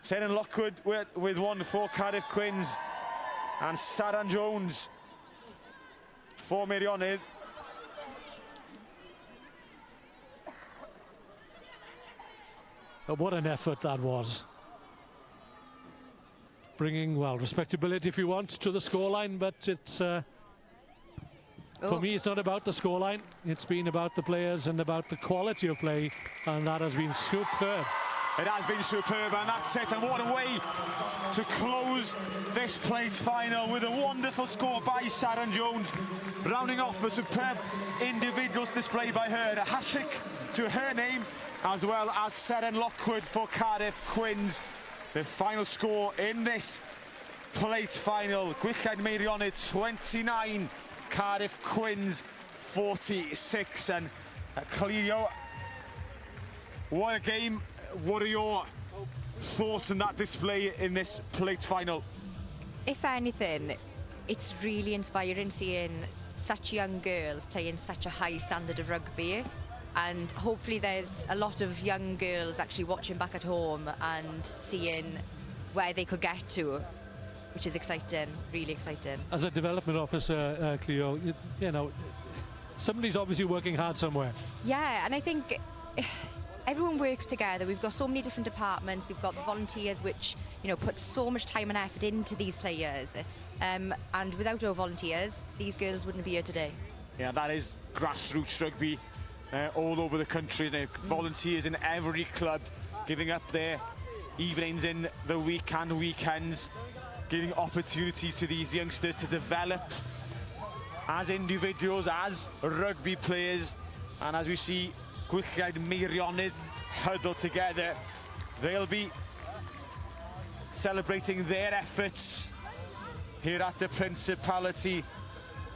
Sarah Lockwood with one for Cardiff Quins, and Sarah Jones for Meirionnydd. What an effort that was. Bringing, well, respectability if you want to the scoreline, but it's for me, it's not about the scoreline. It's been about the players and about the quality of play, and that has been superb. It has been superb, and that's it. And what a way to close this plate final with a wonderful score by Sarah Jones, rounding off a superb individual display by her. A hat-trick to her name, as well as Sarah Lockwood for Cardiff Quins. The final score in this plate final: Gwylliaid Meirionnydd 29, Cardiff Quins 46. And Cleo, what a game. What are your thoughts on that display in this plate final? If anything, it's really inspiring seeing such young girls playing such a high standard of rugby, and hopefully there's a lot of young girls actually watching back at home and seeing where they could get to, which is exciting, really exciting. As a development officer, Cleo, you know, somebody's obviously working hard somewhere. Yeah, and I think everyone works together. We've got so many different departments. We've got the volunteers, which, you know, put so much time and effort into these players. And without our volunteers, these girls wouldn't be here today. Yeah, that is grassroots rugby all over the country. Volunteers in every club, giving up their evenings in the week and weekends, giving opportunities to these youngsters to develop as individuals, as rugby players. And as we see Gwylliaid Meirionnydd huddled together, they'll be celebrating their efforts here at the Principality.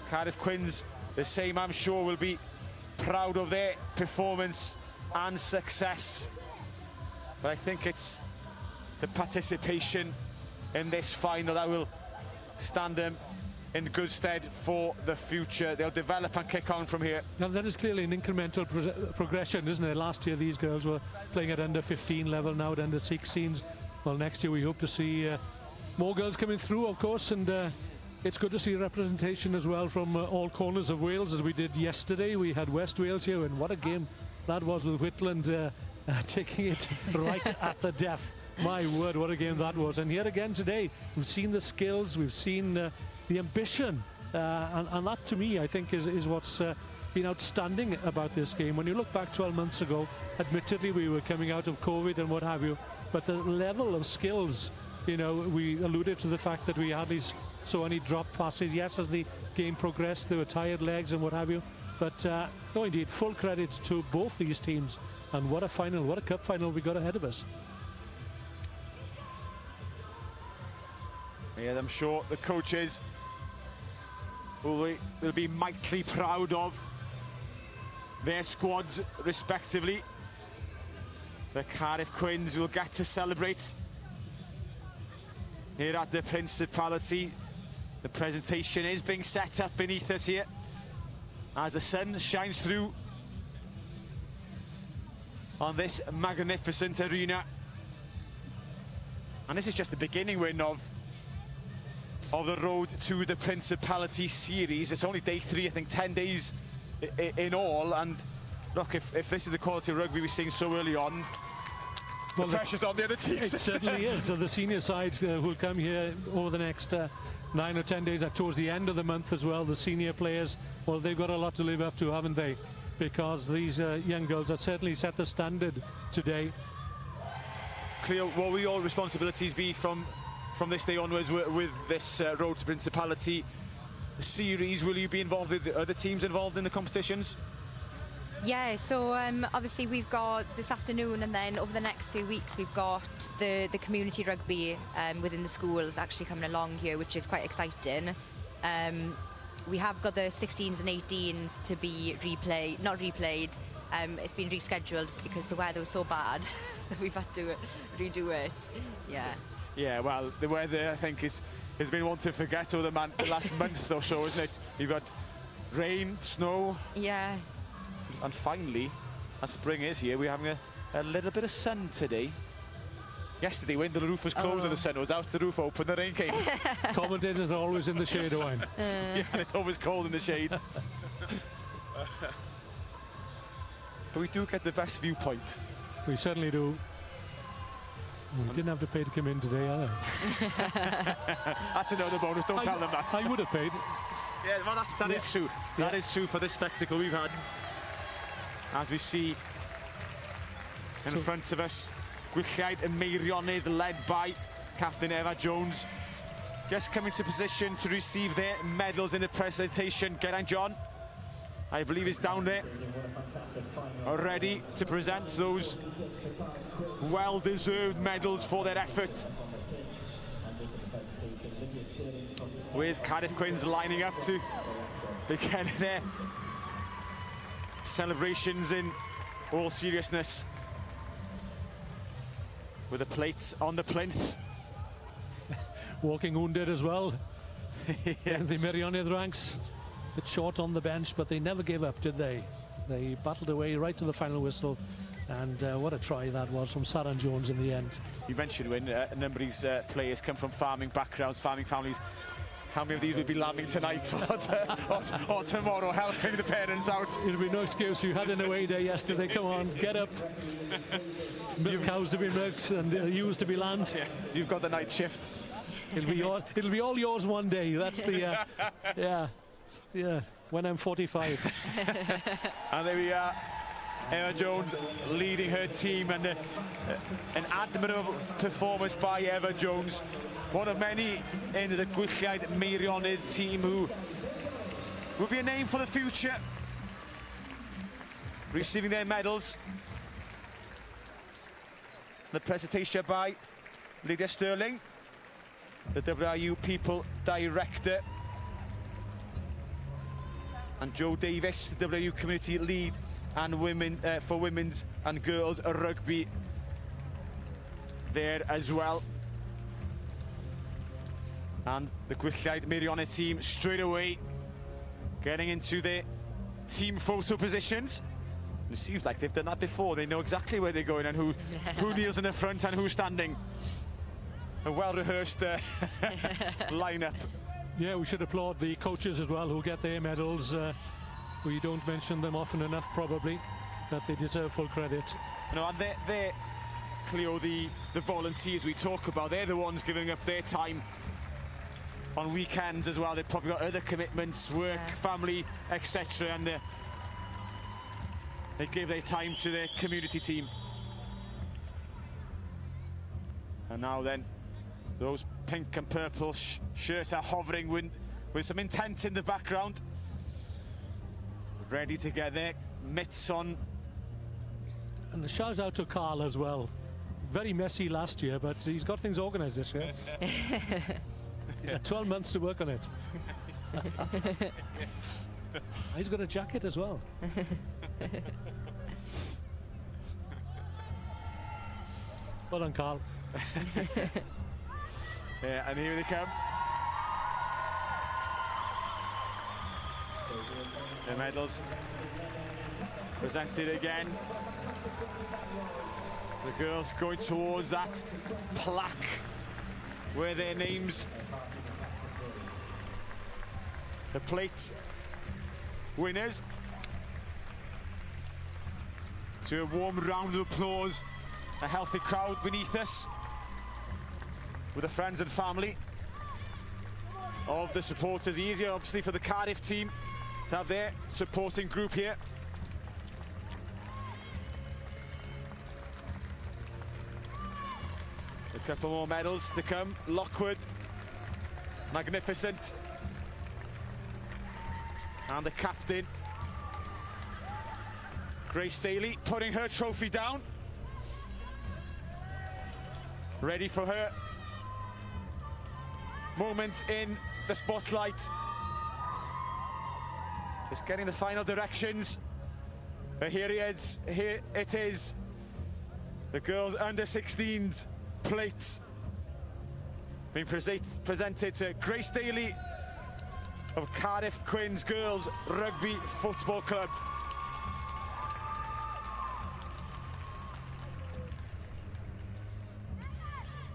Cardiff Quins, the same, I'm sure, will be proud of their performance and success. But I think it's the participation in this final that will stand them in good stead for the future. They'll develop and kick on from here. Now, that is clearly an incremental progression, isn't it? Last year these girls were playing at under 15 level, now at under 16s. Well, next year we hope to see more girls coming through, of course, and it's good to see representation as well from all corners of Wales, as we did yesterday. We had West Wales here, and what a game that was, with Whitland taking it right at the death. My word, what a game that was. And here again today, we've seen the skills, we've seen the ambition, and that to me I think is what's been outstanding about this game. When you look back 12 months ago, admittedly we were coming out of COVID and what have you, but the level of skills, you know, we alluded to the fact that we hardly saw any drop passes. Yes, as the game progressed there were tired legs and what have you, but no, indeed, full credit to both these teams, and what a final, what a cup final we got ahead of us. Yeah, I'm sure the coaches will be mightily proud of their squads respectively. The Cardiff Quins will get to celebrate here at the Principality. The presentation is being set up beneath us here as the sun shines through on this magnificent arena. And this is just the beginning, Wyn, of the road to the Principality series. It's only day 3, I think 10 days in all, and look, if this is the quality of rugby we're seeing so early on, well, the pressure's on the other teams. It certainly is. So the senior side who'll come here over the next 9 or 10 days, towards the end of the month as well, the senior players, well, they've got a lot to live up to, haven't they? Because these young girls have certainly set the standard today. Cleo, what will your responsibilities be from from this day onwards with this Road to Principality series. Will you be involved with other teams involved in the competitions? Yeah, so obviously we've got this afternoon, and then over the next few weeks we've got the community rugby within the schools actually coming along here, which is quite exciting. We have got the 16s and 18s to be not replayed. It's been rescheduled because the weather was so bad that we've had to redo it. Yeah. Yeah, well, the weather, I think, has been one to forget over the last month or so, isn't it? You've got rain, snow. Yeah. And finally, as spring is here, we're having a little bit of sun today. Yesterday, when the roof was closed and the sun was out, the roof open, the rain came. Commentators are always in the shade, Owen. Yeah, and it's always cold in the shade. But we do get the best viewpoint. We certainly do. We didn't have to pay to come in today, either. That's another bonus, don't tell them that. I would have paid. Yeah, well, that is true. That is true for this spectacle we've had. As we see in front of us, Gwylliaid and Meirionnydd, led by Captain Eva Jones, just coming to position to receive their medals in the presentation. Geraint John, I believe, is down there, ready to present those well-deserved medals for their effort. With Cardiff Quins lining up to begin their celebrations in all seriousness, with the plates on the plinth. Walking wounded as well. Yeah. The Meirionnydd ranks, a bit short on the bench, but they never gave up, did they? They battled away right to the final whistle, and what a try that was from Saran Jones in the end. You mentioned when a number of these players come from farming backgrounds, farming families. How many of these would be lambing tonight or tomorrow, helping the parents out? It'll be no excuse. You had an away day yesterday. Come on, get up. Cows to be milked and ewes to be lambed. Yeah, you've got the night shift. It'll be all yours one day. That's the yeah. When I'm 45. And there we are. Eva Jones leading her team, and an admirable performance by Eva Jones. One of many in the Gwylliaid Meirionnydd team who will be a name for the future, receiving their medals. The presentation by Lydia Sterling, the WRU People Director, and Joe Davis, the WRU Community Lead and for women's and girls rugby, there as well. And the Gwylliaid Meirionnydd team straight away getting into their team photo positions. It seems like they've done that before. They know exactly where they're going and who kneels in the front and who's standing. A well-rehearsed lineup. Yeah, we should applaud the coaches as well who get their medals. We don't mention them often enough, probably, but they deserve full credit. No, and they're Cleo, the volunteers we talk about. They're the ones giving up their time on weekends as well. They've probably got other commitments, work, family, etc. And they give their time to their community team. And now then, those pink and purple shirts are hovering with some intent in the background. Ready to get their mitts on. And a shout out to Carl as well. Very messy last year, but he's got things organised this year. He's had 12 months to work on it. He's got a jacket as well. Well done, Carl. Yeah, and here they come. The medals presented again. The girls going towards that plaque where their names, the plate winners, to a warm round of applause, a healthy crowd beneath us, with the friends and family of the supporters. Easier, obviously, for the Cardiff team to have their supporting group here. The Couple more medals to come. Lockwood, magnificent. And the captain, Grace Daly, putting her trophy down. Ready for her moment in the spotlight. Just getting the final directions. But here it is. The girls under 16s plate being presented to Grace Daly of Cardiff Quins Girls Rugby Football Club.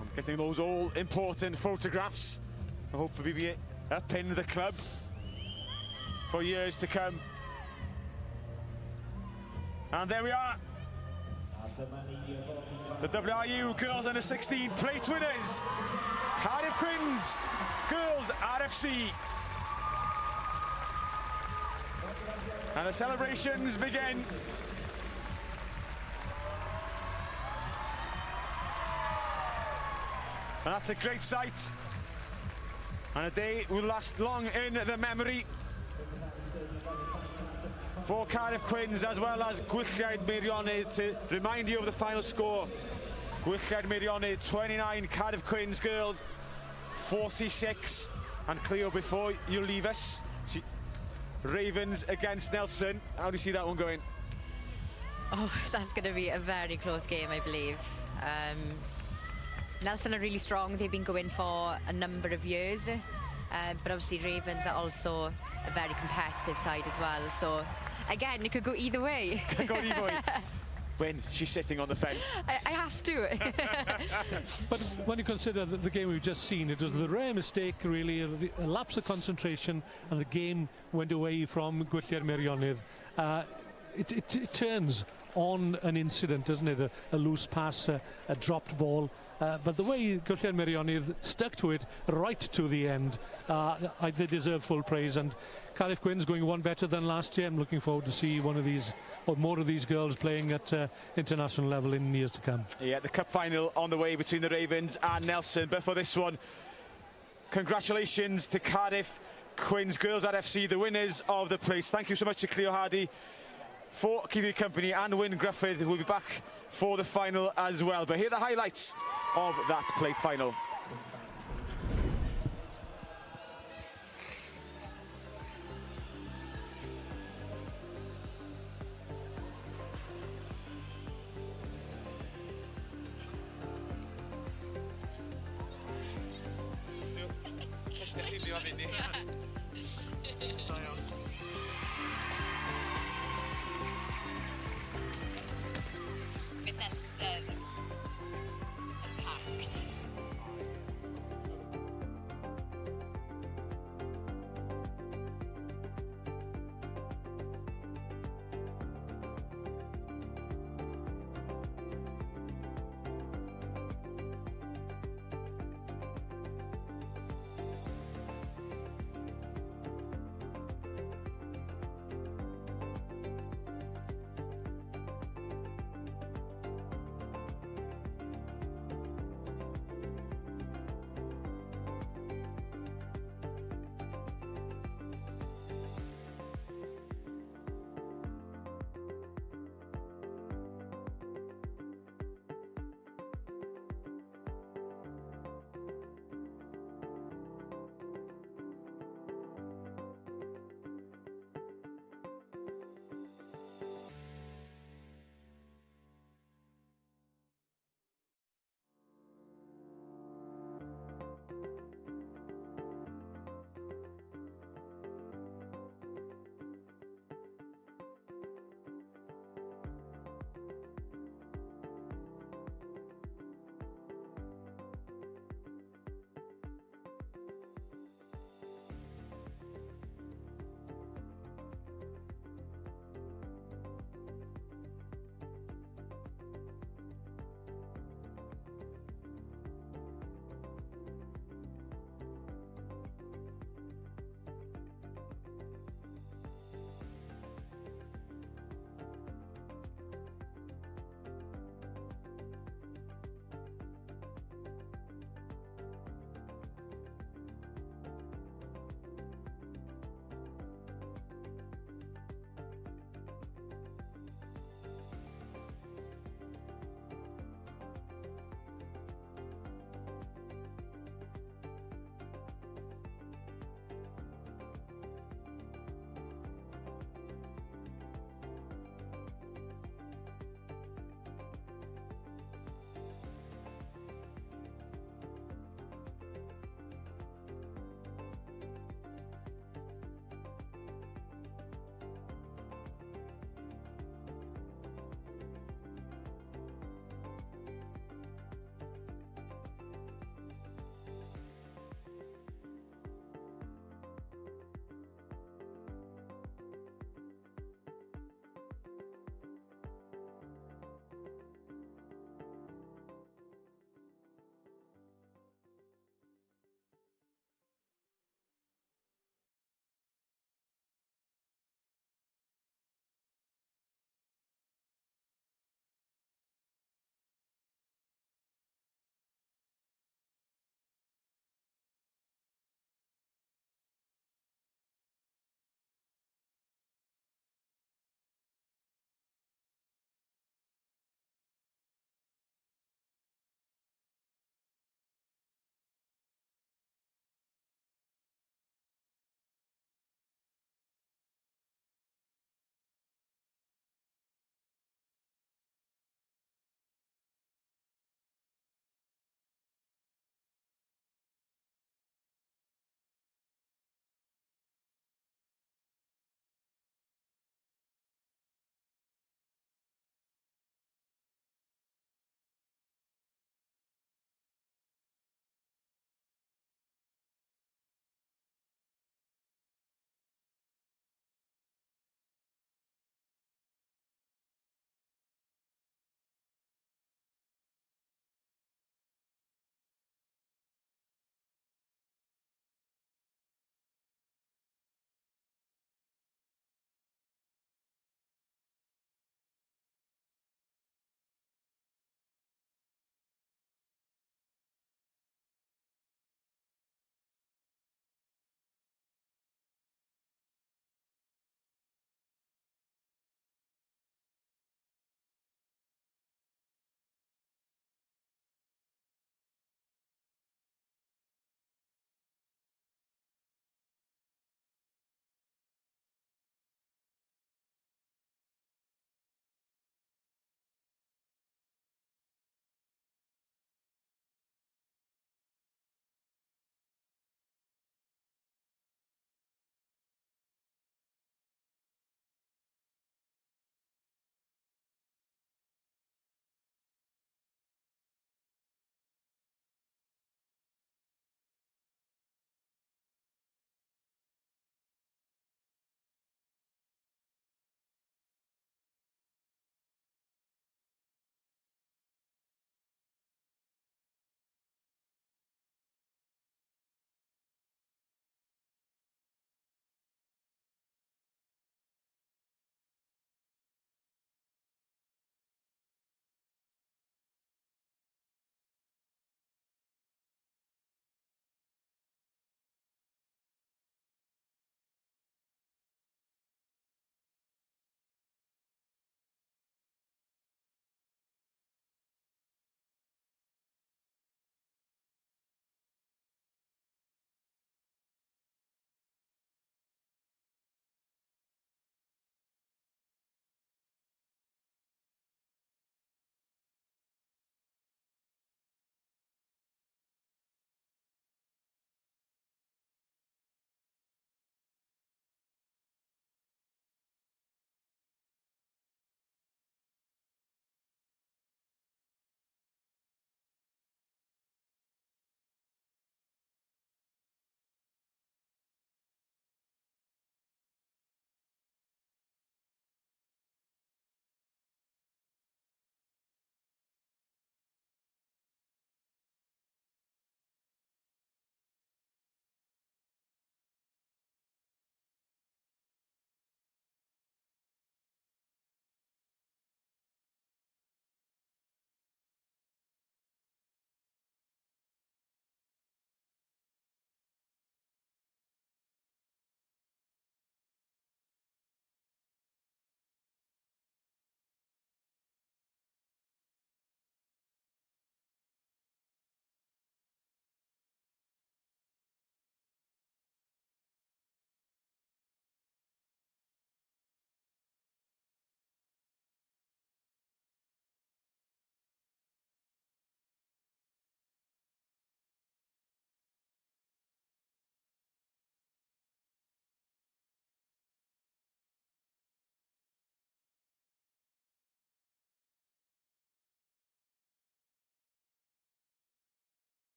I'm getting those all important photographs. I hope to be up in the club for years to come. And there we are. The WRU Girls Under 16 plate winners. Cardiff Quins Girls RFC. And the celebrations begin. And that's a great sight. And a day will last long in the memory for Cardiff Quins as well as Gwylliaid Meirionnydd. To remind you of the final score, Gwylliaid Meirionnydd 29, Cardiff Quins Girls 46. And Cleo, before you leave us, Ravens against Nelson. How do you see that one going? Oh, that's going to be a very close game, I believe. Nelson are really strong. They've been going for a number of years. But obviously Ravens are also a very competitive side as well. So, again, it could go either way. Could go either way. When she's sitting on the fence. I have to. But when you consider the game we've just seen, it was the rare mistake, really, a lapse of concentration, and the game went away from Gwylliaid Meirionnydd. It turns on an incident, doesn't it? A loose pass, a dropped ball. But the way Gwylliaid Meirionnydd stuck to it right to the end, they deserve full praise. And Cardiff Quins going one better than last year. I'm looking forward to see one of these, or more of these girls playing at international level in years to come. Yeah, the cup final on the way between the Ravens and Nelson. But for this one, congratulations to Cardiff Quins Girls RFC, the winners of the place. Thank you so much to Cleo Hardy for keeping company, and Wyn Gruffydd, who will be back for the final as well. But here are the highlights of that plate final.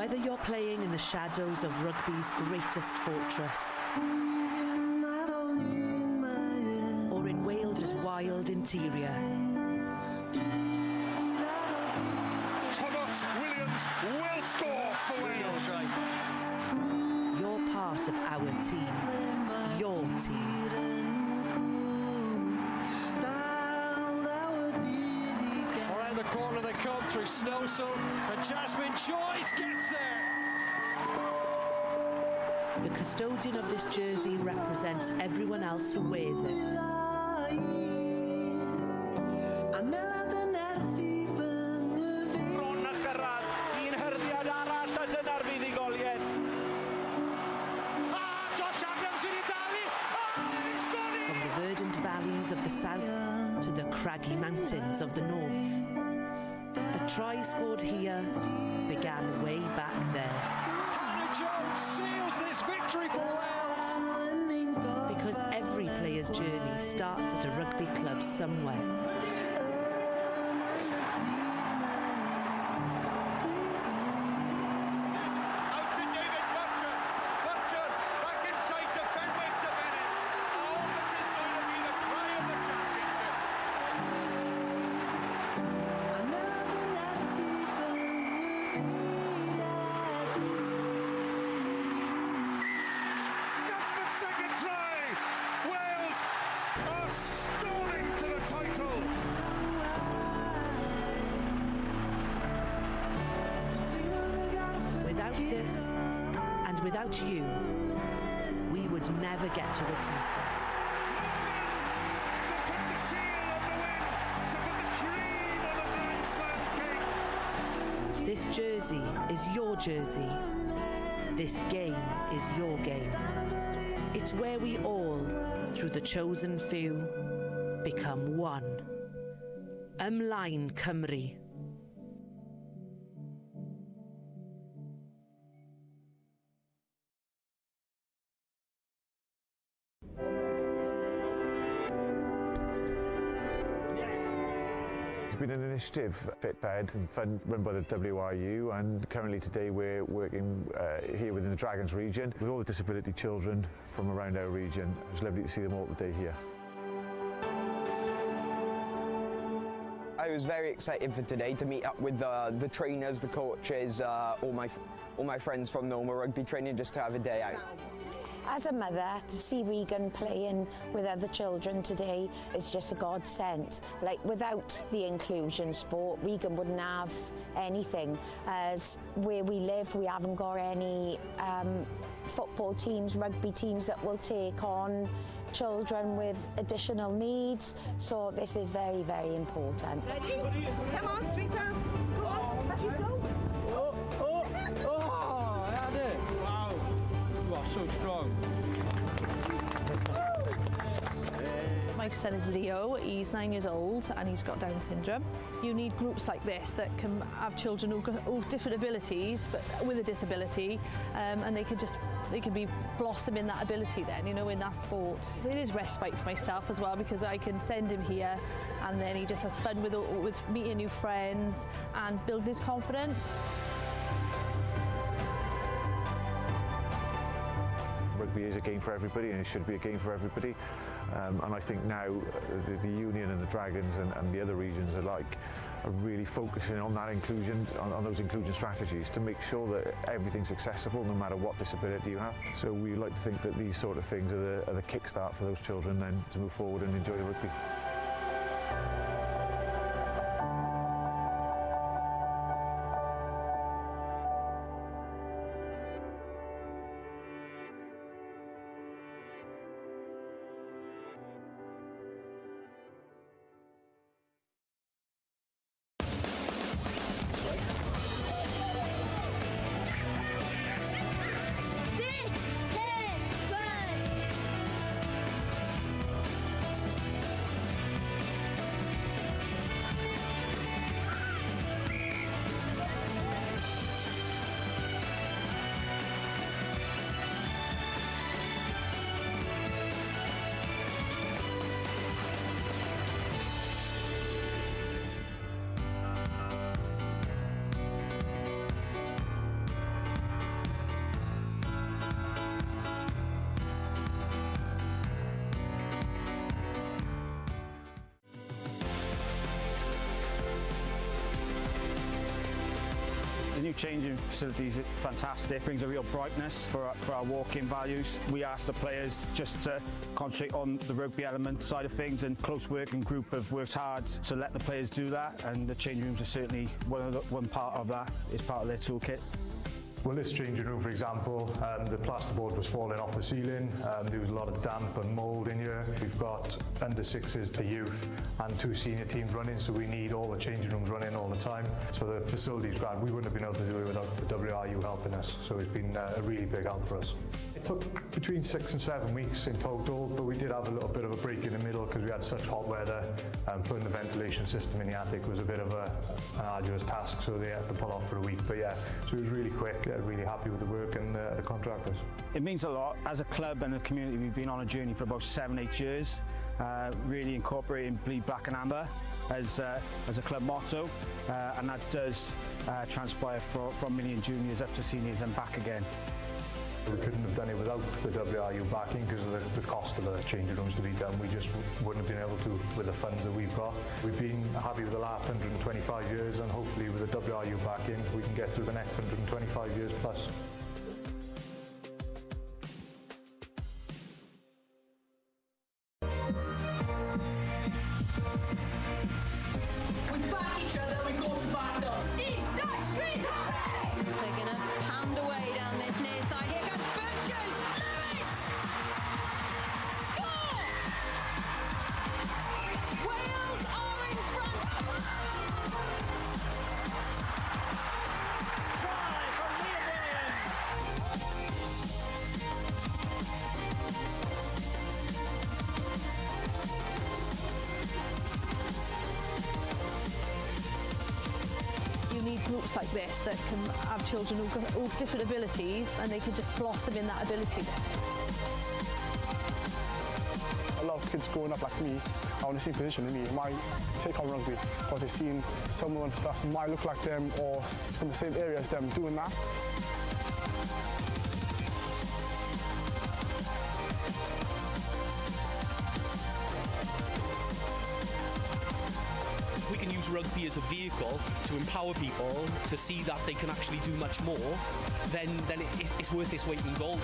Whether you're playing in the shadows of rugby's greatest fortress, or in Wales's wild interior, Thomas Williams will score for Wales. you're part of our team, your team. Around the corner they come through Snowsell, and Jasmine Joyce gets there. The custodian of this jersey represents everyone else who wears it. From the verdant valleys of the south to the craggy mountains of the north, a try scored here began way back there. Hannah Jones seals this victory for Wales. Because every player's journey starts at a rugby club somewhere. Without this, and without you, we would never get to witness this. To put the seal on the win, to put the cream on the Grand Slam cake. This jersey is your jersey. This game is your game. It's where we all, through the chosen few, become one. Ymlaen Cymru. It's been an initiative, fit bed and fun run by the WRU, and currently today we're working here within the Dragons region with all the disability children from around our region. It's lovely to see them all today here. I was very excited for today to meet up with the trainers, the coaches, all my friends from normal rugby training, just to have a day out. As a mother, to see Regan playing with other children today is just a godsend. Like, without the inclusion sport, Regan wouldn't have anything. As where we live, we haven't got any football teams, rugby teams that will take on children with additional needs. So this is very, very important. Ready? Come on, sweetheart. Go on, let you go. I had it. Wow. You are so strong. My son is Leo, he's 9 years old and he's got Down syndrome. You need groups like this that can have children who've got all different abilities but with a disability, and they can be blossoming that ability then, you know, in that sport. It is respite for myself as well, because I can send him here and then he just has fun with meeting new friends and building his confidence. Rugby is a game for everybody, and it should be a game for everybody. And I think now the Union and the Dragons and the other regions alike are really focusing on that inclusion, on those inclusion strategies to make sure that everything's accessible no matter what disability you have. So we like to think that these sort of things are the kickstart for those children then to move forward and enjoy rugby. new changing facilities is fantastic. Brings a real brightness for our walk-in values. We asked the players just to concentrate on the rugby element side of things, and close working group have worked hard to let the players do that, and the change rooms are certainly one part of that. It's part of their toolkit. Well, this changing room, for example, the plasterboard was falling off the ceiling. There was a lot of damp and mould in here. We've got under sixes to youth and 2 senior teams running, so we need all the changing rooms running all the time. So the facility's grand. We wouldn't have been able to do it without the WRU helping us, so it's been a really big help for us. It took between 6 and 7 weeks in total, but we did have a little bit of a break in the middle because we had such hot weather. Putting the ventilation system in the attic was a bit of an arduous task, so they had to pull off for a week. But yeah, so it was really quick. Really happy with the work and the contractors. It means a lot. As a club and a community, we've been on a journey for about 7-8 years, really incorporating bleed black and amber as a club motto, and that does transpire from million juniors up to seniors and back again. We couldn't have done it without the WRU backing because of the cost of the changing rooms to be done. We just wouldn't have been able to with the funds that we've got. We've been happy with the last 125 years, and hopefully with the WRU backing we can get through the next 125 years plus. We back each other, we go to battle. They're going to pound away down this near side. Here goes Burgess. Lewis! Score! Wales are in front. Try from Meirionnydd. You need groups like this that can have children who've got all different abilities, and they can just blossom in that ability. A lot of kids growing up like me are in the same position as me. Might take on rugby because they've seen someone that might look like them or from the same area as them doing that. We can use rugby as a vehicle to empower people to see that they can actually do much more, then it's worth its weight in gold.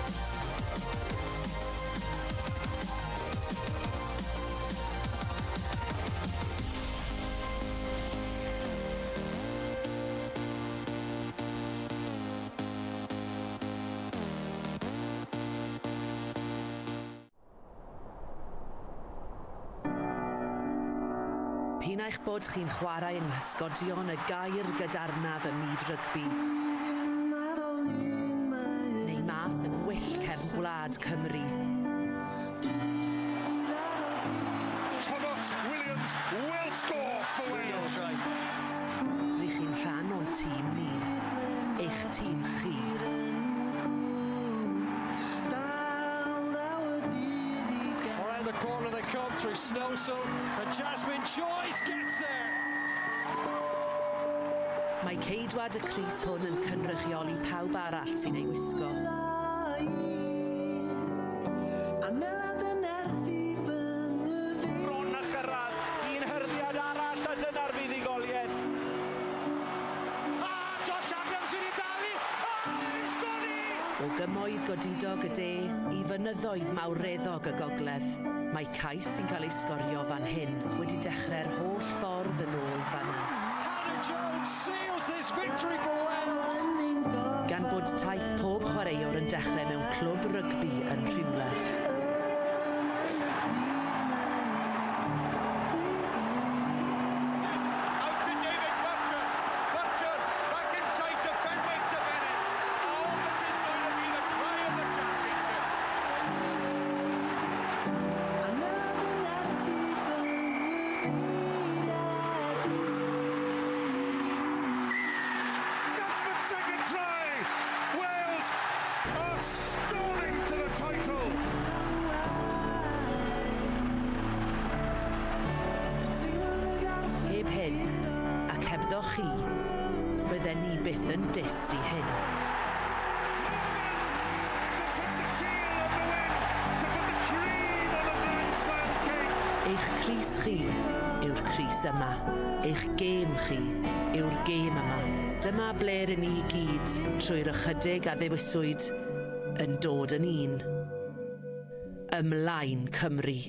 P'un eich bod chi'n chwarae yng nghysgodion y gair gydarnaf y myd rygbi. Neu mas yn wyll cefn gwlad Cymru. Thomas Williams will score for Wales. Rydych chi'n rhan o'n tîm ni, eich tîm chi. Around the corner they come through Snowsell, and Jasmine Joyce gets there. Mae ceidwad y crys hwn yn cynrychioli pawb arall sy'n ei wisgo. Bron a chyrraedd, un hyrddiad arall a dyna'r fuddugoliaeth. Josh Adams wedi dalu, sgori! O gymoedd godidog y de I fynyddoedd mawreddog y gogledd, mae cais sy'n cael ei sgorio fan hyn wedi dechrau'r holl ffordd yn ôl fanna. Hannah Jones seals this victory for Wales. Gan bod taith pob chwaraewr yn dechrau mewn clwb rygbi yn Rhywle. Heb hyn, ac hebddo chi, bydden ni byth yn dyst I hyn. Eich crys chi yw'r crys yma. Eich gêm chi yw'r gêm yma. Dyma ble rydyn ni gyd trwy'r ychydig a ddewiswyd yn dod yn un. Ymlaen Cymru.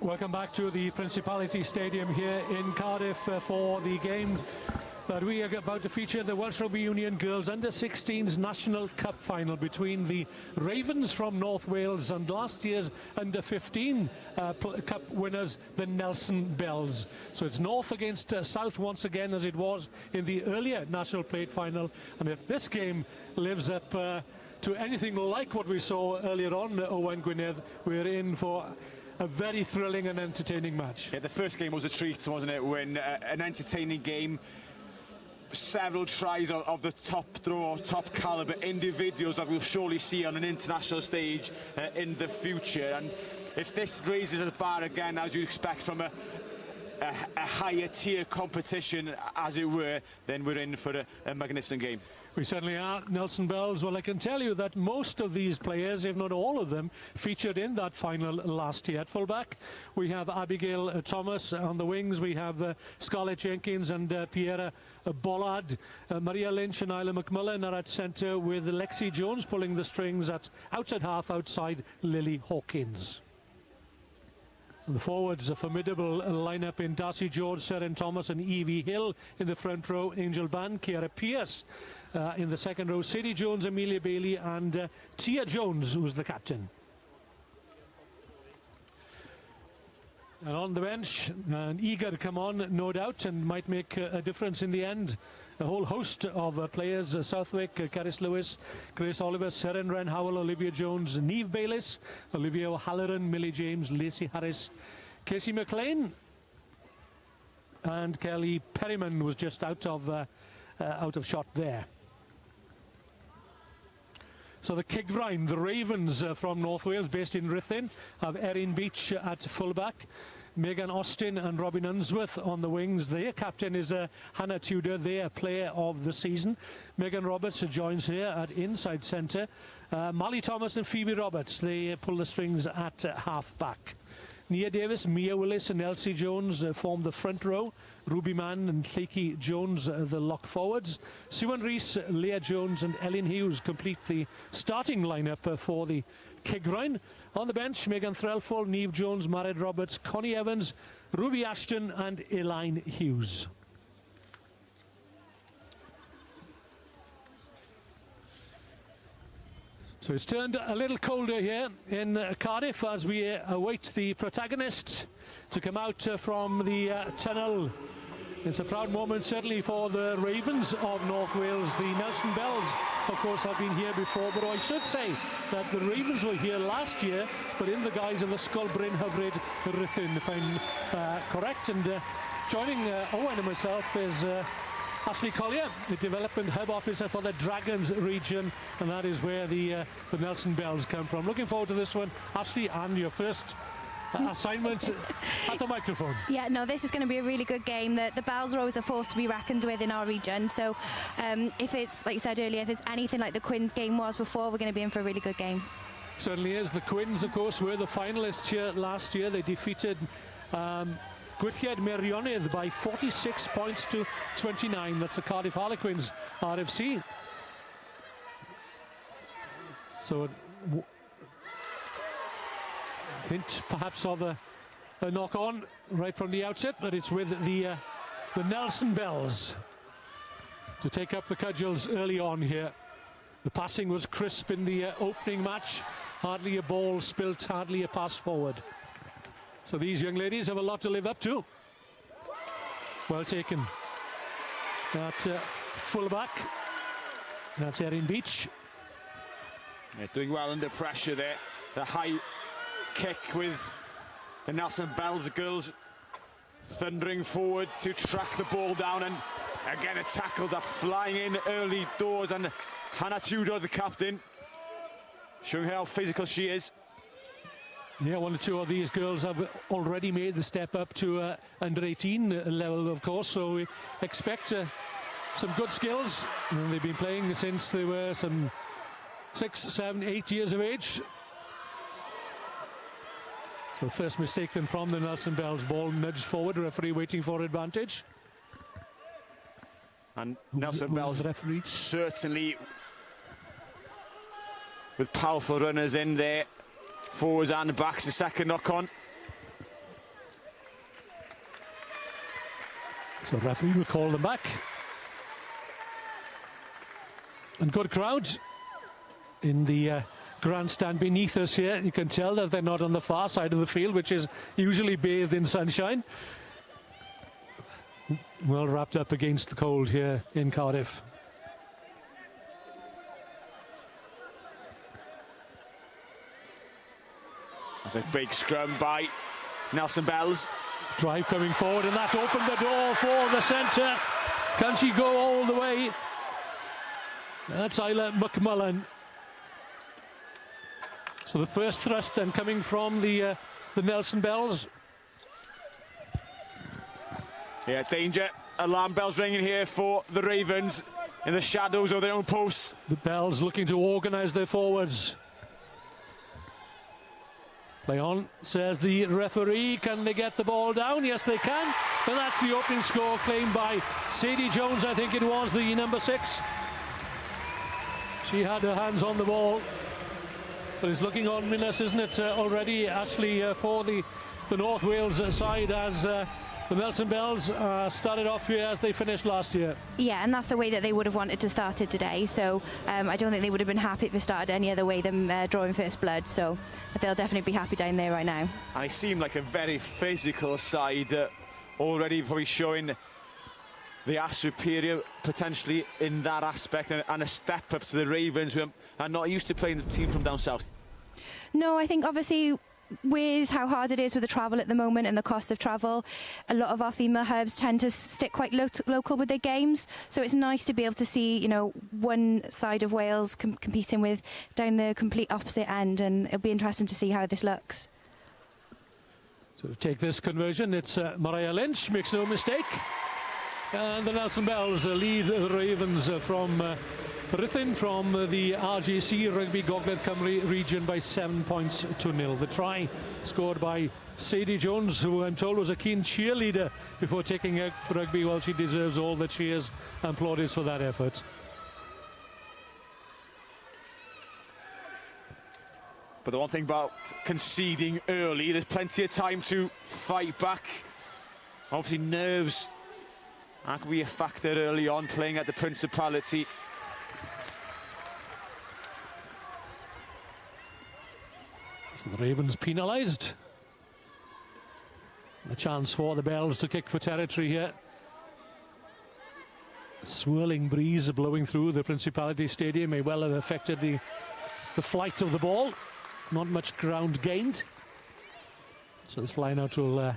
Welcome back to the Principality Stadium here in Cardiff for the game that we are about to feature, the Welsh Rugby Union Girls Under-16s National Cup final between the Ravens from North Wales and last year's Under-15 Cup winners, the Nelson Bells. So it's North against South once again, as it was in the earlier National Plate final. And if this game lives up to anything like what we saw earlier on, Owen Gwynedd, we're in for a very thrilling and entertaining match. Yeah, the first game was a treat, wasn't it? When an entertaining game, several tries of the top draw, top calibre individuals that we'll surely see on an international stage in the future. And if this raises a bar again, as you expect from a higher tier competition, as it were, then we're in for a magnificent game. We certainly are. Nelson Bells, well, I can tell you that most of these players, if not all of them, featured in that final last year. At fullback, we have Abigail Thomas. On the wings, we have Scarlett Jenkins and Pierre Bollard. Maria Lynch and Isla McMullen are at centre, with Lexi Jones pulling the strings at outside half, outside Lily Hawkins. The forwards, a formidable lineup in Darcy George, Seren Thomas and Evie Hill in the front row. Angel Ban, Ciara Pierce in the second row. Sadie Jones, Amelia Bailey and Tia Jones, who's the captain. And on the bench, an eager to come on, no doubt, and might make a difference in the end. A whole host of players: Southwick, Caris Lewis, Grace Oliver, Seren Wren Howell, Olivia Jones, Neve Bayliss, Olivia O'Halloran, Millie James, Lacey Harris, Casey McLean, and Kelly Perryman was just out of shot there. So the Cigfrain, the Ravens from North Wales, based in Ruthin, have Erin Beach at fullback, Megan Austin and Robin Unsworth on the wings. Their captain is Hannah Tudor, their player of the season. Megan Roberts joins here at inside centre. Molly Thomas and Phoebe Roberts, they pull the strings at half back. Nia Davis, Mia Willis and Elsie Jones form the front row. Ruby Mann and Lleiki Jones the lock forwards. Siwan Rees, Leah Jones and Ellen Hughes complete the starting lineup for the Cigrain. On the bench, Megan Threlfall, Niamh Jones, Mared Roberts, Connie Evans, Ruby Ashton and Elaine Hughes. So it's turned a little colder here in Cardiff as we await the protagonists to come out from the tunnel. It's a proud moment certainly for the Ravens of North Wales. The Nelson Bells, of course, have been here before, but I should say that the Ravens were here last year, but in the guise of the Ysgol Bryn Hyfryd Rhuthun, if I'm correct. And joining Owen and myself is Ashley Collier, the Development Hub Officer for the Dragons region, and that is where the Nelson Bells come from. Looking forward to this one, Ashley, and your first assignment at the microphone. Yeah, no, this is going to be a really good game. The Bells are always a force to be reckoned with in our region, so if it's, like you said earlier, if it's anything like the Quins game was before, we're going to be in for a really good game. Certainly is. The Quins, of course, were the finalists here last year. They defeated Gwylliaid Meirionnydd by 46 points to 29. That's the Cardiff Harlequins RFC. So hint perhaps of a knock-on right from the outset, but it's with the Nelson Bells to take up the cudgels early on here. The passing was crisp in the opening match. Hardly a ball spilt, hardly a pass forward. So these young ladies have a lot to live up to. Well taken. That full-back. That's Erin Beach. Yeah, doing well under pressure there. The high kick with the Nelson Bells girls thundering forward to track the ball down, and again the tackles are flying in early doors, and Hannah Tudor, the captain, showing how physical she is. Yeah, one or two of these girls have already made the step up to under 18 level, of course, so we expect some good skills. And they've been playing since they were some 6, 7, 8 years of age. So first mistake then from the Nelson Bells. Ball nudged forward, referee waiting for advantage. And Nelson Bells certainly with powerful runners in there, forwards and backs. The second knock-on. So referee will call them back. And good crowd in the grandstand beneath us here. You can tell that they're not on the far side of the field, which is usually bathed in sunshine. Well wrapped up against the cold here in Cardiff. That's a big scrum by Nelson Bells. Drive coming forward, and that opened the door for the centre. Can she go all the way? That's Isla McMullen. So the first thrust then coming from the Nelson Bells. Yeah, danger. Alarm bells ringing here for the Ravens in the shadows of their own posts. The Bells looking to organise their forwards. Play on, says the referee. Can they get the ball down? Yes, they can. And that's the opening score claimed by Sadie Jones, I think it was, the number 6. She had her hands on the ball. But it's looking ominous, isn't it, already, Ashley, for the North Wales side, as the Nelson Bells started off here as they finished last year. Yeah, and that's the way that they would have wanted to start it today. So I don't think they would have been happy if they started any other way than drawing first blood. So they'll definitely be happy down there right now. And they seem like a very physical side, already probably showing they are superior potentially in that aspect, and a step up to the Ravens, who are not used to playing the team from down south. No, I think obviously with how hard it is with the travel at the moment and the cost of travel, a lot of our female hubs tend to stick quite local with their games. So it's nice to be able to see, you know, one side of Wales competing with down the complete opposite end, and it'll be interesting to see how this looks. So to take this conversion, it's Mariah Lynch, makes no mistake. And the Nelson Bells lead the Ravens from Ruthin from the RGC Rugby Gogledd Cymru region by 7 points to 0. The try scored by Sadie Jones, who I'm told was a keen cheerleader before taking out rugby. Well, she deserves all the cheers and plaudits for that effort. But the one thing about conceding early, there's plenty of time to fight back. Obviously nerves that can be a factor early on, playing at the Principality. So the Ravens penalised. A chance for the Bells to kick for territory here. A swirling breeze blowing through the Principality Stadium may well have affected the flight of the ball. Not much ground gained. So this line-out will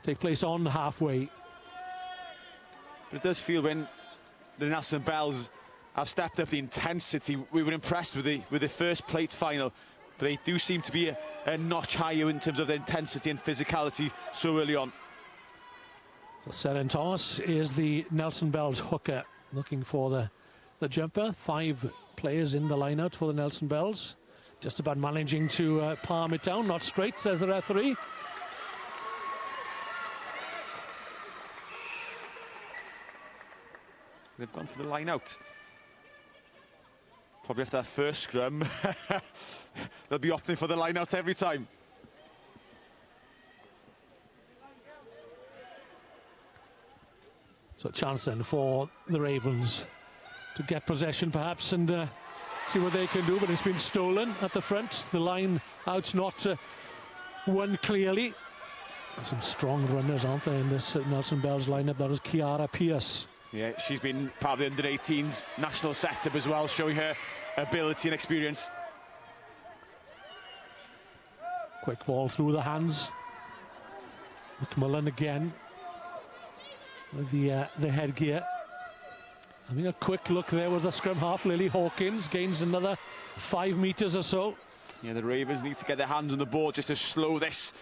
take place on halfway. But it does feel when the Nelson Bells have stepped up the intensity. We were impressed with the first plate final, but they do seem to be a notch higher in terms of their intensity and physicality so early on. So Seren Thomas is the Nelson Bells hooker, looking for the jumper. 5 players in the line-out for the Nelson Bells. Just about managing to palm it down. Not straight, says the referee. They've gone for the line-out. Probably after that first scrum, they'll be opting for the line-out every time. So a chance then for the Ravens to get possession perhaps and see what they can do, but it's been stolen at the front. The line out's not won clearly. There's some strong runners, aren't there, in this Nelson Bells lineup? That was Kiara Pierce. Yeah, she's been part of the under-18s national setup as well, showing her ability and experience. Quick ball through the hands. McMullen again with the headgear. Having a quick look, there was a scrum half. Lily Hawkins gains another 5 metres or so. Yeah, the Ravens need to get their hands on the ball just to slow this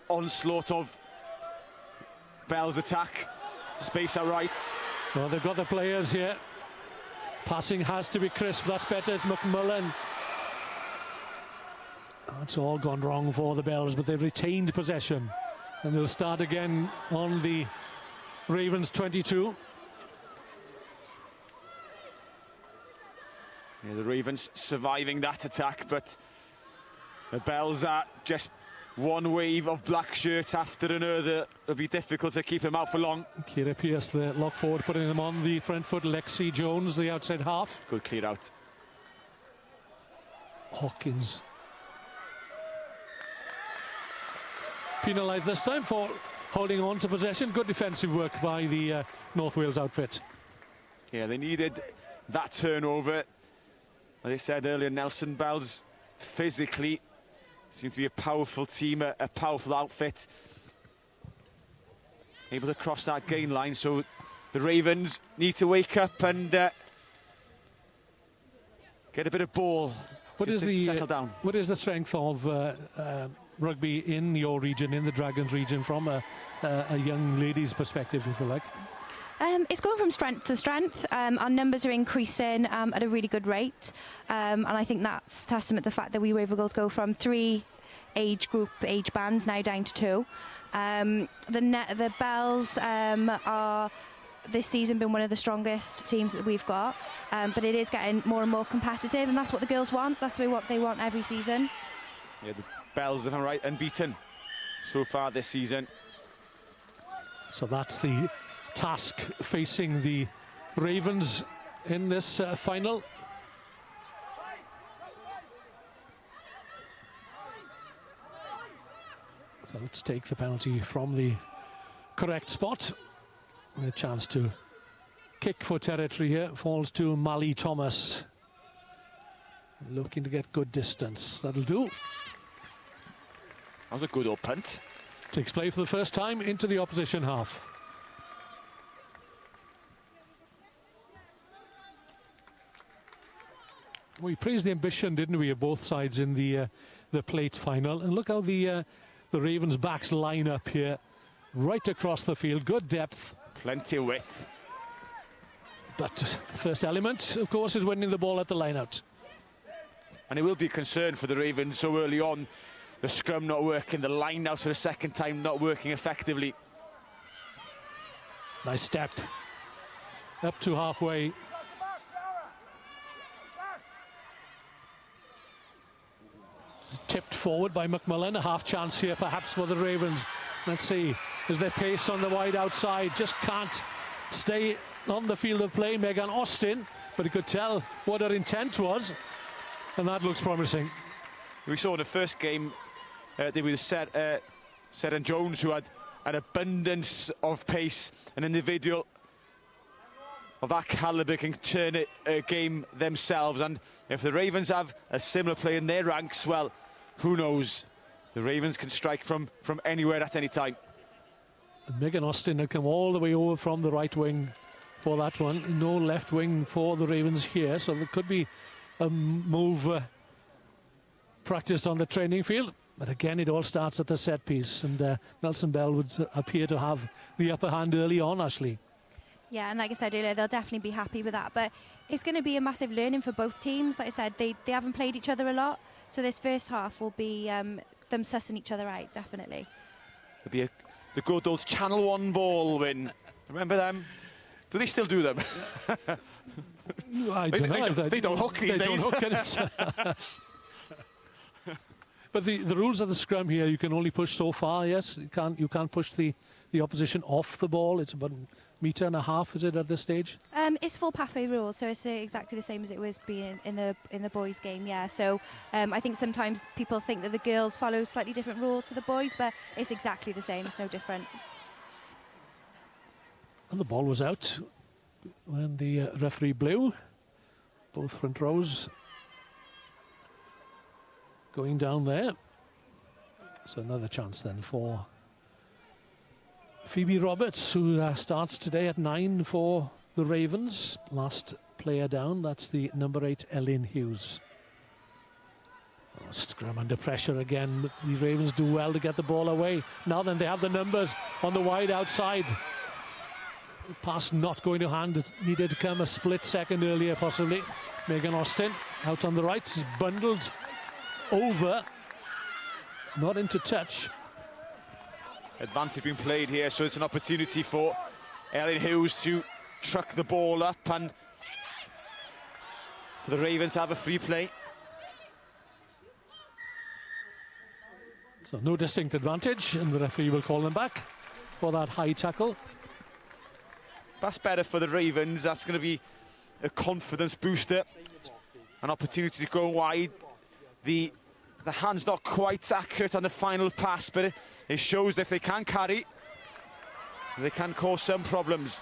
onslaught of Bells' attack. Space out right. Well, they've got the players here. Passing has to be crisp. That's better. It's McMullen. That's all gone wrong for the Bells, but they've retained possession. And they'll start again on the Ravens 22. Yeah, the Ravens surviving that attack, but the Bells are just one wave of black shirts after another. It'll be difficult to keep them out for long. Kira Pierce, the lock forward, putting them on the front foot. Lexi Jones, the outside half. Good clear out. Hawkins. Penalised this time for holding on to possession. Good defensive work by the North Wales outfit. Yeah, they needed that turnover. As I said earlier, Nelson Bells physically seems to be a powerful team, a powerful outfit. Able to cross that gain line, so the Ravens need to wake up and get a bit of ball. Settle down. What is the strength of rugby in your region, in the Dragons region, from a young lady's perspective, if you like? It's going from strength to strength. Our numbers are increasing at a really good rate, and I think that's testament to the fact that we were able to go from 3 age bands now down to 2. The Bells are this season been one of the strongest teams that we've got, but it is getting more and more competitive, and that's what the girls want. That's what they want every season. Yeah, the Bells, if I'm right, unbeaten so far this season. So that's the task facing the Ravens in this final. So let's take the penalty from the correct spot. And a chance to kick for territory here falls to Mally Thomas. Looking to get good distance. That'll do. That was a good old punt. Takes play for the first time into the opposition half. We praised the ambition, didn't we, of both sides in the plate final. And look how the Ravens' backs line up here, right across the field. Good depth. Plenty of width. But the first element, of course, is winning the ball at the line-out. And it will be a concern for the Ravens so early on. The scrum not working, the line-out for the second time not working effectively. Nice step. Up to halfway. Tipped forward by McMullen. A half chance here perhaps for the Ravens. Let's see. Is there pace on the wide outside? Just can't stay on the field of play. Megan Austin, but you could tell what her intent was, and that looks promising. We saw in the first game there was Seth and Jones, who had an abundance of pace. An individual of that calibre can turn a game themselves, and if the Ravens have a similar play in their ranks, well, who knows? The Ravens can strike from anywhere at any time. And Megan Austin had come all the way over from the right wing for that one. No left wing for the Ravens here, so there could be a move practiced on the training field. But again, it all starts at the set piece, and Nelson Bell would appear to have the upper hand early on, Ashley. Yeah, and like I said earlier, they'll definitely be happy with that. But it's going to be a massive learning for both teams. Like I said, they haven't played each other a lot, so this first half will be them sussing each other out, definitely. It'll be the good old Channel 1 ball win. Remember them? Do they still do them? I don't know. They don't hook these days. Don't hook But the rules of the scrum here, you can only push so far, yes? You can't push the opposition off the ball. It's about 1.5 meters, is it, at this stage? It's full pathway rules, so it's exactly the same as it was being in the boys' game, yeah. So I think sometimes people think that the girls follow slightly different rules to the boys, but it's exactly the same, it's no different. And the ball was out when the referee blew. Both front rows going down there. So another chance then for Phoebe Roberts, who starts today at 9 for the Ravens. Last player down, that's the number 8, Ellen Hughes. Scrum under pressure again. The Ravens do well to get the ball away. Now then, they have the numbers on the wide outside. Pass not going to hand. It needed to come a split second earlier, possibly. Megan Austin out on the right is bundled over, not into touch. Advantage being played here, so it's an opportunity for Ellen Hughes to truck the ball up and for the Ravens to have a free play. So no distinct advantage, and the referee will call them back for that high tackle. That's better for the Ravens. That's going to be a confidence booster. An opportunity to go wide. The hand's not quite accurate on the final pass, but it shows that if they can carry, they can cause some problems.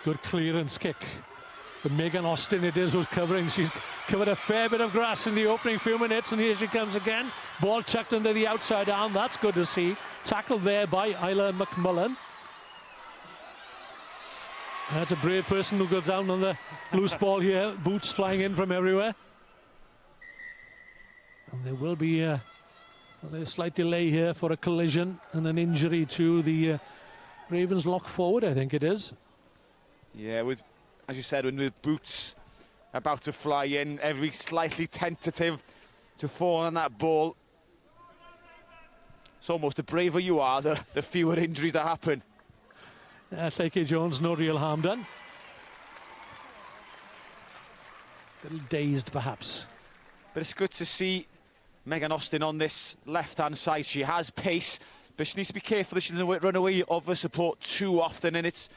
Good clearance kick. But Megan Austin it is who's covering. She's covered a fair bit of grass in the opening few minutes, and here she comes again. Ball tucked under the outside arm. That's good to see. Tackled there by Isla McMullen. That's a brave person who goes down on the loose ball here. Boots flying in from everywhere. And there will be a slight delay here for a collision and an injury to the Ravens lock forward, I think it is. Yeah, as you said, when the boots about to fly in, every slightly tentative to fall on that ball. It's almost the braver you are, the fewer injuries that happen. Llake Jones, no real harm done. A little dazed, perhaps. But it's good to see Megan Austin on this left-hand side. She has pace, but she needs to be careful that she doesn't run away of her support too often. And it's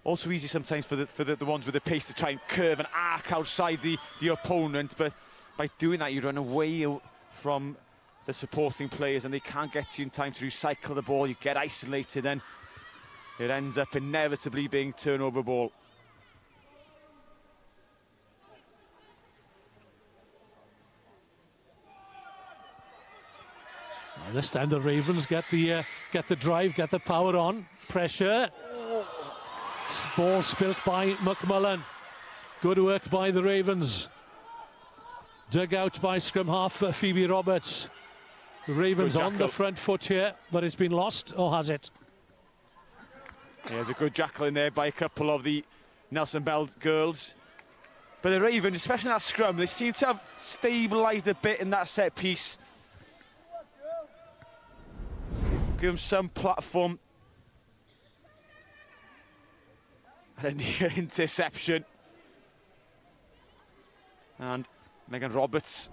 also easy sometimes for the ones with the pace to try and curve and arc outside the opponent. But by doing that, you run away from the supporting players, and they can't get to you in time to recycle the ball. You get isolated, and it ends up inevitably being turnover ball. This time the Ravens get the drive, get the power on, pressure. Ball spilt by McMullen. Good work by the Ravens. Dug out by scrum half Phoebe Roberts. The Ravens on the front foot here, but it's been lost, or has it? There's a good jackal in there by a couple of the Nelson Bell girls. But the Ravens, especially in that scrum, they seem to have stabilised a bit in that set piece. Give them some platform. And a near interception. And Megan Roberts.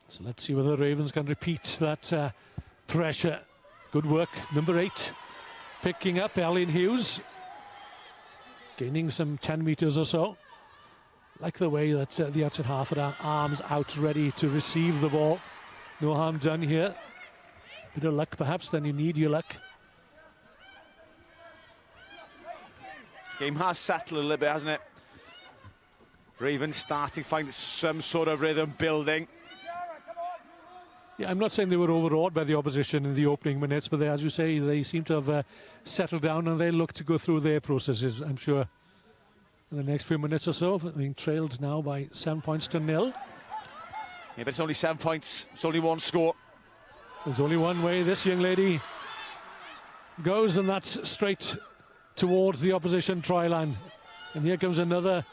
So let's see whether the Ravens can repeat that pressure. Good work, number 8. Picking up Ellen Hughes. Gaining some 10 metres or so. Like the way that the outside half of her arms out ready to receive the ball. No harm done here. Bit of luck perhaps, then you need your luck. Game has settled a little bit, hasn't it? Ravens starting to find some sort of rhythm building. Yeah, I'm not saying they were overawed by the opposition in the opening minutes, but they, as you say, they seem to have settled down and they look to go through their processes, I'm sure, in the next few minutes or so. Being trailed now by 7 points to 0. Yeah, but it's only 7 points. It's only one score. There's only one way this young lady goes, and that's straight towards the opposition try line. And here comes another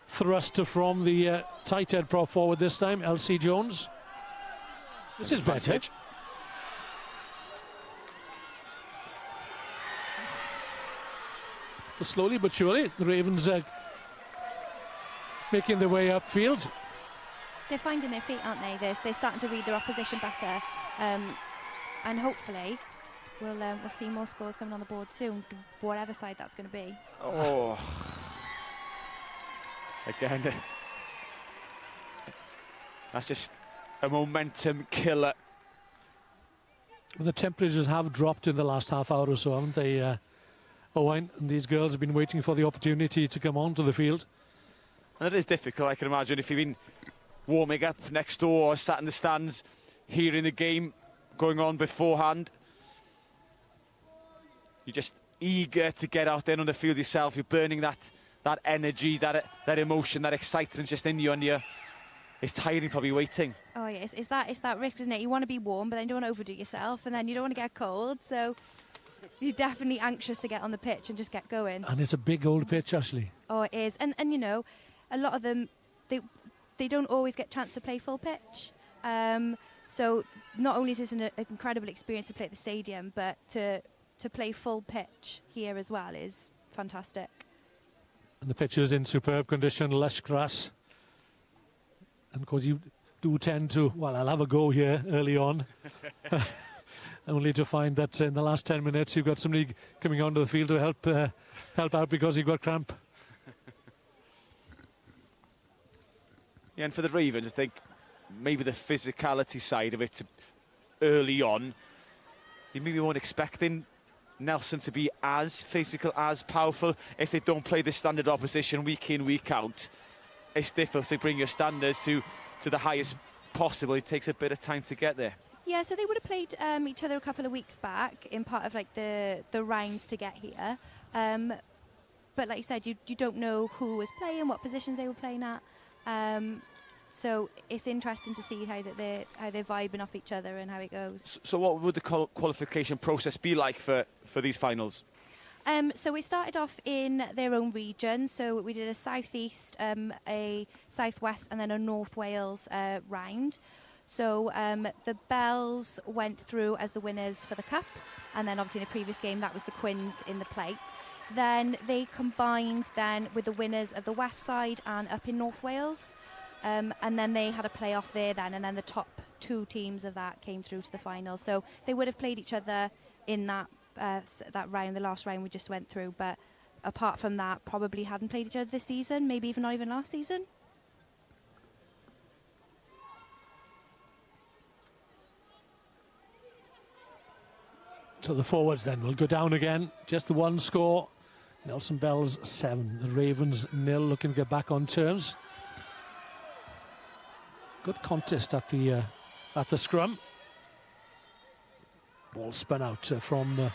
thruster from the tight head prop forward this time, Elsie Jones. This is better. So slowly but surely, the Ravens are making their way upfield. They're finding their feet, aren't they? They're starting to read their opposition better, and hopefully we'll see more scores coming on the board soon, whatever side that's going to be. Oh, again, that's just a momentum killer. Well, the temperatures have dropped in the last half hour or so, haven't they, Owain? And these girls have been waiting for the opportunity to come onto the field. And it is difficult, I can imagine, if you've been warming up next door or sat in the stands, hearing the game going on beforehand. You're just eager to get out there on the field yourself. You're burning that energy, that emotion, that excitement just in you, and it's tiring probably waiting. Oh yeah, it's that risk, isn't it? You want to be warm, but then you don't want to overdo yourself, and then you don't want to get cold, so you're definitely anxious to get on the pitch and just get going. And it's a big old pitch, Ashley. Oh, it is. And you know, a lot of them, they don't always get a chance to play full pitch. So not only is this an incredible experience to play at the stadium, but to play full pitch here as well is fantastic. And the pitch is in superb condition, lush grass. And of course you do tend to, well, I'll have a go here early on. Only to find that in the last 10 minutes you've got somebody coming onto the field to help out because you've got cramp. Yeah, and for the Ravens, I think maybe the physicality side of it early on, you maybe weren't expecting Nelson to be as physical, as powerful. If they don't play the standard opposition week in, week out, it's difficult to bring your standards to the highest possible. It takes a bit of time to get there. Yeah, so they would have played each other a couple of weeks back in part of like the rounds to get here. But like you said, you don't know who was playing, what positions they were playing at. So it's interesting to see how they're vibing off each other and how it goes. So what would the qualification process be like for these finals? So we started off in their own region. So we did a southeast, a southwest, and then a North Wales round. So the Bells went through as the winners for the Cup, and then obviously in the previous game that was the Quins in the plate. Then they combined then with the winners of the west side and up in North Wales. And then they had a play-off there then, and then the top 2 teams of that came through to the final. So they would have played each other in that round, the last round we just went through. But apart from that, probably hadn't played each other this season, maybe even not even last season. So the forwards then will go down again. Just the one score. Nelson Bell's 7. The Ravens 0, looking to get back on terms. Good contest at the scrum. Ball spun out from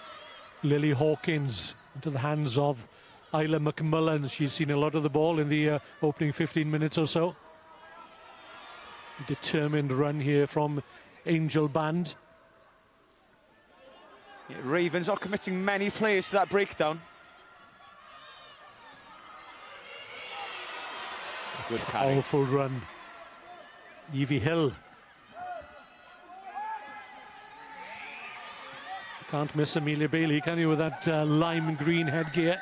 Lily Hawkins into the hands of Isla McMullen. She's seen a lot of the ball in the opening 15 minutes or so. Determined run here from Angel Band. Yeah, Ravens are committing many players to that breakdown. Good carry. Powerful run. Evie Hill. Can't miss Amelia Bailey, can you, with that lime green headgear?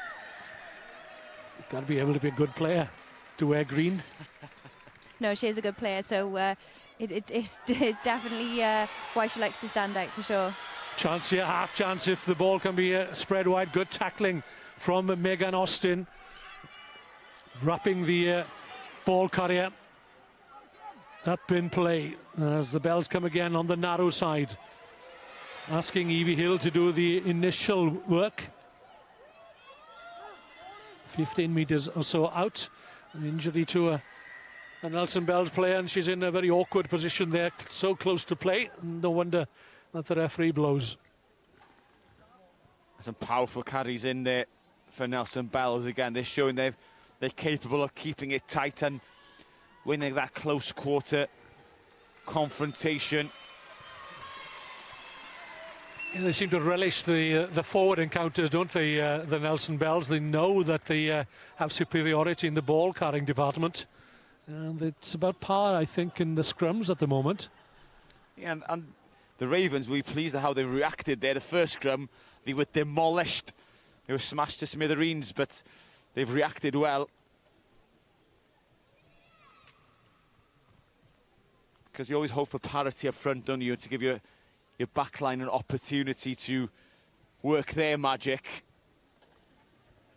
You've got to be able to be a good player to wear green. No, she is a good player, so it's definitely why she likes to stand out, for sure. Chance here, half chance if the ball can be spread wide. Good tackling from Megan Austin. Wrapping the ball carrier up in play as the bells come again on the narrow side. Asking Evie Hill to do the initial work. 15 metres or so out. An injury to a Nelson Bells player, and she's in a very awkward position there, so close to play. No wonder that the referee blows. Some powerful carries in there for Nelson Bells again. They're showing they're capable of keeping it tight and winning that close quarter confrontation. Yeah, they seem to relish the forward encounters, don't they, the Nelson Bells? They know that they have superiority in the ball-carrying department. And it's about par, I think, in the scrums at the moment. Yeah, and the Ravens, we were pleased at how they reacted there. The first scrum, they were demolished. They were smashed to smithereens, but they've reacted well. Because you always hope for parity up front, don't you, to give your backline an opportunity to work their magic.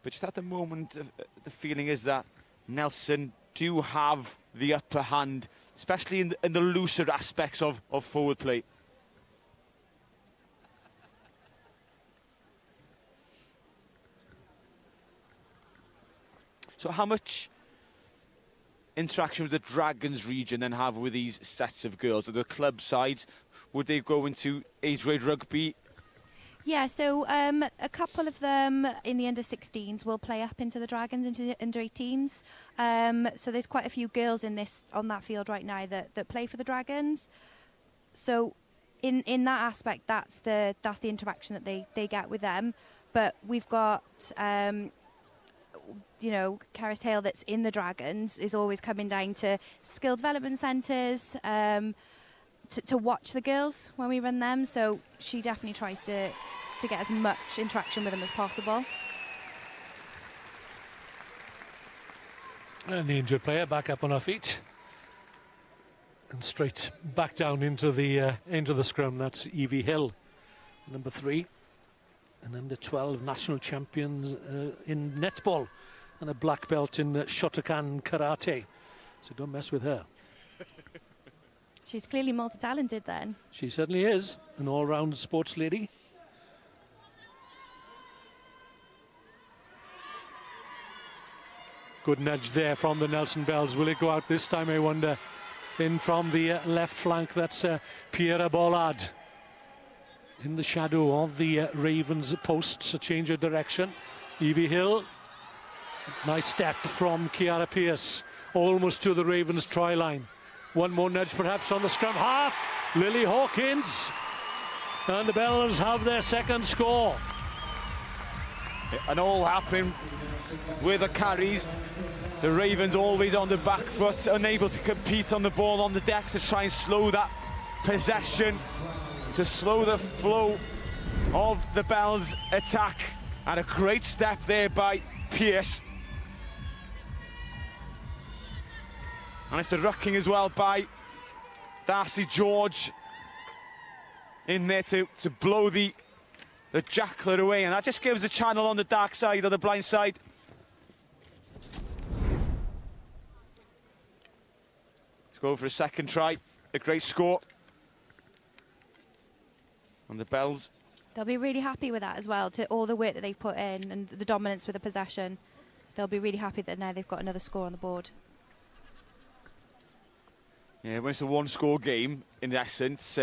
But just at the moment, the feeling is that Nelson do have the upper hand, especially in the looser aspects of forward play. So how much interaction with the Dragons region then have with these sets of girls? Are the club sides, would they go into age grade rugby? Yeah, so a couple of them in the under-16s will play up into the Dragons, into the under-18s. So there's quite a few girls on that field right now that play for the Dragons. So in that aspect, that's the interaction that they get with them. But we've got Caris Hale that's in the Dragons is always coming down to skill development centres to watch the girls when we run them. So she definitely tries to get as much interaction with them as possible. And the injured player back up on her feet and straight back down into the scrum. That's Evie Hill, number 3, and under 12 national champions in netball and a black belt in Shotokan karate. So don't mess with her. She's clearly multi-talented then. She certainly is, an all-round sports lady. Good nudge there from the Nelson Bells. Will it go out this time, I wonder? In from the left flank, that's Piera Bollard. In the shadow of the Ravens posts, a change of direction. Evie Hill. Nice step from Kiara Pierce, almost to the Ravens try line. One more nudge perhaps on the scrum half. Lily Hawkins. And the Bells have their second score. And all happening with the carries. The Ravens always on the back foot, unable to compete on the ball on the deck to try and slow that possession, to slow the flow of the Bells attack. And a great step there by Pierce. And it's the rucking as well by Darcy George in there to blow the jackler away, and that just gives a channel on the dark side or the blind side. Let's go for a second try. A great score. And the Bells. They'll be really happy with that as well, to all the work that they've put in and the dominance with the possession. They'll be really happy that now they've got another score on the board. Yeah, when it's a one-score game, in essence,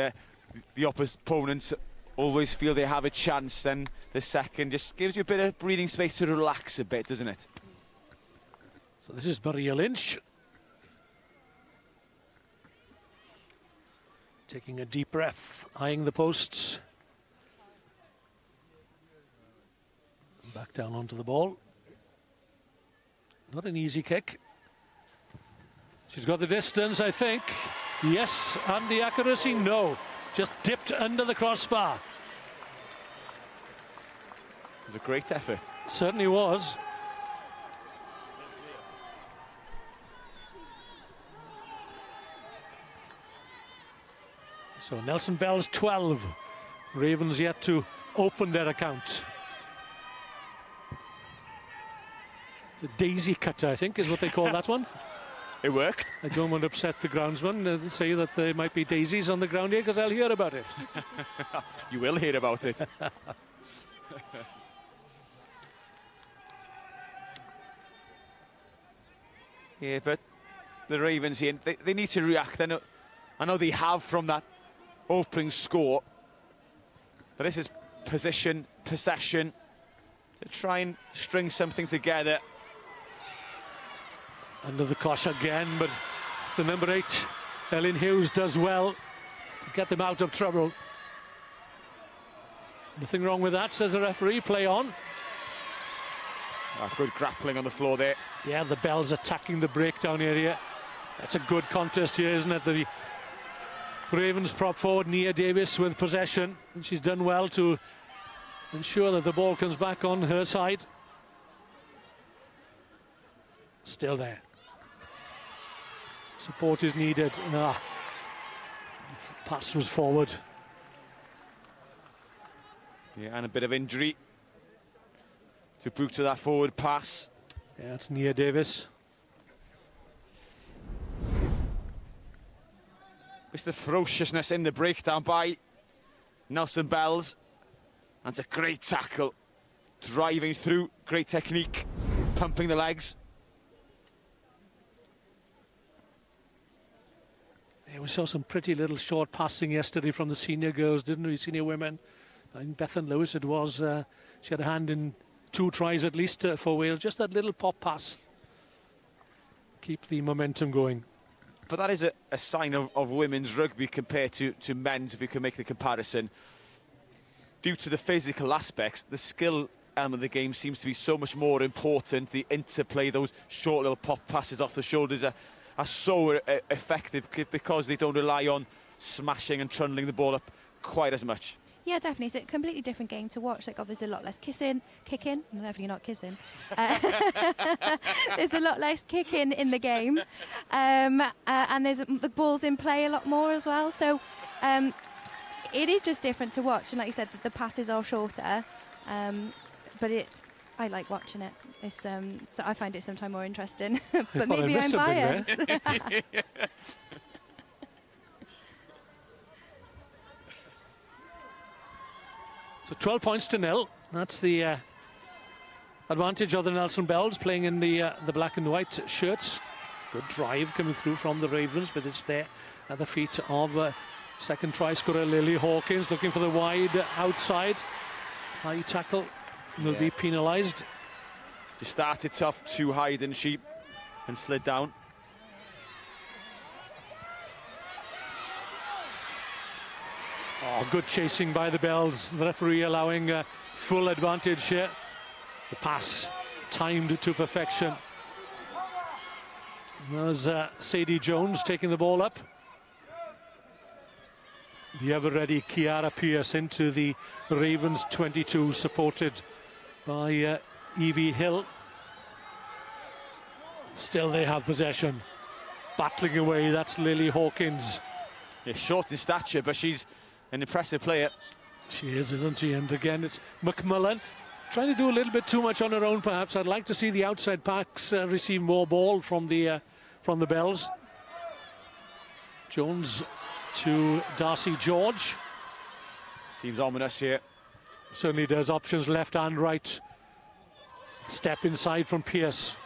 the opponents always feel they have a chance, then the second just gives you a bit of breathing space to relax a bit, doesn't it? So this is Maria Lynch. Taking a deep breath, eyeing the posts. Back down onto the ball. Not an easy kick. She's got the distance, I think. Yes, and the accuracy, no. Just dipped under the crossbar. It was a great effort. Certainly was. So Nelson Bell's 12. Ravens yet to open their account. It's a daisy cutter, I think, is what they call that one. It worked. I don't want to upset the groundsman and say that there might be daisies on the ground here, because I'll hear about it. You will hear about it. Yeah, but the Ravens here, they need to react. I know they have from that opening score, but this is position, possession, to try and string something together. Under the cosh again, but the number 8, Ellen Hughes, does well to get them out of trouble. Nothing wrong with that, says the referee. Play on. Good grappling on the floor there. Yeah, the Bells attacking the breakdown area. That's a good contest here, isn't it? The Ravens prop forward Nia Davis with possession, and she's done well to ensure that the ball comes back on her side. Still there. Support is needed. Pass was forward. Yeah, and a bit of injury to boot to that forward pass. Yeah, that's Nia Davis. It's the ferociousness in the breakdown by Nelson Bells. That's a great tackle. Driving through, great technique, pumping the legs. Yeah, we saw some pretty little short passing yesterday from the senior girls, didn't we? Senior women. I think Bethan Lewis, it was. She had a hand in 2 tries at least for Wales. Just that little pop pass. Keep the momentum going. But that is a sign of women's rugby compared to men's, if you can make the comparison. Due to the physical aspects, the skill element of the game seems to be so much more important. The interplay, those short little pop passes off the shoulders are so effective because they don't rely on smashing and trundling the ball up quite as much. Yeah, definitely. It's a completely different game to watch. Like, there's a lot less kicking. No, definitely not kissing. There's a lot less kicking in the game, and there's the ball's in play a lot more as well. So it is just different to watch. And like you said, the passes are shorter, but I like watching it. It's so I find it sometimes more interesting. But maybe I'm biased. So 12 points to 0. That's the advantage of the Nelson Bells, playing in the black and white shirts. Good drive coming through from the Ravens, but it's there at the feet of second try scorer Lily Hawkins, looking for the wide outside. High tackle will be penalised. She started tough, too high, didn't she? And slid down. Oh, good chasing by the Bells. The referee allowing full advantage here. The pass timed to perfection. There's Sadie Jones taking the ball up. The ever-ready Kiara Pierce into the Ravens 22, supported by Evie Hill. Still they have possession. Battling away, that's Lily Hawkins. Yeah, short in stature, but she's an impressive player. She is, isn't she? And again, it's McMullen trying to do a little bit too much on her own, perhaps. I'd like to see the outside backs receive more ball from the Bells. Jones to Darcy George. Seems ominous here. Certainly does. Options left and right. Step inside from Pierce.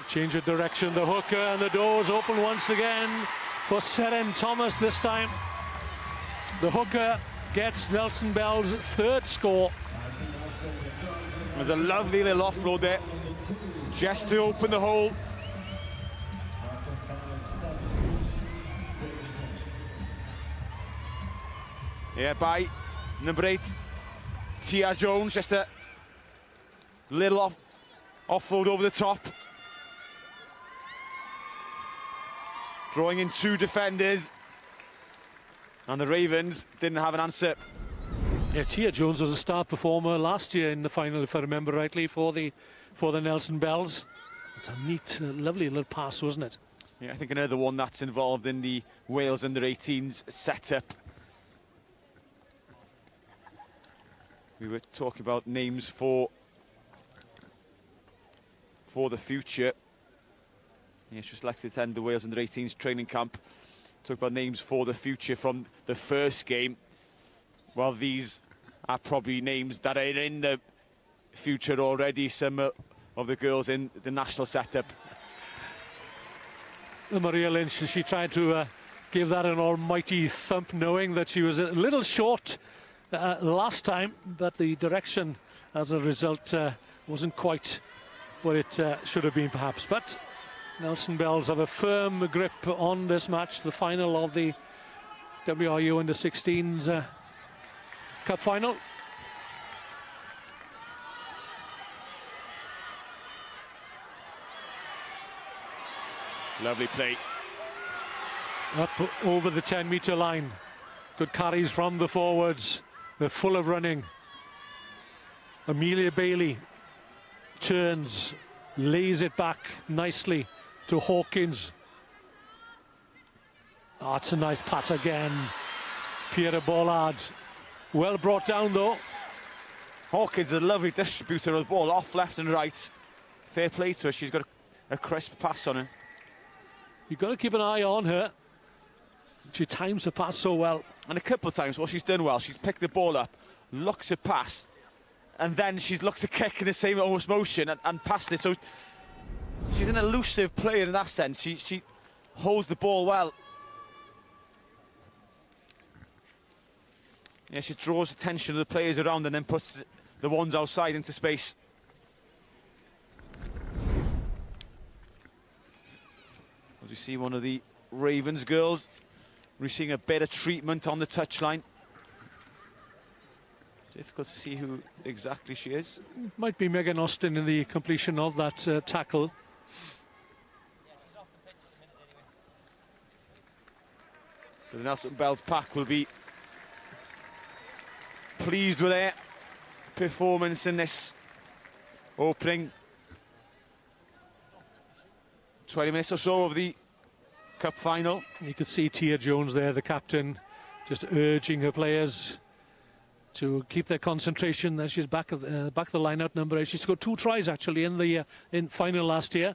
Change of direction, the hooker, and the doors open once again for Seren Thomas this time. The hooker gets Nelson Bell's 3rd score. There's a lovely little offload there, just to open the hole. Yeah, by number 8, Tia Jones, just a little offload over the top. Drawing in 2 defenders. And the Ravens didn't have an answer. Yeah, Tia Jones was a star performer last year in the final, if I remember rightly, for the Nelson Bells. It's a neat, lovely little pass, wasn't it? Yeah, I think another one that's involved in the Wales under-18s setup. We were talking about names for the future. Yeah, she's likely to attend the Wales under-18s training camp. Talk about names for the future from the first game. Well, these are probably names that are in the future already. Some of the girls in the national setup. Maria Lynch, she tried to give that an almighty thump, knowing that she was a little short last time, but the direction as a result wasn't quite what it should have been perhaps. But Nelson Bells have a firm grip on this match, the final of the WRU under-16s Cup final. Lovely play. Up over the 10-metre line. Good carries from the forwards. They're full of running. Amelia Bailey turns, lays it back nicely to Hawkins. Oh, it's a nice pass again. Pierre Bollard. Well brought down though. Hawkins, a lovely distributor of the ball, off left and right. Fair play to her, she's got a crisp pass on her. You've got to keep an eye on her. She times the pass so well. And a couple of times, what she's done well, she's picked the ball up, looks at pass, and then she's looked at kick in the same almost motion and passed it. So she's an elusive player in that sense. She holds the ball well. Yeah, she draws attention of the players around and then puts the ones outside into space. As we see one of the Ravens girls receiving a bit of treatment on the touchline. Difficult to see who exactly she is. Might be Megan Austin in the completion of that tackle. The Nelson Bells pack will be pleased with their performance in this opening 20 minutes or so of the Cup final. You could see Tia Jones there, the captain, just urging her players to keep their concentration as she's back of the line-out number 8. She scored 2 tries actually in the final last year,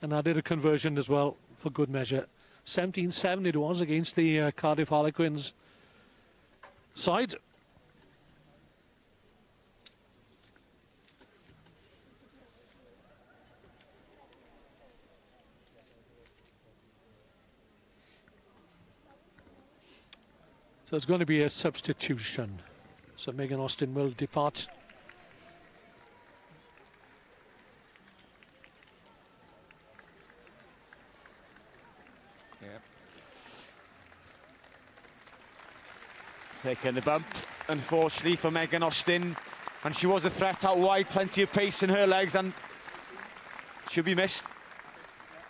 and added a conversion as well for good measure. 17-7 it was against the Cardiff Harlequins side. So it's going to be a substitution. So Megan Austin will depart. Yeah. Taking the bump, unfortunately, for Megan Austin. And she was a threat out wide, plenty of pace in her legs, and should be missed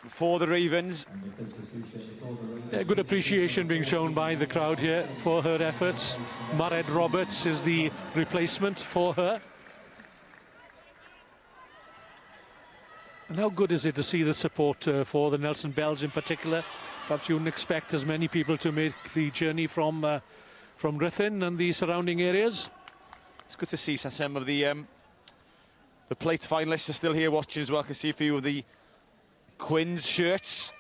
for the Ravens. Yeah, good appreciation being shown by the crowd here for her efforts. Mared Roberts is the replacement for her. And how good is it to see the support for the Nelson Bells in particular? Perhaps you wouldn't expect as many people to make the journey from Ruthin and the surrounding areas. It's good to see some of the plate finalists are still here watching as well. I can see a few of the Quins shirts.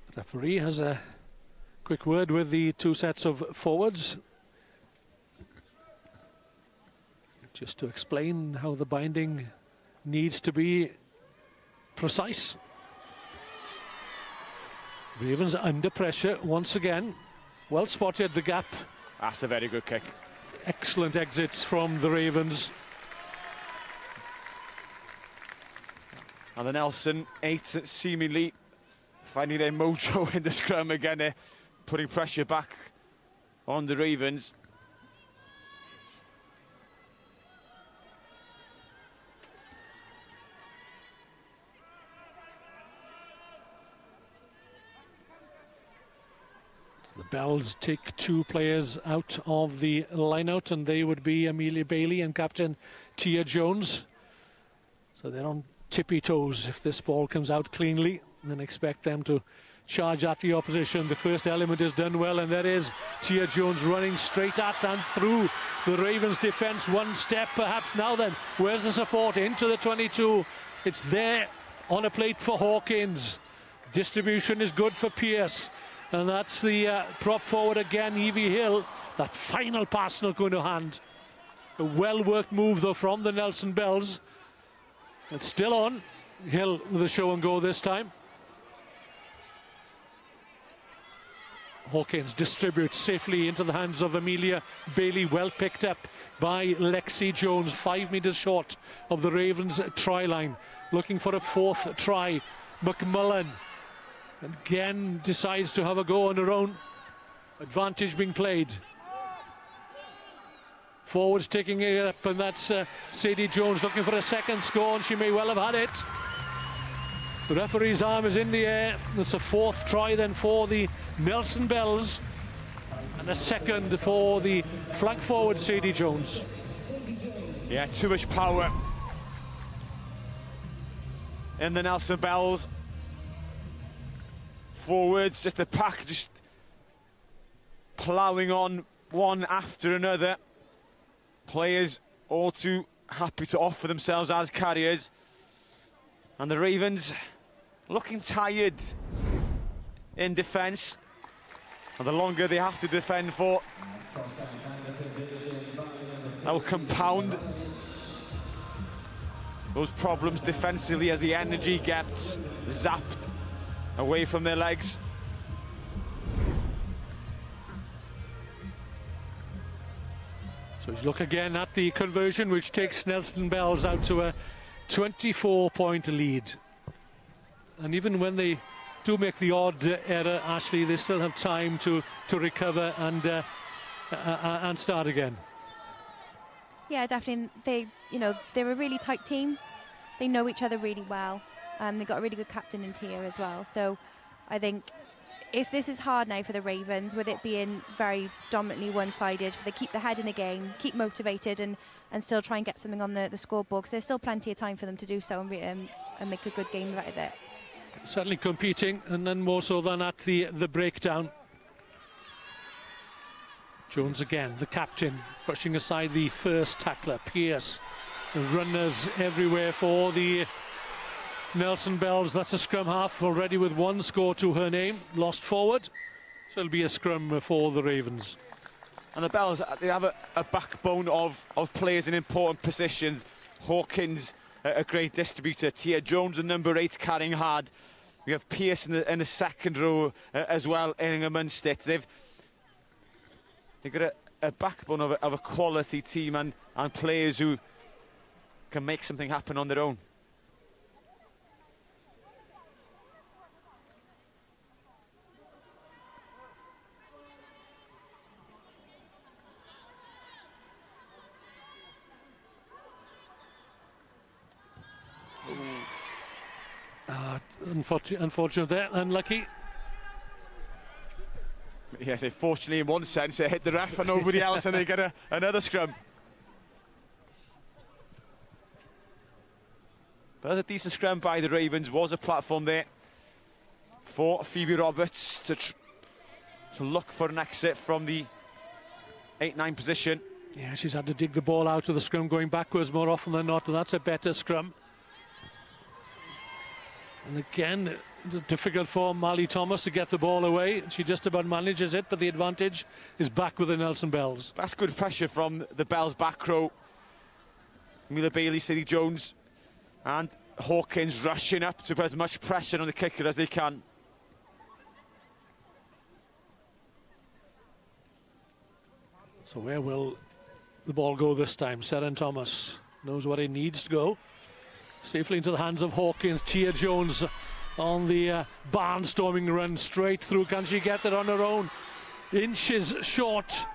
The referee has a quick word with the 2 sets of forwards, just to explain how the binding needs to be precise. Ravens under pressure once again. Well spotted the gap. That's a very good kick. Excellent exits from the Ravens. And the Nelson 8 seemingly finding their mojo in the scrum again, putting pressure back on the Ravens. The Bells take 2 players out of the line-out, and they would be Amelia Bailey and captain Tia Jones. So they're on tippy toes if this ball comes out cleanly, and then expect them to charge at the opposition. The first element is done well, and there is Tia Jones running straight at and through the Ravens defence. One step perhaps now then. Where's the support? Into the 22. It's there on a plate for Hawkins. Distribution is good for Pearce. And that's the prop forward again, Evie Hill. That final pass not going to hand. A well-worked move, though, from the Nelson Bells. It's still on. Hill with a show and go this time. Hawkins distributes safely into the hands of Amelia Bailey. Well picked up by Lexi Jones. 5 metres short of the Ravens' try line. Looking for a 4th try. McMullen again decides to have a go on her own. Advantage being played. Forwards taking it up, and that's Sadie Jones looking for a second score, and she may well have had it. The referee's arm is in the air. It's a 4th try then for the Nelson Bells, and a second for the flank forward Sadie Jones. Yeah, too much power in the Nelson Bells. Forwards, just the pack, just ploughing on one after another. Players all too happy to offer themselves as carriers. And the Ravens looking tired in defence. And the longer they have to defend for, that will compound those problems defensively as the energy gets zapped away from their legs. So you look again at the conversion, which takes Nelson Bells out to a 24-point lead. And even when they do make the odd error, Ashley, they still have time to recover and start again. Yeah, definitely. They're a really tight team. They know each other really well. They've got a really good captain in Tia as well. So I think this is hard now for the Ravens, with it being very dominantly one-sided. They keep the head in the game, keep motivated, and still try and get something on the scoreboard, because there's still plenty of time for them to do so and make a good game out of it. Certainly competing, and then more so than at the breakdown. Jones again, the captain, brushing aside the first tackler, Pearce. The runners everywhere for the Nelson Bells. That's a scrum half already with 1 score to her name. Lost forward, so it'll be a scrum for the Ravens. And the Bells, they have a backbone of players in important positions. Hawkins, a great distributor. Tia Jones, the number 8, carrying hard. We have Pearce in the second row as well, in amongst it. They've got a backbone of a quality team and players who can make something happen on their own. Unfortunate there, unlucky. Yes, fortunately in one sense it hit the ref and nobody else, and they get another scrum. But that's a decent scrum by the Ravens. Was a platform there for Phoebe Roberts to look for an exit from the 8-9 position. Yeah, she's had to dig the ball out of the scrum going backwards more often than not, and that's a better scrum. And again, it's difficult for Marley Thomas to get the ball away. She just about manages it, but the advantage is back with the Nelson Bells. That's good pressure from the Bells back row. Amelia Bailey, Sadie Jones and Hawkins rushing up to put as much pressure on the kicker as they can. So where will the ball go this time? Seren Thomas knows where it needs to go. Safely into the hands of Hawkins. Tia Jones on the barnstorming run straight through. Can she get it on her own? Inches short,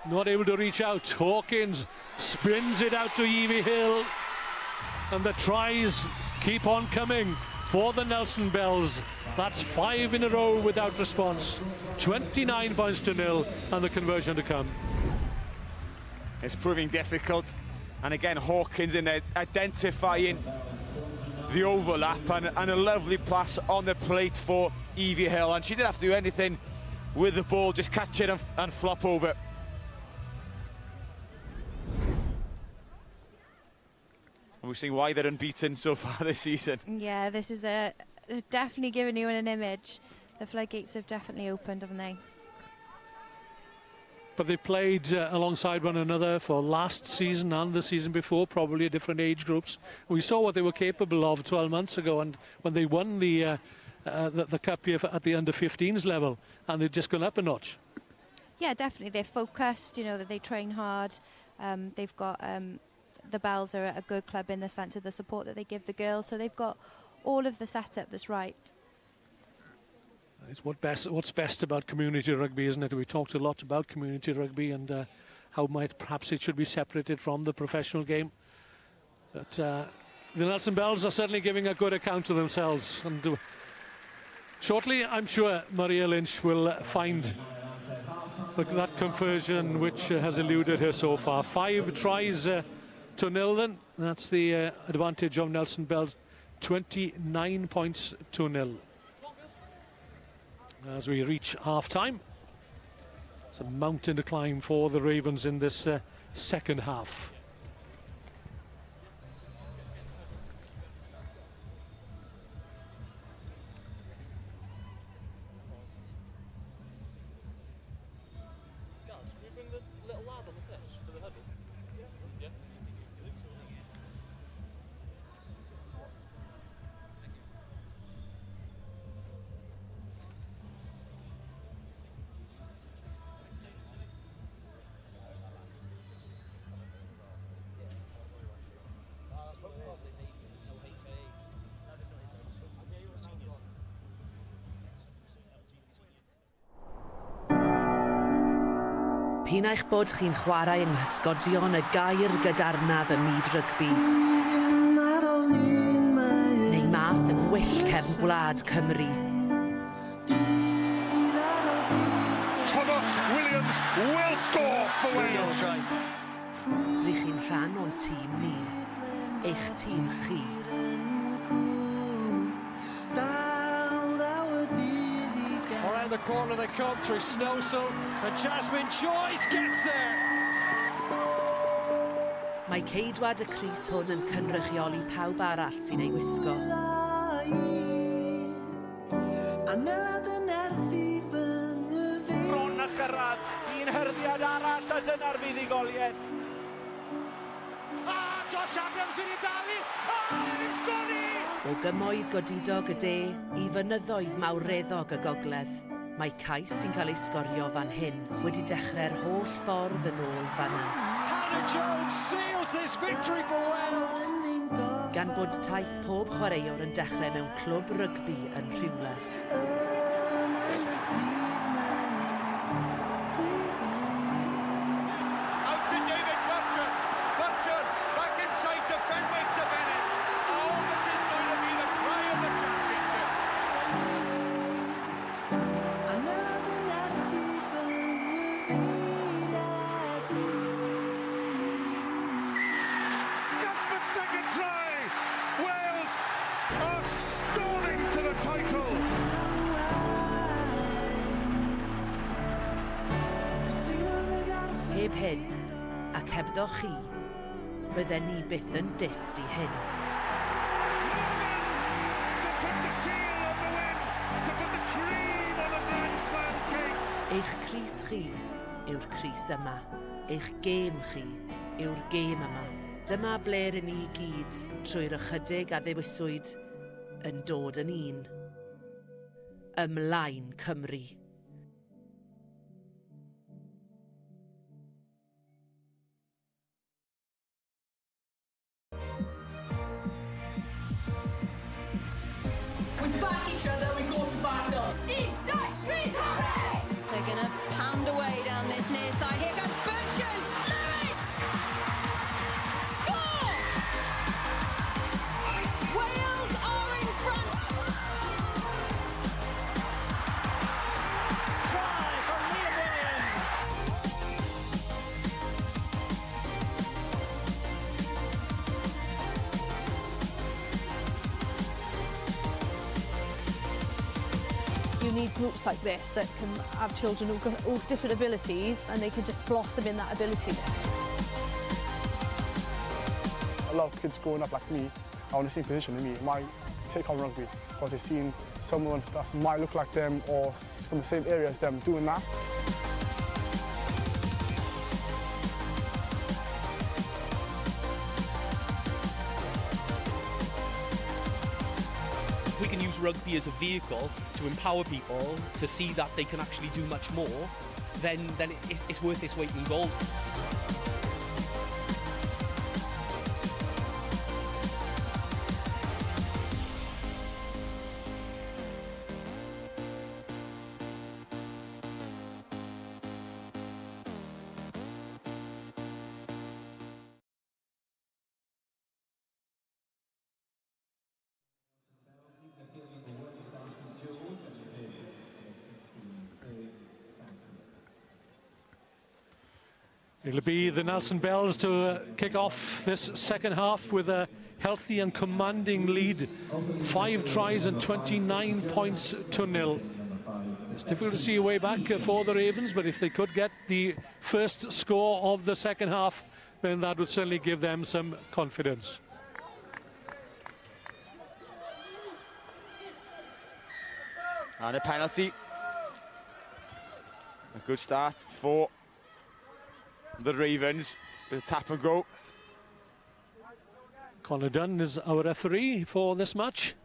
not able to reach out. Hawkins spins it out to Evie Hill, and the tries keep on coming for the Nelson Bells. That's 5 in a row without response. 29 points to 0, and the conversion to come. It's proving difficult, and again Hawkins in there identifying the overlap, and a lovely pass on the plate for Evie Hill, and she didn't have to do anything with the ball, just catch it and flop over. And we've seen why they're unbeaten so far this season. Yeah, this is definitely giving you an image. The floodgates have definitely opened, haven't they? But they played alongside one another for last season and the season before, probably at different age groups. We saw what they were capable of 12 months ago, and when they won the cup here at the under-15s level, and they've just gone up a notch. Yeah, definitely. They're focused, you know, that they train hard. They've got, the Bells are a good club in the sense of the support that they give the girls, so they've got all of the setup that's right. It's what's best about community rugby, isn't it? We talked a lot about community rugby and how perhaps it should be separated from the professional game. But the Nelson Bells are certainly giving a good account of themselves. And shortly, I'm sure Maria Lynch will find that conversion which has eluded her so far. 5 tries to 0 then. That's the advantage of Nelson Bells. 29 points to 0. As we reach half-time, it's a mountain to climb for the Ravens in this second half. Guys, can we bring the little lad on the pitch for the huddle? Yeah? I think so. P'un eich bod chi'n chwarae yng nghysgodion y gair gydarnaf y myd rygbi. Neu mas yng ngwyll cefn gwlad Cymru. Thomas Williams will score for Wales. Rydych chi'n rhan o'n tîm ni, eich tîm chi. Around the corner they come through Snowsell, and Jasmine Joyce gets there. Mae ceidwad y Crys hwn yn cynrychioli pawb arall sy'n ei wisgo. Bron a chyrraedd, un hyrddiad arall a dyna'r fuddugoliaeth. Josh Abrams wedi dalu, yn ysgoli! O gymoedd godidog y de I fynyddoedd mawreddog y gogledd, mae cais sy'n cael ei sgorio fan hyn wedi dechrau'r holl ffordd yn ôl fanna. Hannah Jones seals this victory for Wales. Gan bod taith pob chwaraewr yn dechrau mewn clwb rygbi yn Rhywle. Out to David Butcher. Butcher back inside to Fenwick to Bennett. Oh, this is going to be the cry of the championship. Cuthbert's second try. Wales are storming to the title. Heb hyn, ac hebddo chi, bydden ni byth yn dyst I hyn. To put the seal on the win, to put the cream on the Grand Slam cake. Eich Crys chi yw'r Crys yma. Eich gêm chi yw'r gêm yma. Dyma ble rydyn ni gyd trwy'r ychydig a ddewiswyd yn dod yn un. Ymlaen Cymru. need groups like this that can have children who've got all different abilities and they can just blossom in that ability. A lot of kids growing up like me are in the same position as me, might take on rugby because they've seen someone that might look like them or from the same area as them doing that. We can use rugby as a vehicle to empower people to see that they can actually do much more, then it's worth its weight in gold. It'll be the Nelson Bells to kick off this second half with a healthy and commanding lead. 5 tries and 29 points to nil. It's difficult to see a way back for the Ravens, but if they could get the first score of the second half, then that would certainly give them some confidence. And a penalty. A good start for the Ravens with a tap and go. Conor Dunn is our referee for this match.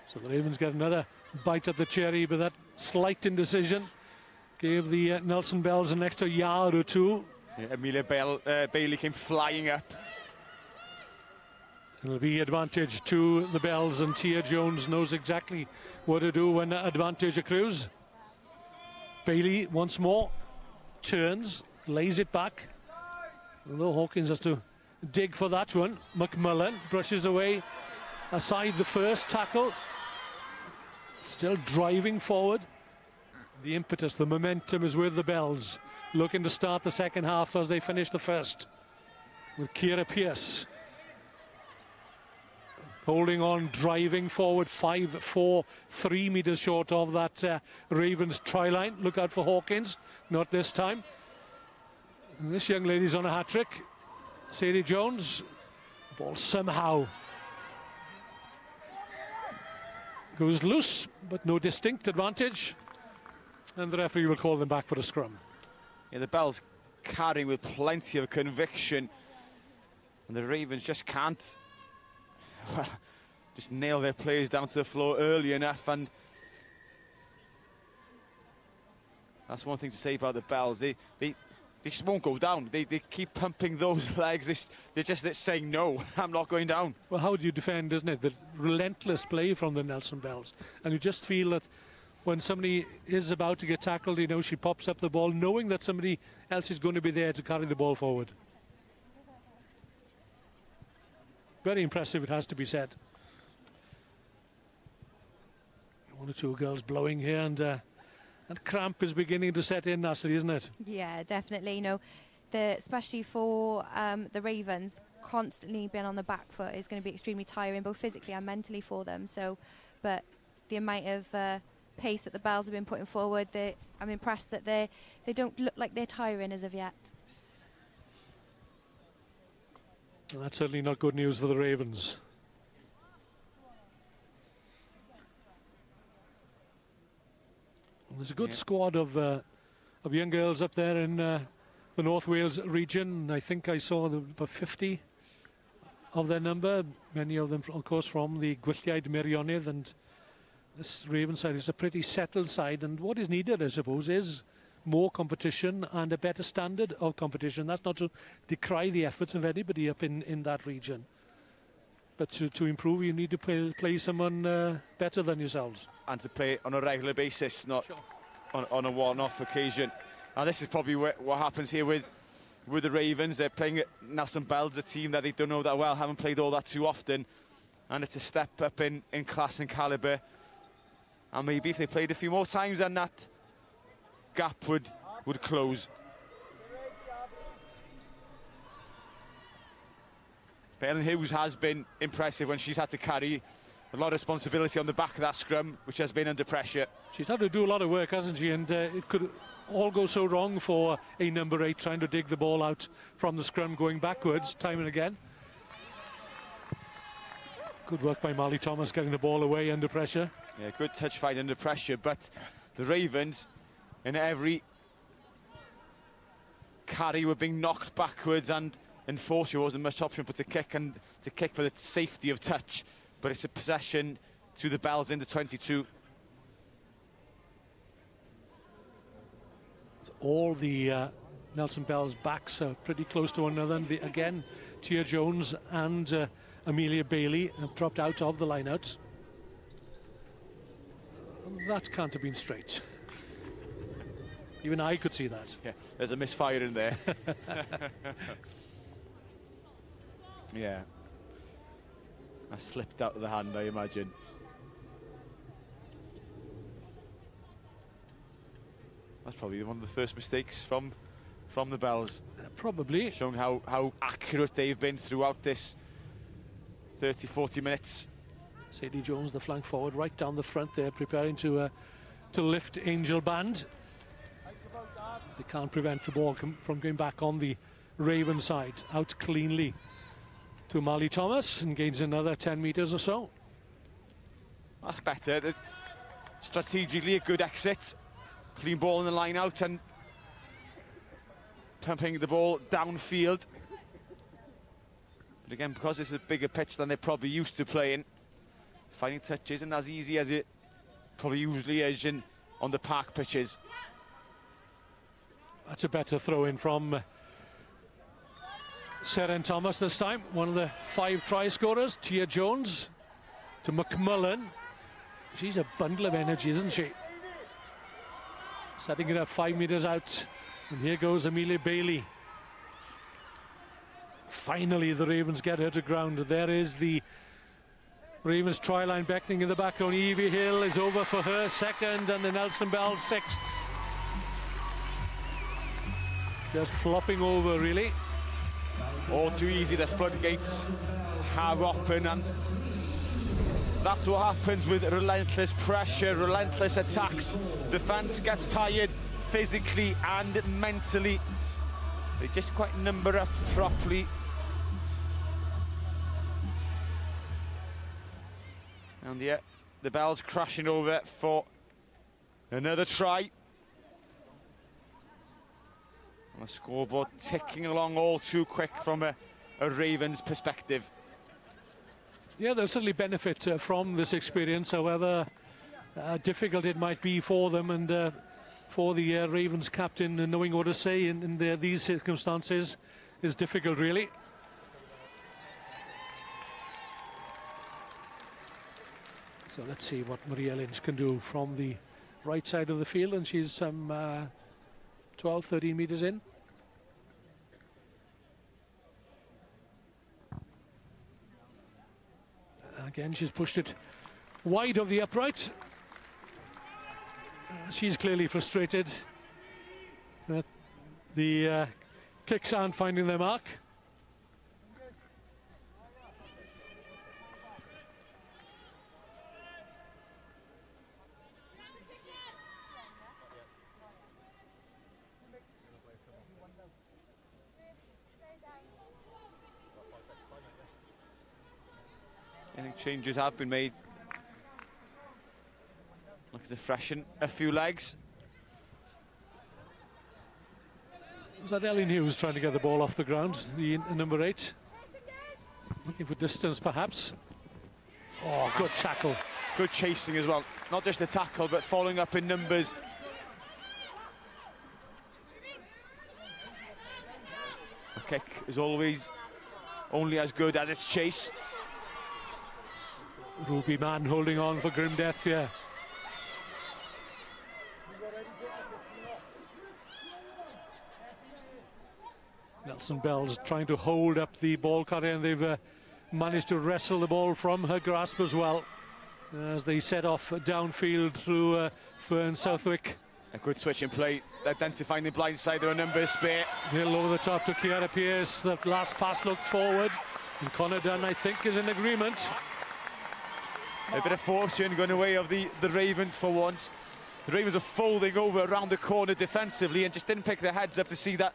So the Ravens get another bite at the cherry, but that slight indecision gave the Nelson Bells an extra yard or two. Yeah, Amelia Bailey came flying up. It'll be advantage to the Bells, and Tia Jones knows exactly what to do when advantage accrues. Bailey once more turns, lays it back. Although Hawkins has to dig for that one. McMullen brushes away aside the first tackle. Still driving forward. The impetus, the momentum is with the Bells. Looking to start the second half as they finish the first. With Ciara Pearce holding on, driving forward, 5'4", 3 metres short of that Ravens try line. Look out for Hawkins, not this time. And this young lady's on a hat-trick. Sadie Jones, ball somehow goes loose, but no distinct advantage. And the referee will call them back for a scrum. Yeah, the Bells carrying with plenty of conviction. And the Ravens just can't just nail their players down to the floor early enough, and that's one thing to say about the Bells. They just won't go down. They keep pumping those legs. They're just saying, no, I'm not going down. Well, how do you defend, isn't it? The relentless play from the Nelson Bells. And you just feel that when somebody is about to get tackled, you know, she pops up the ball, knowing that somebody else is going to be there to carry the ball forward. Very impressive, it has to be said. One or two girls blowing here, and cramp is beginning to set in, Natalie, isn't it? Yeah, definitely. You know, especially for the Ravens, constantly being on the back foot is going to be extremely tiring, both physically and mentally for them. So, but the amount of pace that the Bells have been putting forward, I'm impressed that they don't look like they're tiring as of yet. Well, that's certainly not good news for the Ravens. There's a good squad of young girls up there in the North Wales region. I think I saw about 50 of their number, many of them, of course, from the Gwylliaid Meirionnydd, and this Raven side is a pretty settled side, and what is needed, I suppose, is more competition and a better standard of competition. That's not to decry the efforts of anybody up in that region, but to improve, you need to play someone better than yourselves. And to play on a regular basis, not on a one-off occasion. And this is probably what happens here with the Ravens. They're playing Nelson Bells, a team that they don't know that well, haven't played all that too often. And it's a step up in class and calibre. And maybe if they played a few more times, then that gap would close. Belen Hughes has been impressive when she's had to carry A lot of responsibility on the back of that scrum, which has been under pressure. She's had to do a lot of work, hasn't she? And it could all go so wrong for a number 8 trying to dig the ball out from the scrum, going backwards time and again. Good work by Marley Thomas getting the ball away under pressure. Yeah, good touch fight under pressure, but the Ravens, in every carry, were being knocked backwards, and unfortunately wasn't much option but to kick for the safety of touch. But it's a possession to the Bells in the 22. All the Nelson Bells backs are pretty close to one another. Again, Tia Jones and Amelia Bailey have dropped out of the line-out. That can't have been straight. Even I could see that. Yeah, there's a misfire in there. Yeah. I slipped out of the hand, I imagine. That's probably one of the first mistakes from the Bells. Probably. Showing how accurate they've been throughout this 30-40 minutes. Sadie Jones, the flank forward, right down the front there, preparing to lift Angel Band. They can't prevent the ball from going back on the Raven side. Out cleanly to Marley Thomas and gains another 10 metres or so. That's better. Strategically a good exit. Clean ball in the line out and pumping the ball downfield. But again, because it's a bigger pitch than they're probably used to playing, finding touch isn't as easy as it probably usually is on the park pitches. That's a better throw-in from Seren Thomas this time, one of the 5 try scorers. Tia Jones to McMullen. She's a bundle of energy, isn't she? Setting it up 5 metres out. And here goes Amelia Bailey. Finally, the Ravens get her to ground. There is the Ravens try line beckoning in the background. Evie Hill is over for her second, and the Nelson Bells 6th. Just flopping over, really. All too easy, the floodgates have opened, and that's what happens with relentless pressure, relentless attacks. Defence gets tired physically and mentally. They just quite number up properly. And yeah, the Bells crashing over for another try. And the scoreboard ticking along all too quick from a Ravens perspective. Yeah, they'll certainly benefit from this experience, however difficult it might be for them, and for the Ravens captain, knowing what to say in these circumstances is difficult, really. So let's see what Maria Lynch can do from the right side of the field, and she's some 12, 13 metres in. Again, she's pushed it wide of the upright. She's clearly frustrated that the kicks aren't finding their mark. I think changes have been made. Look to freshen a few legs. Was that Ellie Hughes trying to get the ball off the ground, the number 8? Looking for distance, perhaps. Oh, good tackle. Good chasing as well. Not just the tackle, but following up in numbers. A kick is always only as good as its chase. Ruby Man holding on for grim death here. Nelson Bells trying to hold up the ball carrier, and they've managed to wrestle the ball from her grasp as well as they set off downfield through Fern Southwick. A good switch in play, identifying the blind side. There are numbers spare. Hill over the top to Kiara Pierce. That last pass looked forward, and Connor Dunn, I think, is in agreement. A bit of fortune going away of the Ravens for once. The Ravens are folding over around the corner defensively and just didn't pick their heads up to see that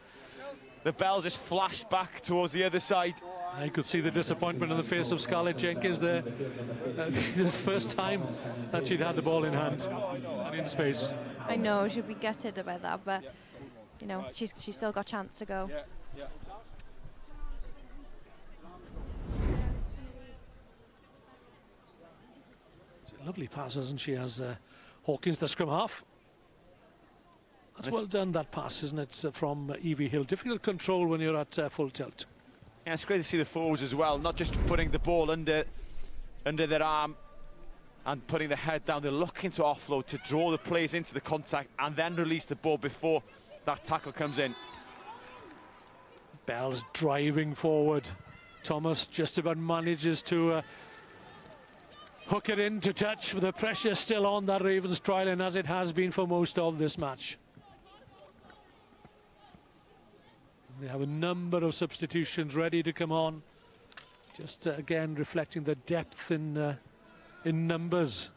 the Bells just flashed back towards the other side. I could see the disappointment on the face of Scarlett Jenkins there. This is the first time that she'd had the ball in hand and in space. I know she'll be gutted about that, but you know she's still got a chance to go. Lovely pass, hasn't she, as Hawkins, the scrum half. That's well done, that pass, isn't it, from Evie Hill. Difficult control when you're at full tilt. Yeah, it's great to see the forwards as well, not just putting the ball under their arm and putting the head down. They're looking to offload, to draw the players into the contact and then release the ball before that tackle comes in. Bells driving forward. Thomas just about manages to hook it into touch, with the pressure still on that Ravens try line, as it has been for most of this match. They have a number of substitutions ready to come on, just again reflecting the depth in numbers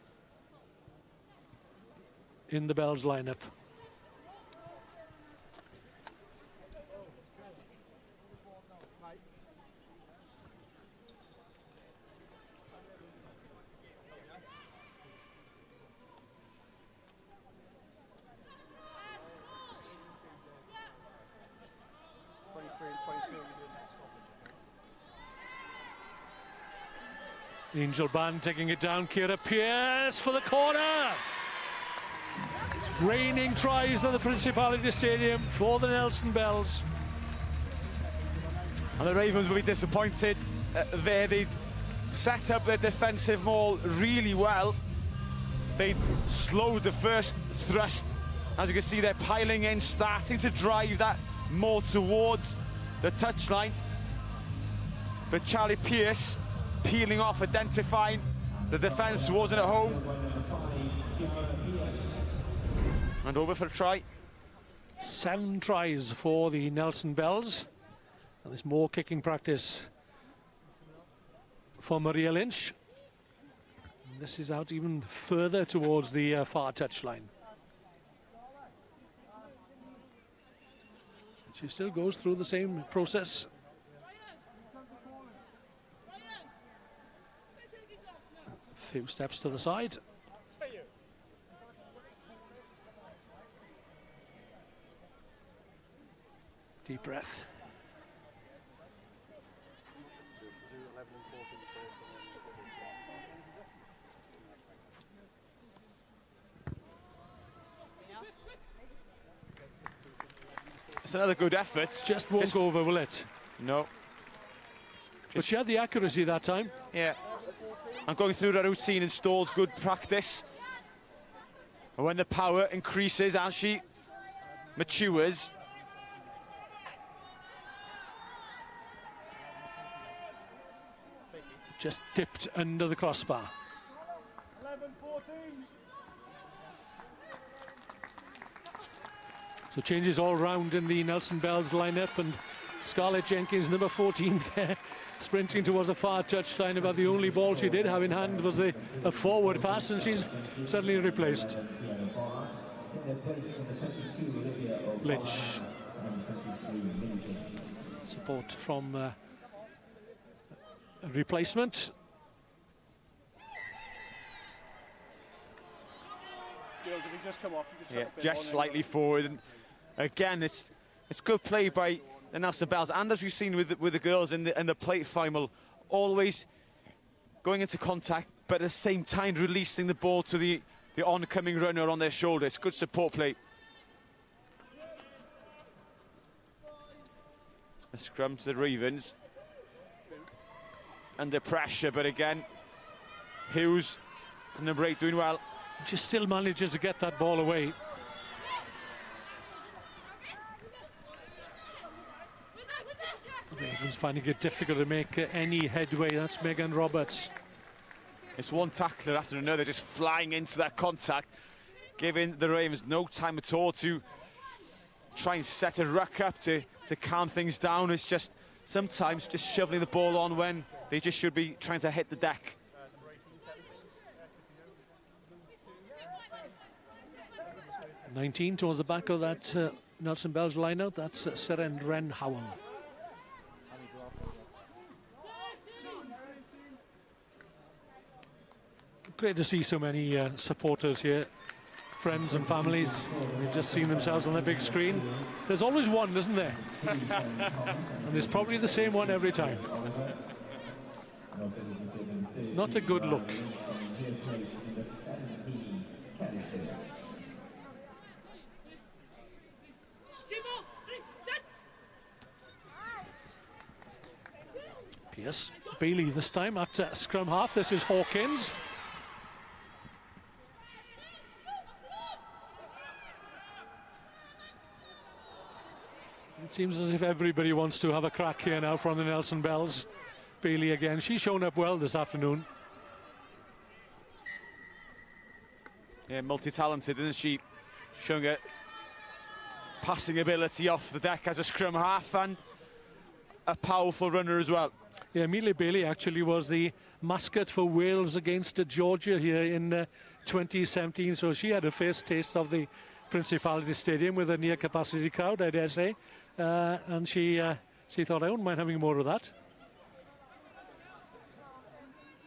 in the Bells lineup. Angel Band taking it down. Ciara Pearce for the corner. Raining tries at the Principality Stadium for the Nelson Bells. And the Ravens will be disappointed there. They set up their defensive maul really well. They slowed the first thrust. As you can see, they're piling in, starting to drive that more towards the touchline. But Charlie Pearce peeling off, identifying the defence wasn't at home. And over for a try. 7 tries for the Nelson Bells. And there's more kicking practice for Maria Lynch. And this is out even further towards the far touchline. She still goes through the same process. Few steps to the side. Deep breath. It's another good effort. Just won't go over, will it? No. But she had the accuracy that time. Yeah. And going through her routine installs good practice. And when the power increases as she matures, just dipped under the crossbar. 11-14. So changes all round in the Nelson Bells lineup, and Scarlett Jenkins, number 14 there, sprinting towards the far touchline. About the only ball she did have in hand was a forward pass, and she's suddenly replaced. Lynch. Support from a replacement. yeah, just slightly forward. And again, it's good play by the Nelson Bells, and as we've seen with the girls in the plate final, always going into contact, but at the same time releasing the ball to the oncoming runner on their shoulder. It's good support play. A scrum to the Ravens. Under pressure, but again, Hughes, number 8, doing well. Just still manages to get that ball away. Ravens finding it difficult to make any headway. That's Megan Roberts. It's one tackler after another, just flying into that contact, giving the Ravens no time at all to try and set a ruck up to calm things down. It's just sometimes just shoveling the ball on when they just should be trying to hit the deck. 19 towards the back of that Nelson Bell's line-out. That's Seren Howell. Great to see so many supporters here, friends and families. They've just seen themselves on the big screen. There's always one, isn't there? And it's probably the same one every time. Not a good look. Pierce Bailey this time at scrum half. This is Hawkins. It seems as if everybody wants to have a crack here now from the Nelson Bells. Bailey again. She's shown up well this afternoon. Yeah, multi-talented, isn't she? Showing a passing ability off the deck as a scrum half and a powerful runner as well. Yeah, Amelia Bailey actually was the mascot for Wales against Georgia here in 2017, so she had a first taste of the Principality Stadium with a near-capacity crowd, I dare say, and she thought, I wouldn't mind having more of that.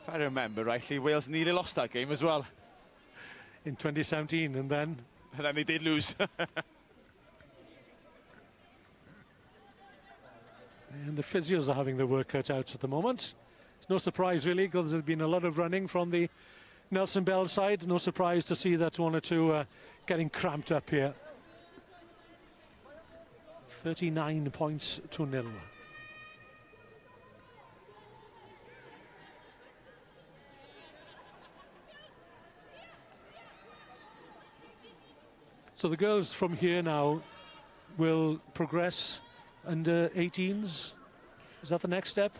If I remember rightly, Wales nearly lost that game as well. In 2017, and then they did lose. And the physios are having their work cut out at the moment. It's no surprise, really, because there's been a lot of running from the Nelson Bell side. No surprise to see that one or two getting cramped up here. 39 points to 0. So the girls from here now will progress under 18s. Is that the next step?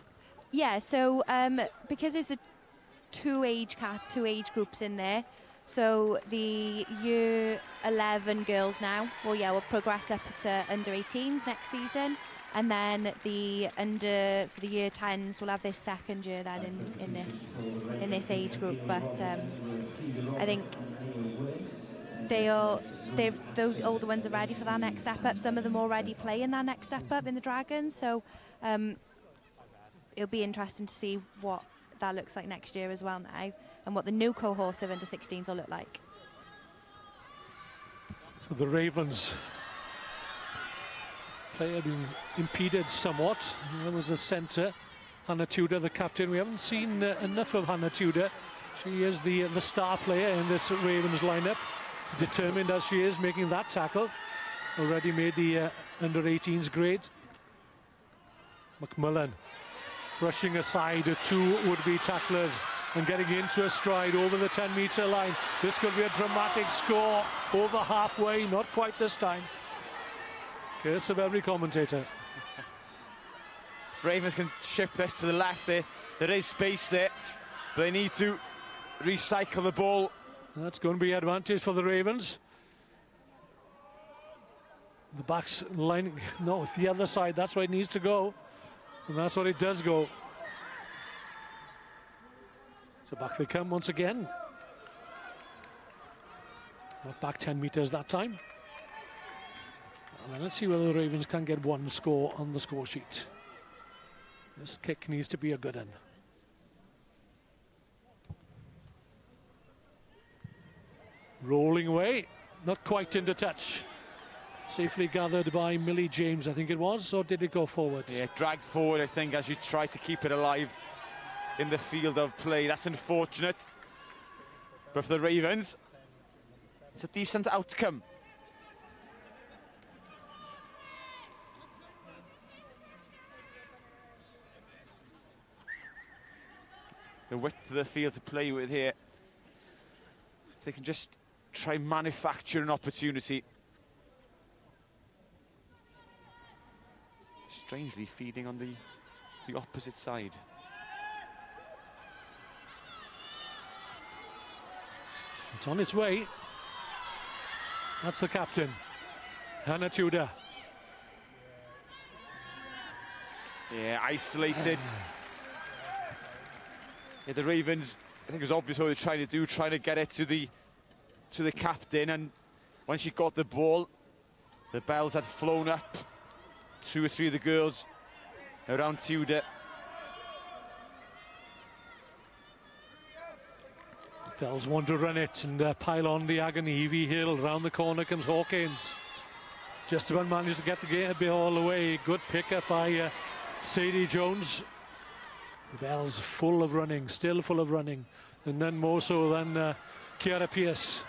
Yeah, so because there's the two age groups in there, so the year 11 girls now will progress up to under 18s next season, and then the year 10s will have this second year then in this age group. But I think those older ones are ready for that next step up. Some of them already play in that next step up in the Dragons, so it'll be interesting to see what that looks like next year as well now, and what the new cohort of under 16s will look like. So the Ravens player being impeded somewhat. There was a centre, Hannah Tudor, the captain. We haven't seen enough of Hannah Tudor. She is the star player in this Ravens lineup. Determined as she is, making that tackle. Already made the under 18s grade. McMullen brushing aside two would-be tacklers and getting into a stride over the 10-metre line. This could be a dramatic score over halfway, not quite this time. Curse of every commentator. If Ravens can ship this to the left there is space there, but they need to recycle the ball. That's going to be advantage for the Ravens. The back's lining, no, the other side, that's where it needs to go. And that's what it does go. So back they come once again. Not back 10 metres that time. And then let's see whether the Ravens can get one score on the score sheet. This kick needs to be a good one. Rolling away, not quite into touch. Safely gathered by Millie James, I think it was, or did it go forward? Yeah, dragged forward, I think, as you try to keep it alive in the field of play. That's unfortunate. But for the Ravens, it's a decent outcome. The width of the field to play with here. If they can just try and manufacture an opportunity. Strangely feeding on the opposite side. It's on its way. That's the captain, Hannah Tudor. Yeah, isolated. Yeah, the Ravens, I think it was obvious what they were trying to do, trying to get it to the captain, and when she got the ball, the bells had flown up. 2 or 3 of the girls around Tudor. Bells want to run it and pile on the agony. Evie Hill, round the corner comes Hawkins. Just about managed to get the game a bit all the way. Good pick-up by Sadie Jones. The Bells full of running, still full of running. And none more so than Ciara Pearce.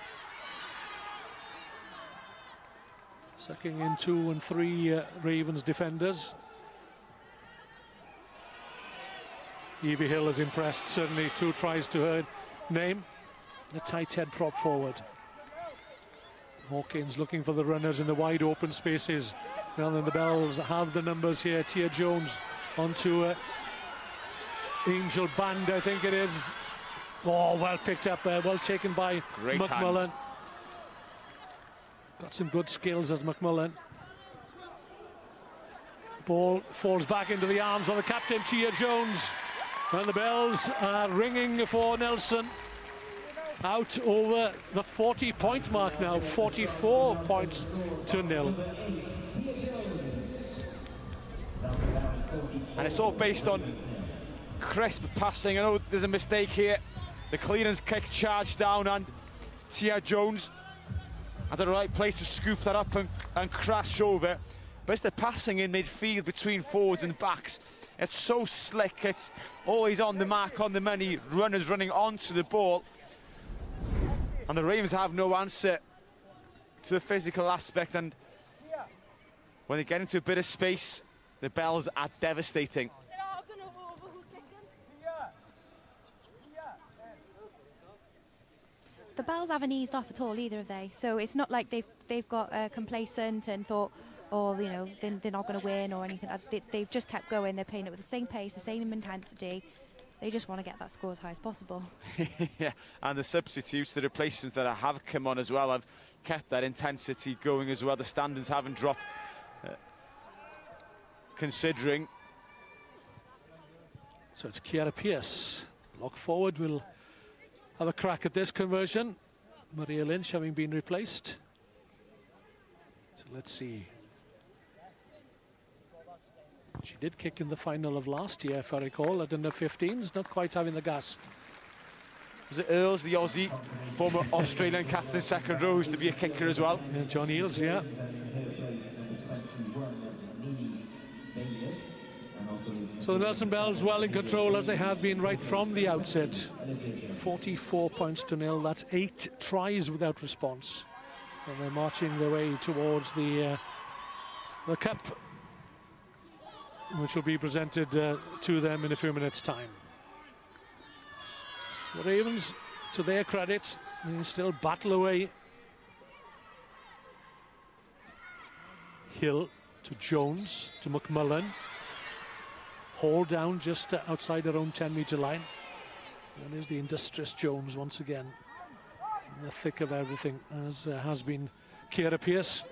Sucking in 2 and 3 Ravens defenders. Evie Hill has impressed, certainly 2 tries to her name. The tight head prop forward. Hawkins looking for the runners in the wide open spaces. Well, then the Bells have the numbers here. Tia Jones onto Angel Band, I think it is. Oh, well picked up there, well taken by Great McMullen. hands. Got some good skills as McMullen. Ball falls back into the arms of the captain, Tia Jones. And the bells are ringing for Nelson. Out over the 40-point mark now, 44 points to nil. And it's all based on crisp passing. I know there's a mistake here. The clearance kick charged down, and Tia Jones at the right place to scoop that up and crash over. But it's the passing in midfield between forwards and backs. It's so slick, it's always on the mark, on the money, runners running onto the ball. And the Ravens have no answer to the physical aspect, and when they get into a bit of space, the Bells are devastating. The Bells haven't eased off at all, either of they. So it's not like they've got complacent and thought, oh, you know, they're not going to win or anything. They've just kept going. They're playing it with the same pace, the same intensity. They just want to get that score as high as possible. Yeah, and the substitutes, the replacements that have come on as well, have kept that intensity going as well. The standards haven't dropped, considering. So it's Ciara Pearce. Lock forward will have a crack at this conversion. Maria Lynch having been replaced. So let's see. She did kick in the final of last year, if I recall, at under 15s, not quite having the gas. Was it Earls, the Aussie, former Australian captain, second row, who's to be a kicker as well? Yeah, John Eales, yeah. So the Nelson Bells well in control, as they have been right from the outset. 44 points to nil, that's 8 tries without response. And they're marching their way towards the cup, which will be presented to them in a few minutes' time. The Ravens, to their credit, they still battle away. Hill to Jones, to McMullen. Hall down just outside their own 10-metre line. And there's the industrious Jones once again, in the thick of everything, as has been Ciara Pearce.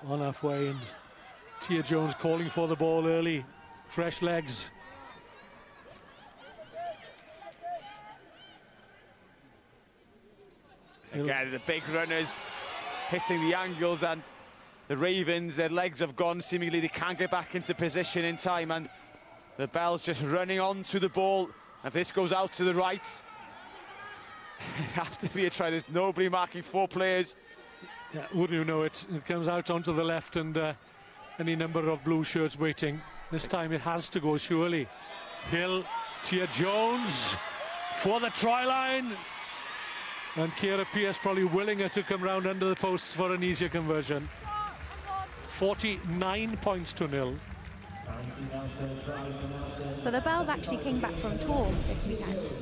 On halfway, and Tia Jones calling for the ball early. Fresh legs. Again, the big runners hitting the angles, and the Ravens, their legs have gone. Seemingly they can't get back into position in time, and the Bells just running onto the ball. If this goes out to the right, it has to be a try. There's nobody marking 4 players. Yeah, wouldn't you know it? It comes out onto the left, and any number of blue shirts waiting. This time it has to go, surely. Hill, Tia Jones for the try line. And Ciara Pearce probably willing her to come round under the posts for an easier conversion. 49 points to nil. So the Bells actually came back from tour this weekend.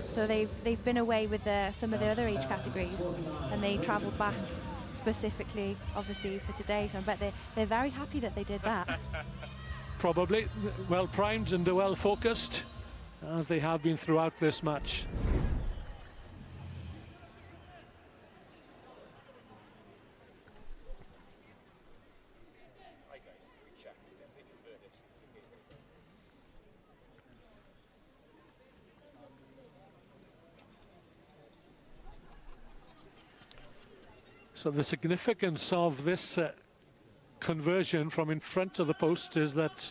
So they've been away with some of the other age categories, and they travelled back specifically, obviously, for today. So I bet they're very happy that they did that. Probably well primed and well focused, as they have been throughout this match. So the significance of this conversion from in front of the post is that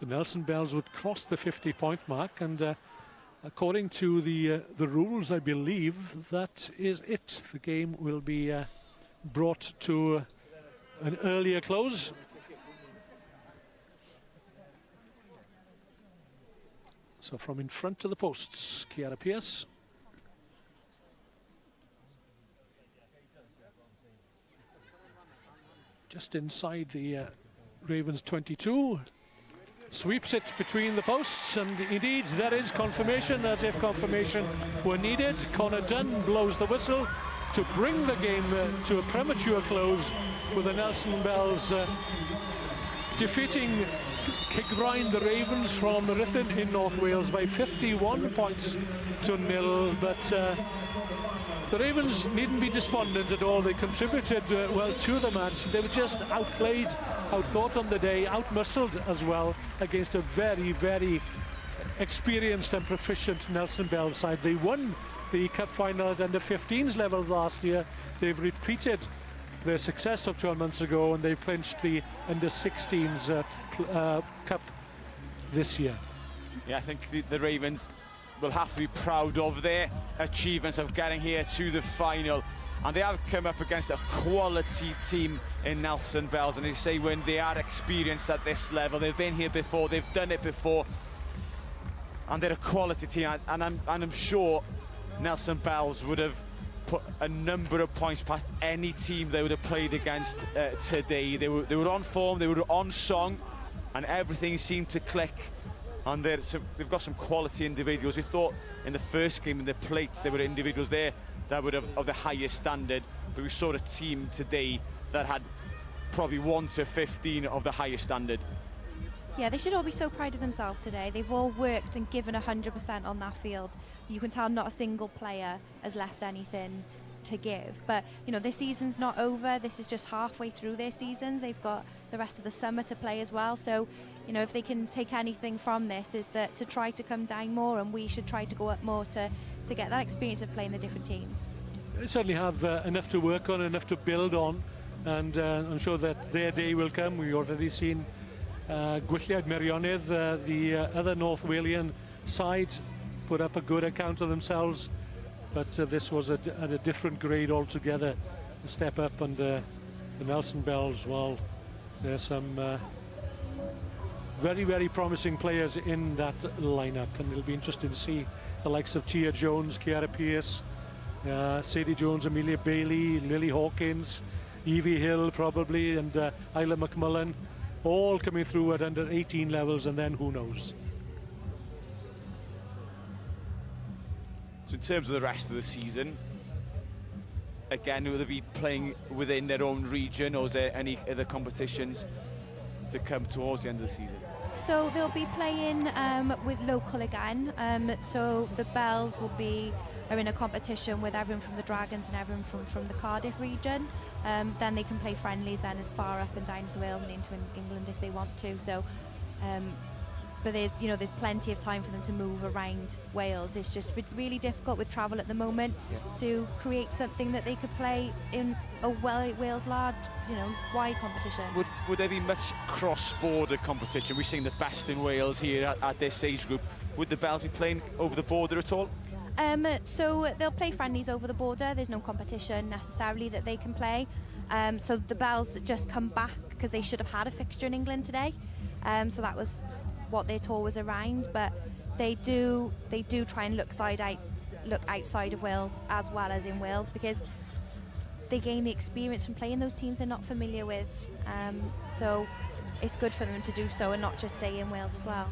the Nelson Bells would cross the 50-point mark, and according to the rules, I believe that is it. The game will be brought to an earlier close. So from in front of the posts, Ciara Pearce. Just inside the Ravens 22. Sweeps it between the posts, and indeed there is confirmation, as if confirmation were needed. Connor Dunn blows the whistle to bring the game to a premature close, with the Nelson Bells defeating Cigfrain, the Ravens from Ruthin in North Wales, by 51 points to 0. But the Ravens needn't be despondent at all. They contributed well to the match. They were just outplayed, outthought on the day, outmuscled as well against a very, very experienced and proficient Nelson Bells side. They won the cup final at under 15s level last year. They've repeated their success of 12 months ago, and they've clinched the under 16s cup this year. Yeah, I think the Ravens will have to be proud of their achievements of getting here to the final, and they have come up against a quality team in Nelson Bells. And as you say, when they are experienced at this level, they've been here before, they've done it before, and they're a quality team. And I'm sure Nelson Bells would have put a number of points past any team they would have played against today. They were on form, they were on song, and everything seemed to click. And they've got some quality individuals. We thought in the first game in the plates there were individuals there that would have of the highest standard, but we saw a team today that had probably 1 to 15 of the highest standard. Yeah, they should all be so proud of themselves today. They've all worked and given 100% on that field. You can tell not a single player has left anything to give. But, you know, their season's not over. This is just halfway through their seasons. They've got the rest of the summer to play as well. So, you know, if they can take anything from this, is that to try to come down more, and we should try to go up more to get that experience of playing the different teams. They certainly have enough to work on, enough to build on, and I'm sure that their day will come. We've already seen Gwylliaid Meirionnydd, the other North Walian side, put up a good account of themselves, but this was at a different grade altogether, a step up. And the Nelson Bells, well, there's some very, very promising players in that lineup, and it'll be interesting to see the likes of Tia Jones, Ciara Pearce, Sadie Jones, Amelia Bailey, Lily Hawkins, Evie Hill probably, and Isla McMullen, all coming through at under 18 levels, and then who knows. So in terms of the rest of the season, again, will they be playing within their own region, or is there any other competitions to come towards the end of the season? So they'll be playing with local again. So the Bells are in a competition with everyone from the Dragons and everyone from the Cardiff region. Then they can play friendlies then as far up and down as Wales and into England if they want to. So, but there's plenty of time for them to move around Wales. It's just really difficult with travel at the moment to create something that they could play in a Wales large, wide competition. Would there be much cross-border competition? We've seen the best in Wales here at this age group. Would the Bells be playing over the border at all? So they'll play friendlies over the border. There's no competition necessarily that they can play. So the Bells just come back because they should have had a fixture in England today. So that was what their tour was around. But they do try and look outside of Wales as well as in Wales, because they gain the experience from playing those teams they're not familiar with. So it's good for them to do so and not just stay in Wales as well.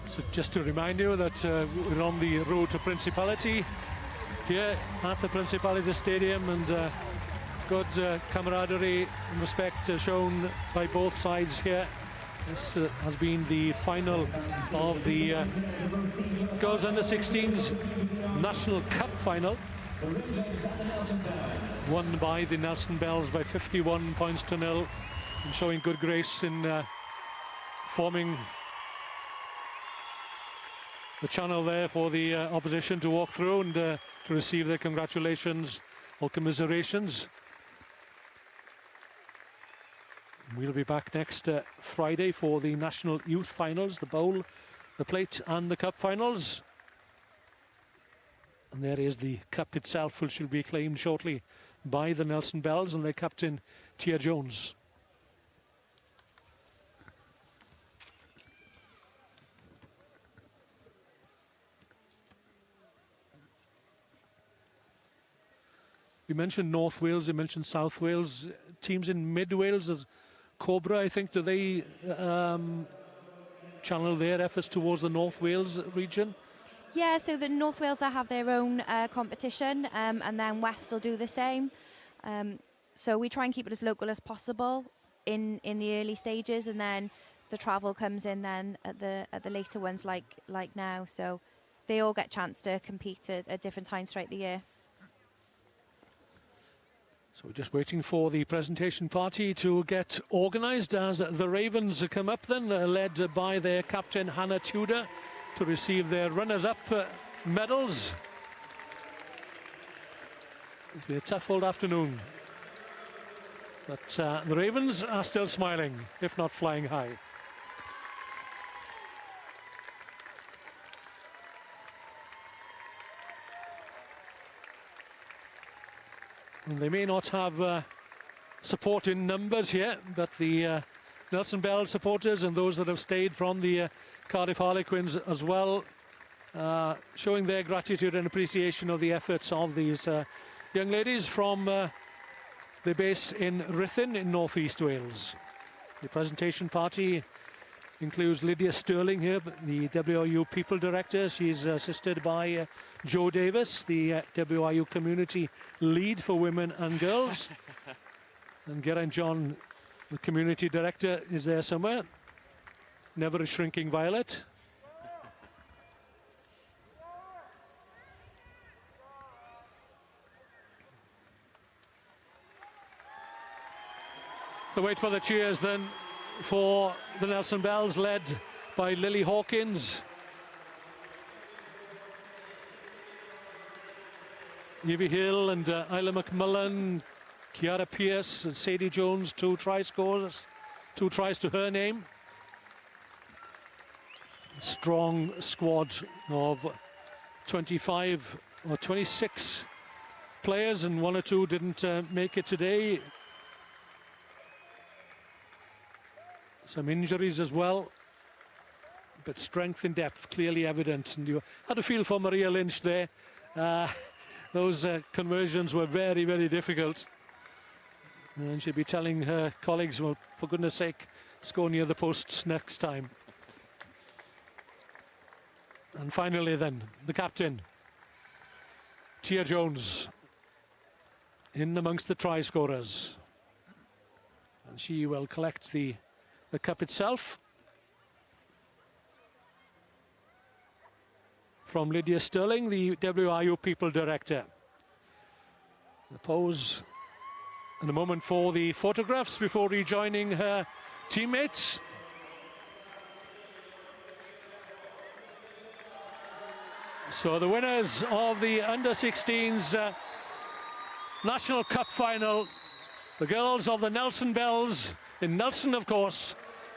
So just to remind you that we're on the road to Principality here at the Principality Stadium, and good camaraderie and respect shown by both sides here. This has been the final of the Girls Under 16s National Cup final, won by the Nelson Bells by 51 points to 0, and showing good grace in forming the channel there for the opposition to walk through and to receive their congratulations or commiserations. We'll be back next Friday for the National Youth Finals, the Bowl, the Plate and the Cup Finals. And there is the Cup itself, which will be claimed shortly by the Nelson Bells and their captain, Tia Jones. We mentioned North Wales, you mentioned South Wales. Teams in Mid Wales, as Cobra, I think, do they channel their efforts towards the North Wales region? Yeah, so the North Wales have their own competition, and then West will do the same. So we try and keep it as local as possible in the early stages, and then the travel comes in then at the later ones, like now. So they all get a chance to compete at different times throughout the year. So we're just waiting for the presentation party to get organised as the Ravens come up then, led by their captain Hannah Tudor, to receive their runners-up medals. It's been a tough old afternoon, but the Ravens are still smiling, if not flying high. And they may not have support in numbers here, but the Nelson Bell supporters and those that have stayed from the Cardiff Harlequins as well, showing their gratitude and appreciation of the efforts of these young ladies from their base in Ruthin in North East Wales. The presentation party includes Lydia Sterling here, the WRU People Director. She's assisted by Jo Davis, the WRU Community Lead for Women and Girls. And Geraint John, the Community Director, is there somewhere. Never a shrinking violet. So wait for the cheers then for the Nelson Bells, led by Lily Hawkins. Evie Hill and Isla McMullen, Kiara Pierce and Sadie Jones, 2 try scores, 2 tries to her name. Strong squad of 25 or 26 players, and 1 or 2 didn't make it today. Some injuries as well, but strength and depth clearly evident. And you had a feel for Maria Lynch there. Those conversions were very, very difficult. And she'll be telling her colleagues, well, for goodness sake, score near the posts next time. And finally then, the captain, Tia Jones, in amongst the try scorers. And she will collect the cup itself from Lydia Sterling, the WRU People Director. The pose and a moment for the photographs before rejoining her teammates. So the winners of the Under-16s National Cup Final, the girls of the Nelson Bells, in Nelson, of course.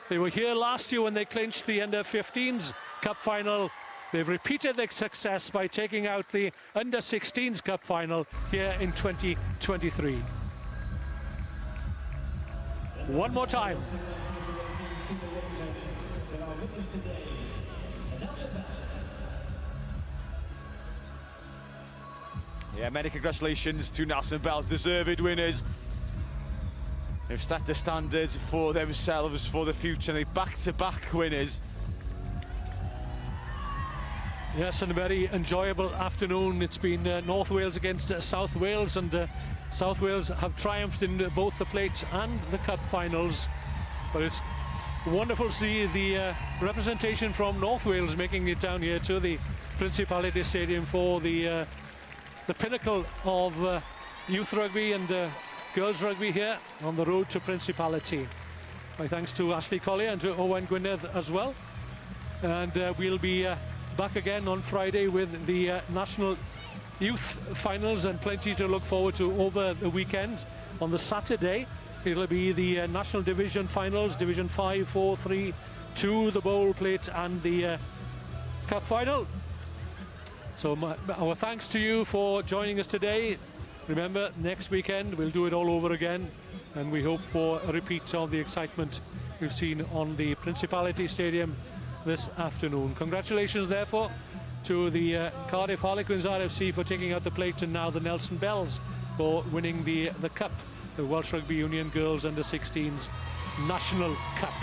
They were here last year when they clinched the Under-15s Cup Final. They've repeated their success by taking out the Under-16s Cup Final here in 2023. One more time. Yeah, many congratulations to Nelson Bells, deserved winners. They've set the standards for themselves for the future. They're back-to-back winners. Yes, and a very enjoyable afternoon. It's been North Wales against South Wales, and South Wales have triumphed in both the Plate and the Cup Finals. But it's wonderful to see the representation from North Wales making it down here to the Principality Stadium for the pinnacle of youth rugby and girls rugby here on the road to Principality. My thanks to Ashley Collier and to Owen Gwynedd as well. And we'll be back again on Friday with the National Youth Finals, and plenty to look forward to over the weekend. On the Saturday, it'll be the National Division Finals, Division 5, 4, 3, 2, the Bowl Plate and the Cup Final. So our thanks to you for joining us today. Remember, next weekend we'll do it all over again, and we hope for a repeat of the excitement we've seen on the Principality Stadium this afternoon. Congratulations, therefore, to the Cardiff Harlequins RFC for taking out the plate, and now the Nelson Bells for winning the Cup, the Welsh Rugby Union Girls Under-16s National Cup.